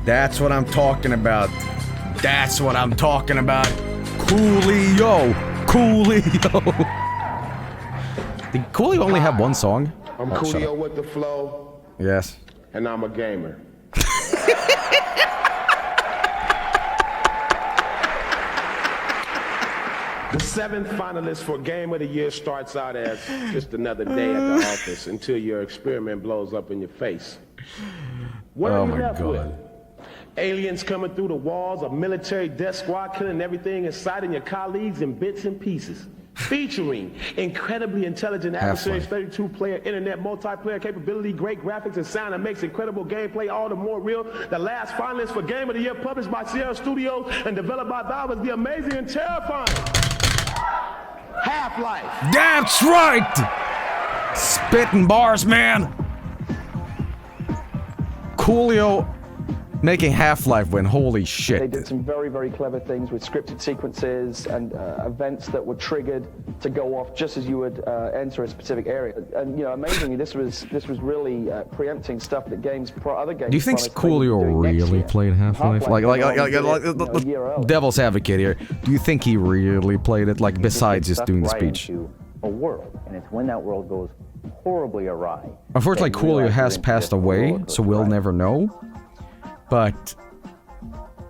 That's what I'm talking about. That's what I'm talking about. Coolio. Coolio. Did Coolio only have one song? I'm Coolio with the flow. Yes. And I'm a gamer. The 7th finalist for Game of the Year starts out as just another day at the office until your experiment blows up in your face. What are you left with? Aliens coming through the walls, a military death squad killing everything in sight, and your colleagues in bits and pieces. Featuring incredibly intelligent adversaries, 32-player internet multiplayer capability, great graphics and sound that makes incredible gameplay all the more real. The last finalist for Game of the Year, published by Sierra Studios and developed by Valve, is the amazing and terrifying Half-Life. That's right! Spitting bars, man! Coolio making Half-Life win, holy shit. They did some very, very clever things with scripted sequences and events that were triggered to go off just as you would enter a specific area. And, you know, amazingly, this was really preempting stuff that other games... Do you think Coolio really played Half-Life? Like, devil's advocate here. Do you think he really played it, like, besides just doing the speech? A world, and it's when that world goes horribly awry. Unfortunately, Coolio has passed away, so we'll never know. But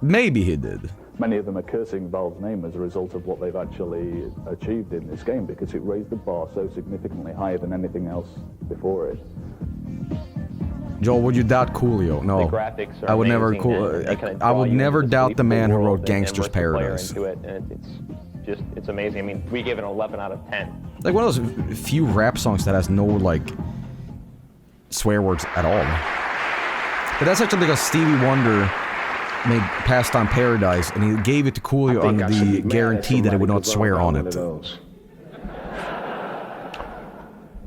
maybe he did. Many of them are cursing Valve's name as a result of what they've actually achieved in this game, because it raised the bar so significantly higher than anything else before it. Joel, would you doubt Coolio? No, the graphics are I would never. I would never doubt the man who wrote Gangster's Paradise. Into it, and it's amazing. I mean, we gave it an 11 out of 10. Like one of those few rap songs that has no like swear words at all. But that's actually because Stevie Wonder made Pastime Paradise, and he gave it to Coolio on the guarantee that it would not swear on it.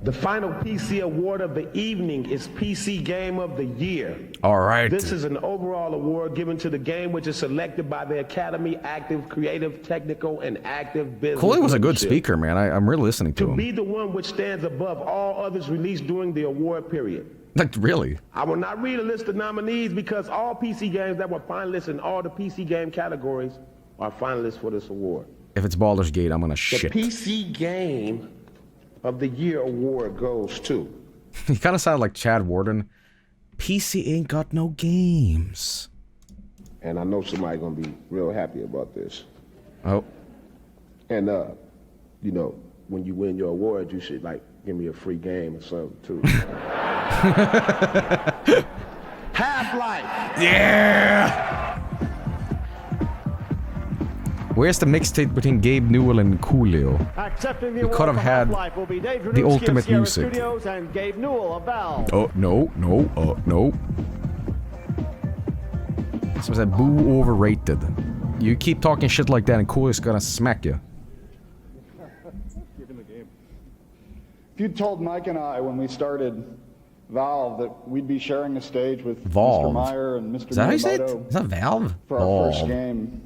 The final PC award of the evening is PC Game of the Year. All right. This is an overall award given to the game which is selected by the Academy Active, Creative, Technical, and Active Business. Coolio was a good speaker, man. I'm really listening to him. To be the one which stands above all others released during the award period. Like, really? I will not read a list of nominees because all PC games that were finalists in all the PC game categories are finalists for this award. If it's Baldur's Gate, I'm gonna shit. The PC Game of the Year award goes to... He kind of sounded like Chad Warden. PC ain't got no games. And I know somebody's gonna be real happy about this. Oh. And, you know, when you win your award, you should, like, give me a free game or something, too. Half-Life! Yeah! Where's the mixtape between Gabe Newell and Coolio? We could have had the ultimate music. And Gabe Newell of Valve. Oh, no. Someone said, boo, overrated. You keep talking shit like that and Coolio's gonna smack you. If you'd told Mike and I when we started Valve that we'd be sharing a stage with Valve. Mr. Meyer and Mr. Is that how you say it? Miyamoto Is that Valve? for our first game,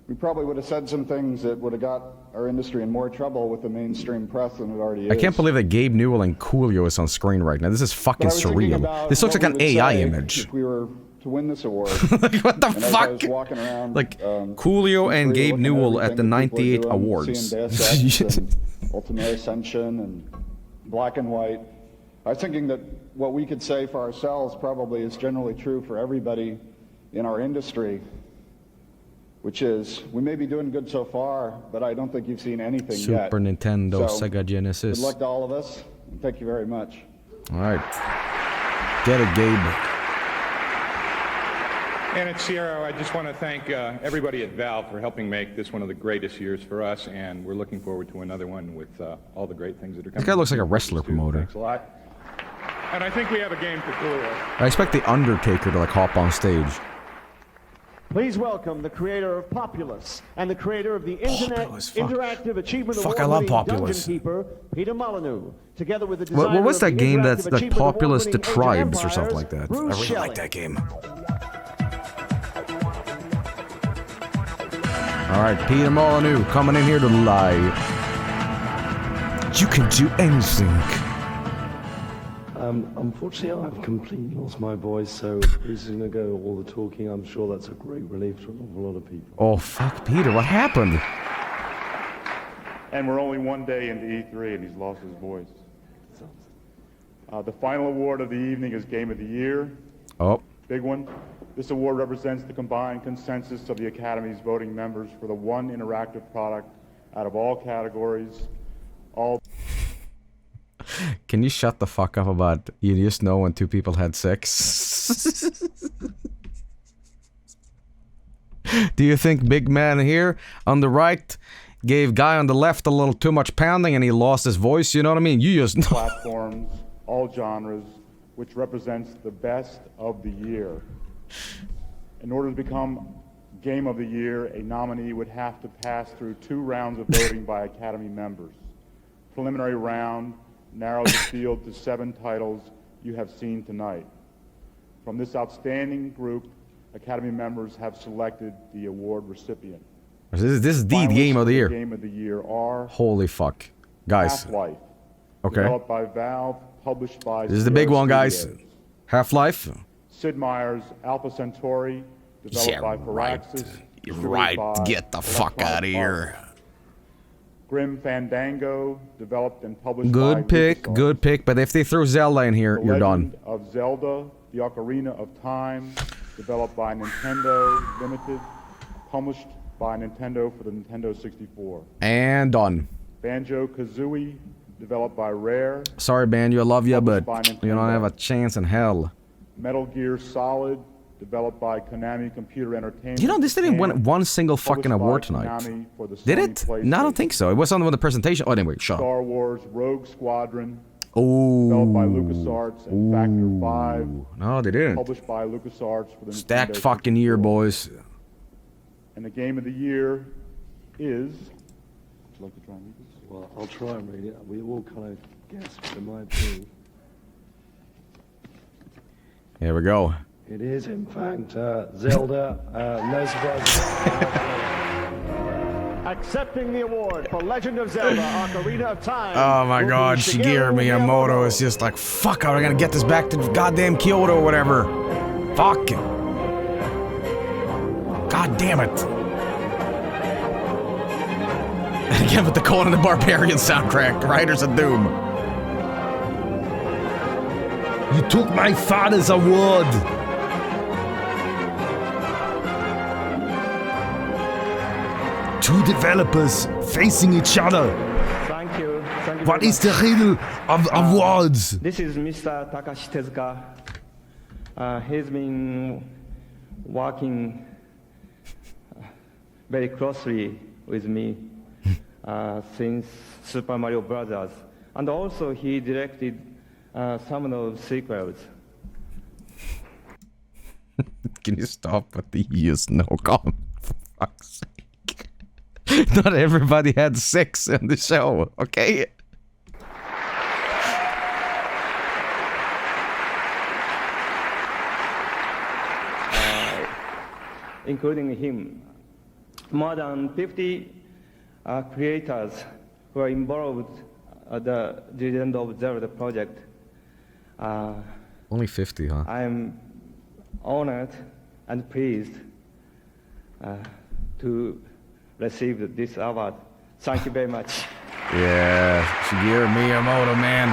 we probably would have said some things that would have got our industry in more trouble with the mainstream press than it already is. I can't believe that Gabe Newell and Coolio is on screen right now. This is fucking surreal. This looks like an AI image. If we were to win this award. Like, what the and as I was walking around, like, Coolio and Gabe Newell at the 98 awards. and Ultimate Ascension and Black and White. I was thinking that what we could say for ourselves probably is generally true for everybody in our industry, which is, we may be doing good so far, but I don't think you've seen anything yet. Super Nintendo, So, Sega Genesis. Good luck to all of us, and thank you very much. All right. Get it, Gabe. And at Sierra, I just want to thank everybody at Valve for helping make this one of the greatest years for us, and we're looking forward to another one with all the great things that are coming. This guy looks like a wrestler promoter. Thanks a lot. And I think we have a game for Coolio. I expect the Undertaker to like hop on stage. Please welcome the creator of Populous and the creator of the Internet Interactive Achievement Fuck, I love Populous. Dungeon Keeper, Peter Molyneux, together with the designer What was that of the game Interactive that's like Achievement Populous the Award-winning Age of Tribes or something Empires, like that? Bruce I really Shelley. like that game. Alright, Peter Molyneux coming in here to lie. You can do anything. Unfortunately, I've completely lost my voice, so who's going to go all the talking? I'm sure that's a great relief to an awful lot of people. Oh, fuck, Peter, what happened? And we're only one day into E3, and he's lost his voice. The final award of the evening is Game of the Year. Oh. Big one. This award represents the combined consensus of the Academy's voting members for the one interactive product out of all categories, all... Can you shut the fuck up about you just know when two people had sex? Do you think big man here on the right gave guy on the left a little too much pounding and he lost his voice? You know what I mean? You just know. Platforms, all genres, which represents the best of the year. In order to become Game of the Year, a nominee would have to pass through 2 rounds of voting by Academy members. Preliminary round narrows the field to 7 titles you have seen tonight. From this outstanding group, Academy members have selected the award recipient. This is the Game of the Year. Game of the Year are Holy fuck. Guys. Half-Life. Okay. Developed by Valve, published by This is the big one, guys. Studios. Half-Life. Sid Meier's Alpha Centauri, developed by Firaxis. Right, get the fuck out of here. Grim Fandango, developed and published by Good pick, LucasArts. good pick. But if they throw Zelda in here, The you're Legend done. of Zelda, the Ocarina of Time, developed by Nintendo Limited, published by Nintendo for the Nintendo 64. And done. Banjo-Kazooie, developed by Rare. Sorry, Banjo, I love you, but by you don't have a chance in hell. Metal Gear Solid, developed by Konami Computer Entertainment. You know, this didn't win one single fucking Published by award tonight. Konami for the Did Sony it? No, I don't think so. It was on the presentation. Oh, anyway, shut up. Star Wars Rogue Squadron, Oh. developed by LucasArts and Factor 5. No, they didn't. Published by LucasArts for the Stacked Nintendo fucking year, boys. And the Game of the Year is... Would you like to try and read this? Well, I'll try and read it. We all kind of guessed what it might be. Here we go. It is, in fact, Zelda. No surprise. Accepting the award for Legend of Zelda, Ocarina of Time. Oh my will be god, Shigeru Miyamoto is just like, fuck, are we gonna get this back to goddamn Kyoto or whatever? Fuck. God damn it. And again with the Conan the Barbarian soundtrack, Riders of Doom. You took my father's award. Two developers facing each other. Thank you. Thank you. What is the riddle of awards? This is Mr. Takashi Tezuka. He's been working very closely with me since Super Mario Brothers, and also he directed some of those sequels. Can you stop with the yes no comment, for fuck's sake? Not everybody had sex in the show, okay? Including him. More than 50 creators who are involved at the Legend of Zelda project. Only 50, huh? I am honored and pleased to receive this award. Thank you very much. Yeah, Shigeru Miyamoto, man.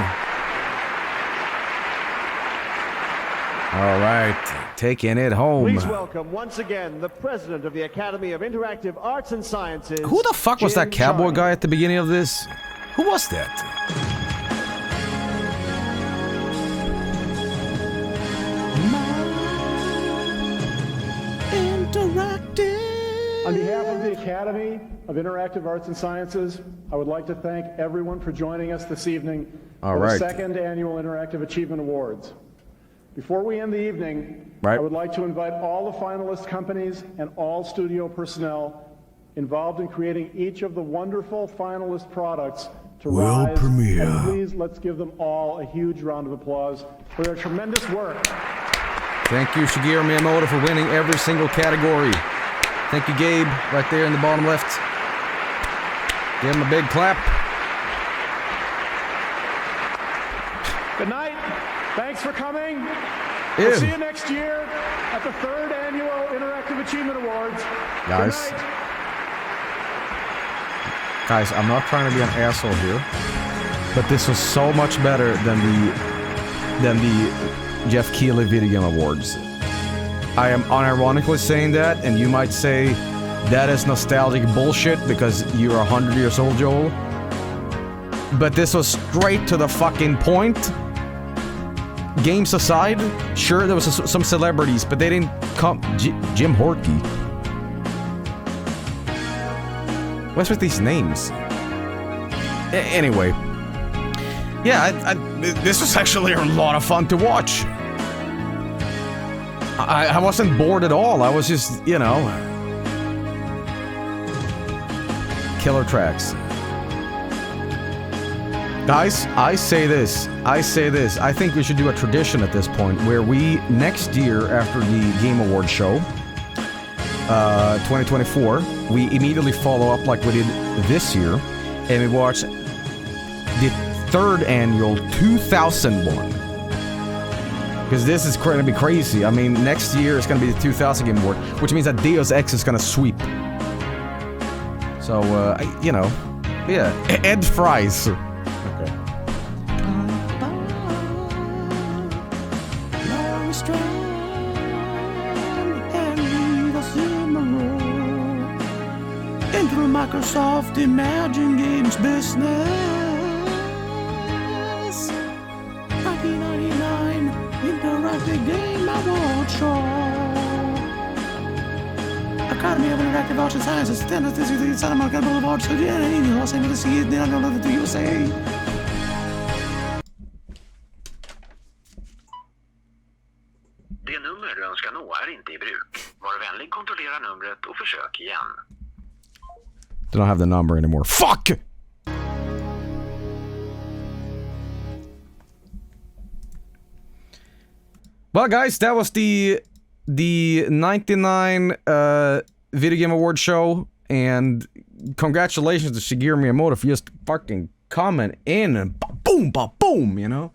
All right, taking it home. Please welcome once again the president of the Academy of Interactive Arts and Sciences. Who the fuck was that Jim cowboy China. guy at the beginning of this? Who was that? On behalf of the Academy of Interactive Arts and Sciences, I would like to thank everyone for joining us this evening All for right. the second annual Interactive Achievement Awards. Before we end the evening, Right. I would like to invite all the finalist companies and all studio personnel involved in creating each of the wonderful finalist products to World rise. premiere. And please, let's give them all a huge round of applause for their tremendous work. Thank you, Shigeru Miyamoto, for winning every single category. Thank you, Gabe, right there in the bottom left. Give him a big clap. Good night. Thanks for coming. Ew. We'll see you next year at the 3rd Annual Interactive Achievement Awards. Guys. Good night. Guys, I'm not trying to be an asshole here, but this was so much better than the Jeff Keighley Video Game Awards. I am unironically saying that, and you might say that is nostalgic bullshit because you're 100 years old, Joel. But this was straight to the fucking point. Games aside, sure there was some celebrities, but they didn't come. Jim Horky. What's with these names? Anyway. Yeah, this was actually a lot of fun to watch. I wasn't bored at all. I was just, you know... Killer tracks. Guys, I say this. I think we should do a tradition at this point where we, next year after the Game Awards show, 2024, we immediately follow up like we did this year, and we watch the 3rd annual 2001. Because this is going to be crazy. I mean, next year is going to be the 2000 Game Award, which means that Deus Ex is going to sweep. So, you know, yeah, Ed Fries. Okay. Into the Microsoft Imagine Games business. 1999 Interactive Game Award Show. Academy of Interactive Arts and Sciences. Tennis is the Santa Monica Boulevard. So yeah, in Los Angeles, I don't know the USA. Det nummer du önskar nå är inte i bruk. Var vänlig kontrollera numret och försök igen. They don't have the number anymore. Fuck! Well, guys, that was the 99 Video Game Award show, and congratulations to Shigeru Miyamoto for just fucking coming in and boom, boom, you know?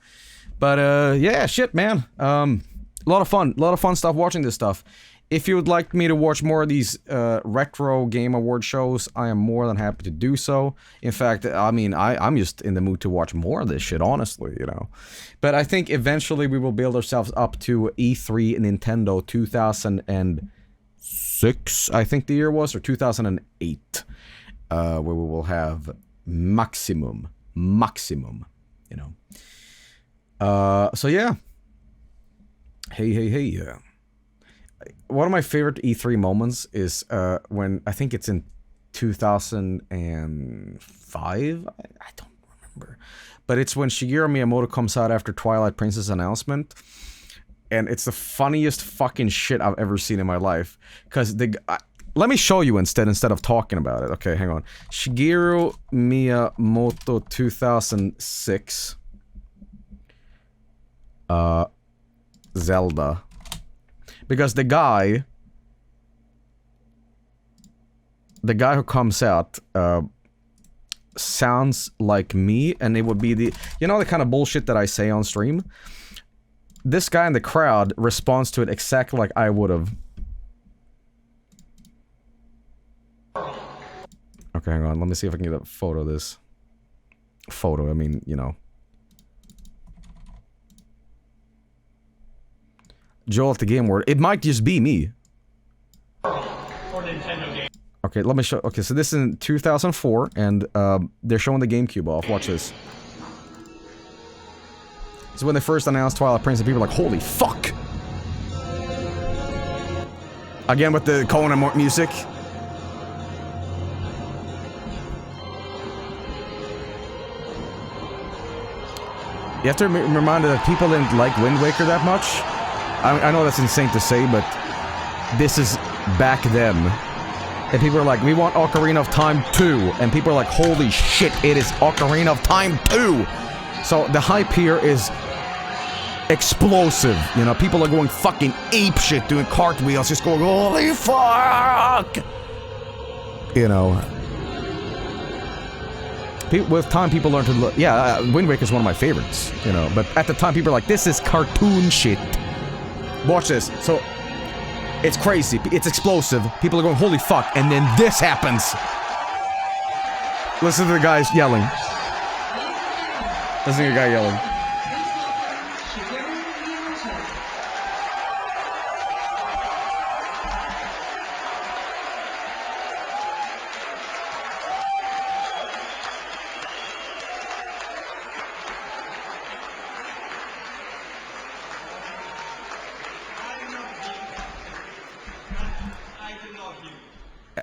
But, yeah, shit, man. A lot of fun stuff watching this stuff. If you would like me to watch more of these retro game award shows, I am more than happy to do so. In fact, I mean, I'm just in the mood to watch more of this shit, honestly, you know. But I think eventually we will build ourselves up to E3 Nintendo 2006, I think the year was, or 2008, where we will have maximum, you know. So yeah. Hey. One of my favorite E3 moments is when, I think it's in 2005? I don't remember. But it's when Shigeru Miyamoto comes out after Twilight Princess announcement. And it's the funniest fucking shit I've ever seen in my life. Because let me show you instead of talking about it. Okay, hang on. Shigeru Miyamoto 2006. Zelda. Because the guy who comes out sounds like me, and it would be the, you know, the kind of bullshit that I say on stream? This guy in the crowd responds to it exactly like I would have. Okay, hang on, let me see if I can get a photo of this. Photo, I mean, you know. Joel at the Game Award. It might just be me. Okay, let me show. Okay, so this is in 2004, and they're showing the GameCube off. Watch this. This is when they first announced Twilight Princess, and people were like, holy fuck! Again with the Conan music. You have to be reminded that people didn't like Wind Waker that much. I know that's insane to say, but this is back then. And people are like, we want Ocarina of Time 2. And people are like, holy shit, it is Ocarina of Time 2! So the hype here is explosive. You know, people are going fucking apeshit, doing cartwheels, just going, holy fuck! You know. with time, people learn to yeah, Wind Waker is one of my favorites, you know, but at the time, people are like, this is cartoon shit. Watch this. So, it's crazy. It's explosive. People are going, holy fuck, and then this happens. Listen to the guys yelling. Listen to the guy yelling.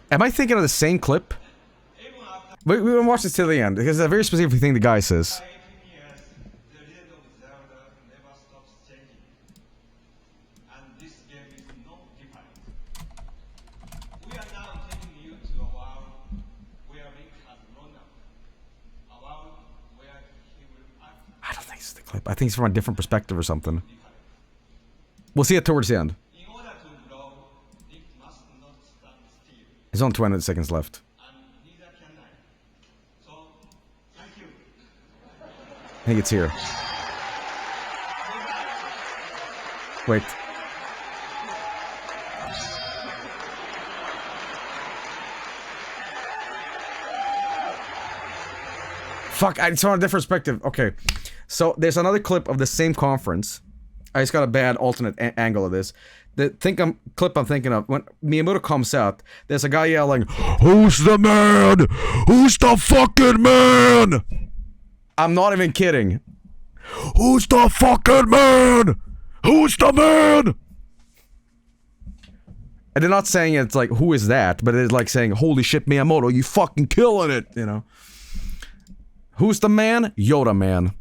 Am I thinking of the same clip? We will watch this till the end, because it's a very specific thing the guy says. I don't think it's the clip. I think it's from a different perspective or something. We'll see it towards the end. There's only 20 seconds left. I think it's here. Wait. Fuck, it's on a different perspective. Okay. So, there's another clip of the same conference. I just got a bad alternate angle of this. The clip I'm thinking of, when Miyamoto comes out, there's a guy yelling, "Who's the man? Who's the fucking man?" I'm not even kidding. Who's the fucking man? Who's the man? And they're not saying it's like, who is that? But it's like saying, holy shit, Miyamoto, you fucking killing it, you know. Who's the man? Yoda Man.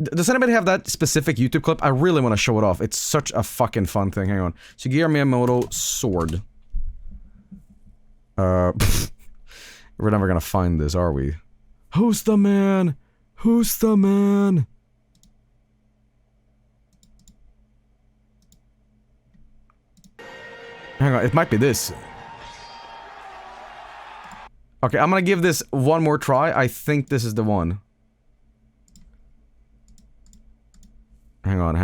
Does anybody have that specific YouTube clip? I really want to show it off. It's such a fucking fun thing. Hang on. Shigeru Miyamoto sword. We're never gonna find this, are we? Who's the man? Who's the man? Hang on, it might be this. Okay, I'm gonna give this one more try. I think this is the one. Hang on.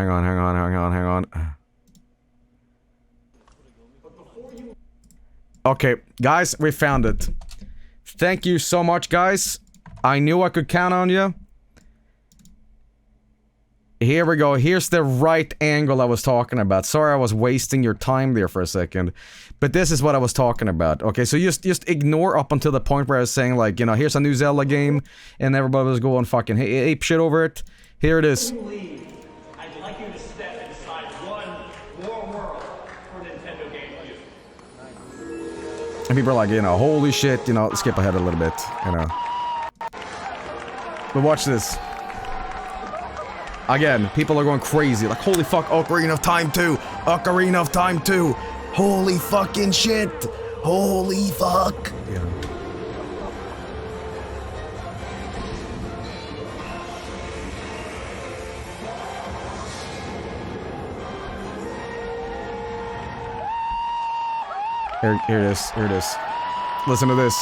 Okay, guys, we found it. Thank you so much, guys. I knew I could count on you. Here we go. Here's the right angle I was talking about. Sorry I was wasting your time there for a second. But this is what I was talking about. Okay, so just ignore up until the point where I was saying, like, you know, here's a new Zelda game, and everybody was going fucking ape shit over it. Here it is. I'd like you to step inside one more world for Nintendo GameCube. And people are like, you know, holy shit, you know, skip ahead a little bit, you know. But watch this. Again, people are going crazy, like, holy fuck, Ocarina of Time 2! Ocarina of Time 2! Holy fucking shit! Holy fuck! Yeah. Here it is, here it is. Listen to this.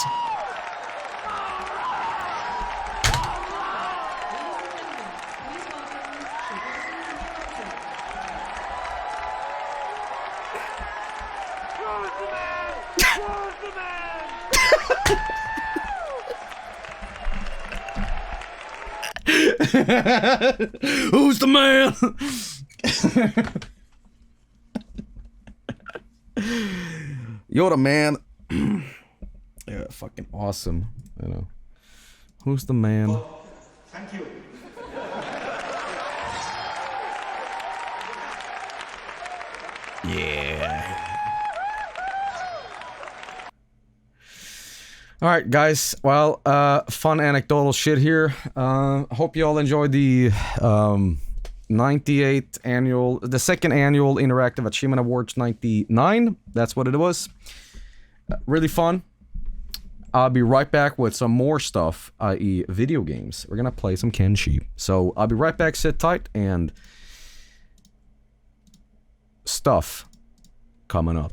Who's the man? You're the man. Yeah, fucking awesome. You know. Who's the man? Well, thank you. Yeah. Alright, guys. Well, fun anecdotal shit here. Hope you all enjoyed the 98th annual, the second annual Interactive Achievement Awards 99. That's what it was. Really fun. I'll be right back with some more stuff, i.e. video games. We're gonna play some Kenshi. So, I'll be right back, sit tight, and stuff coming up.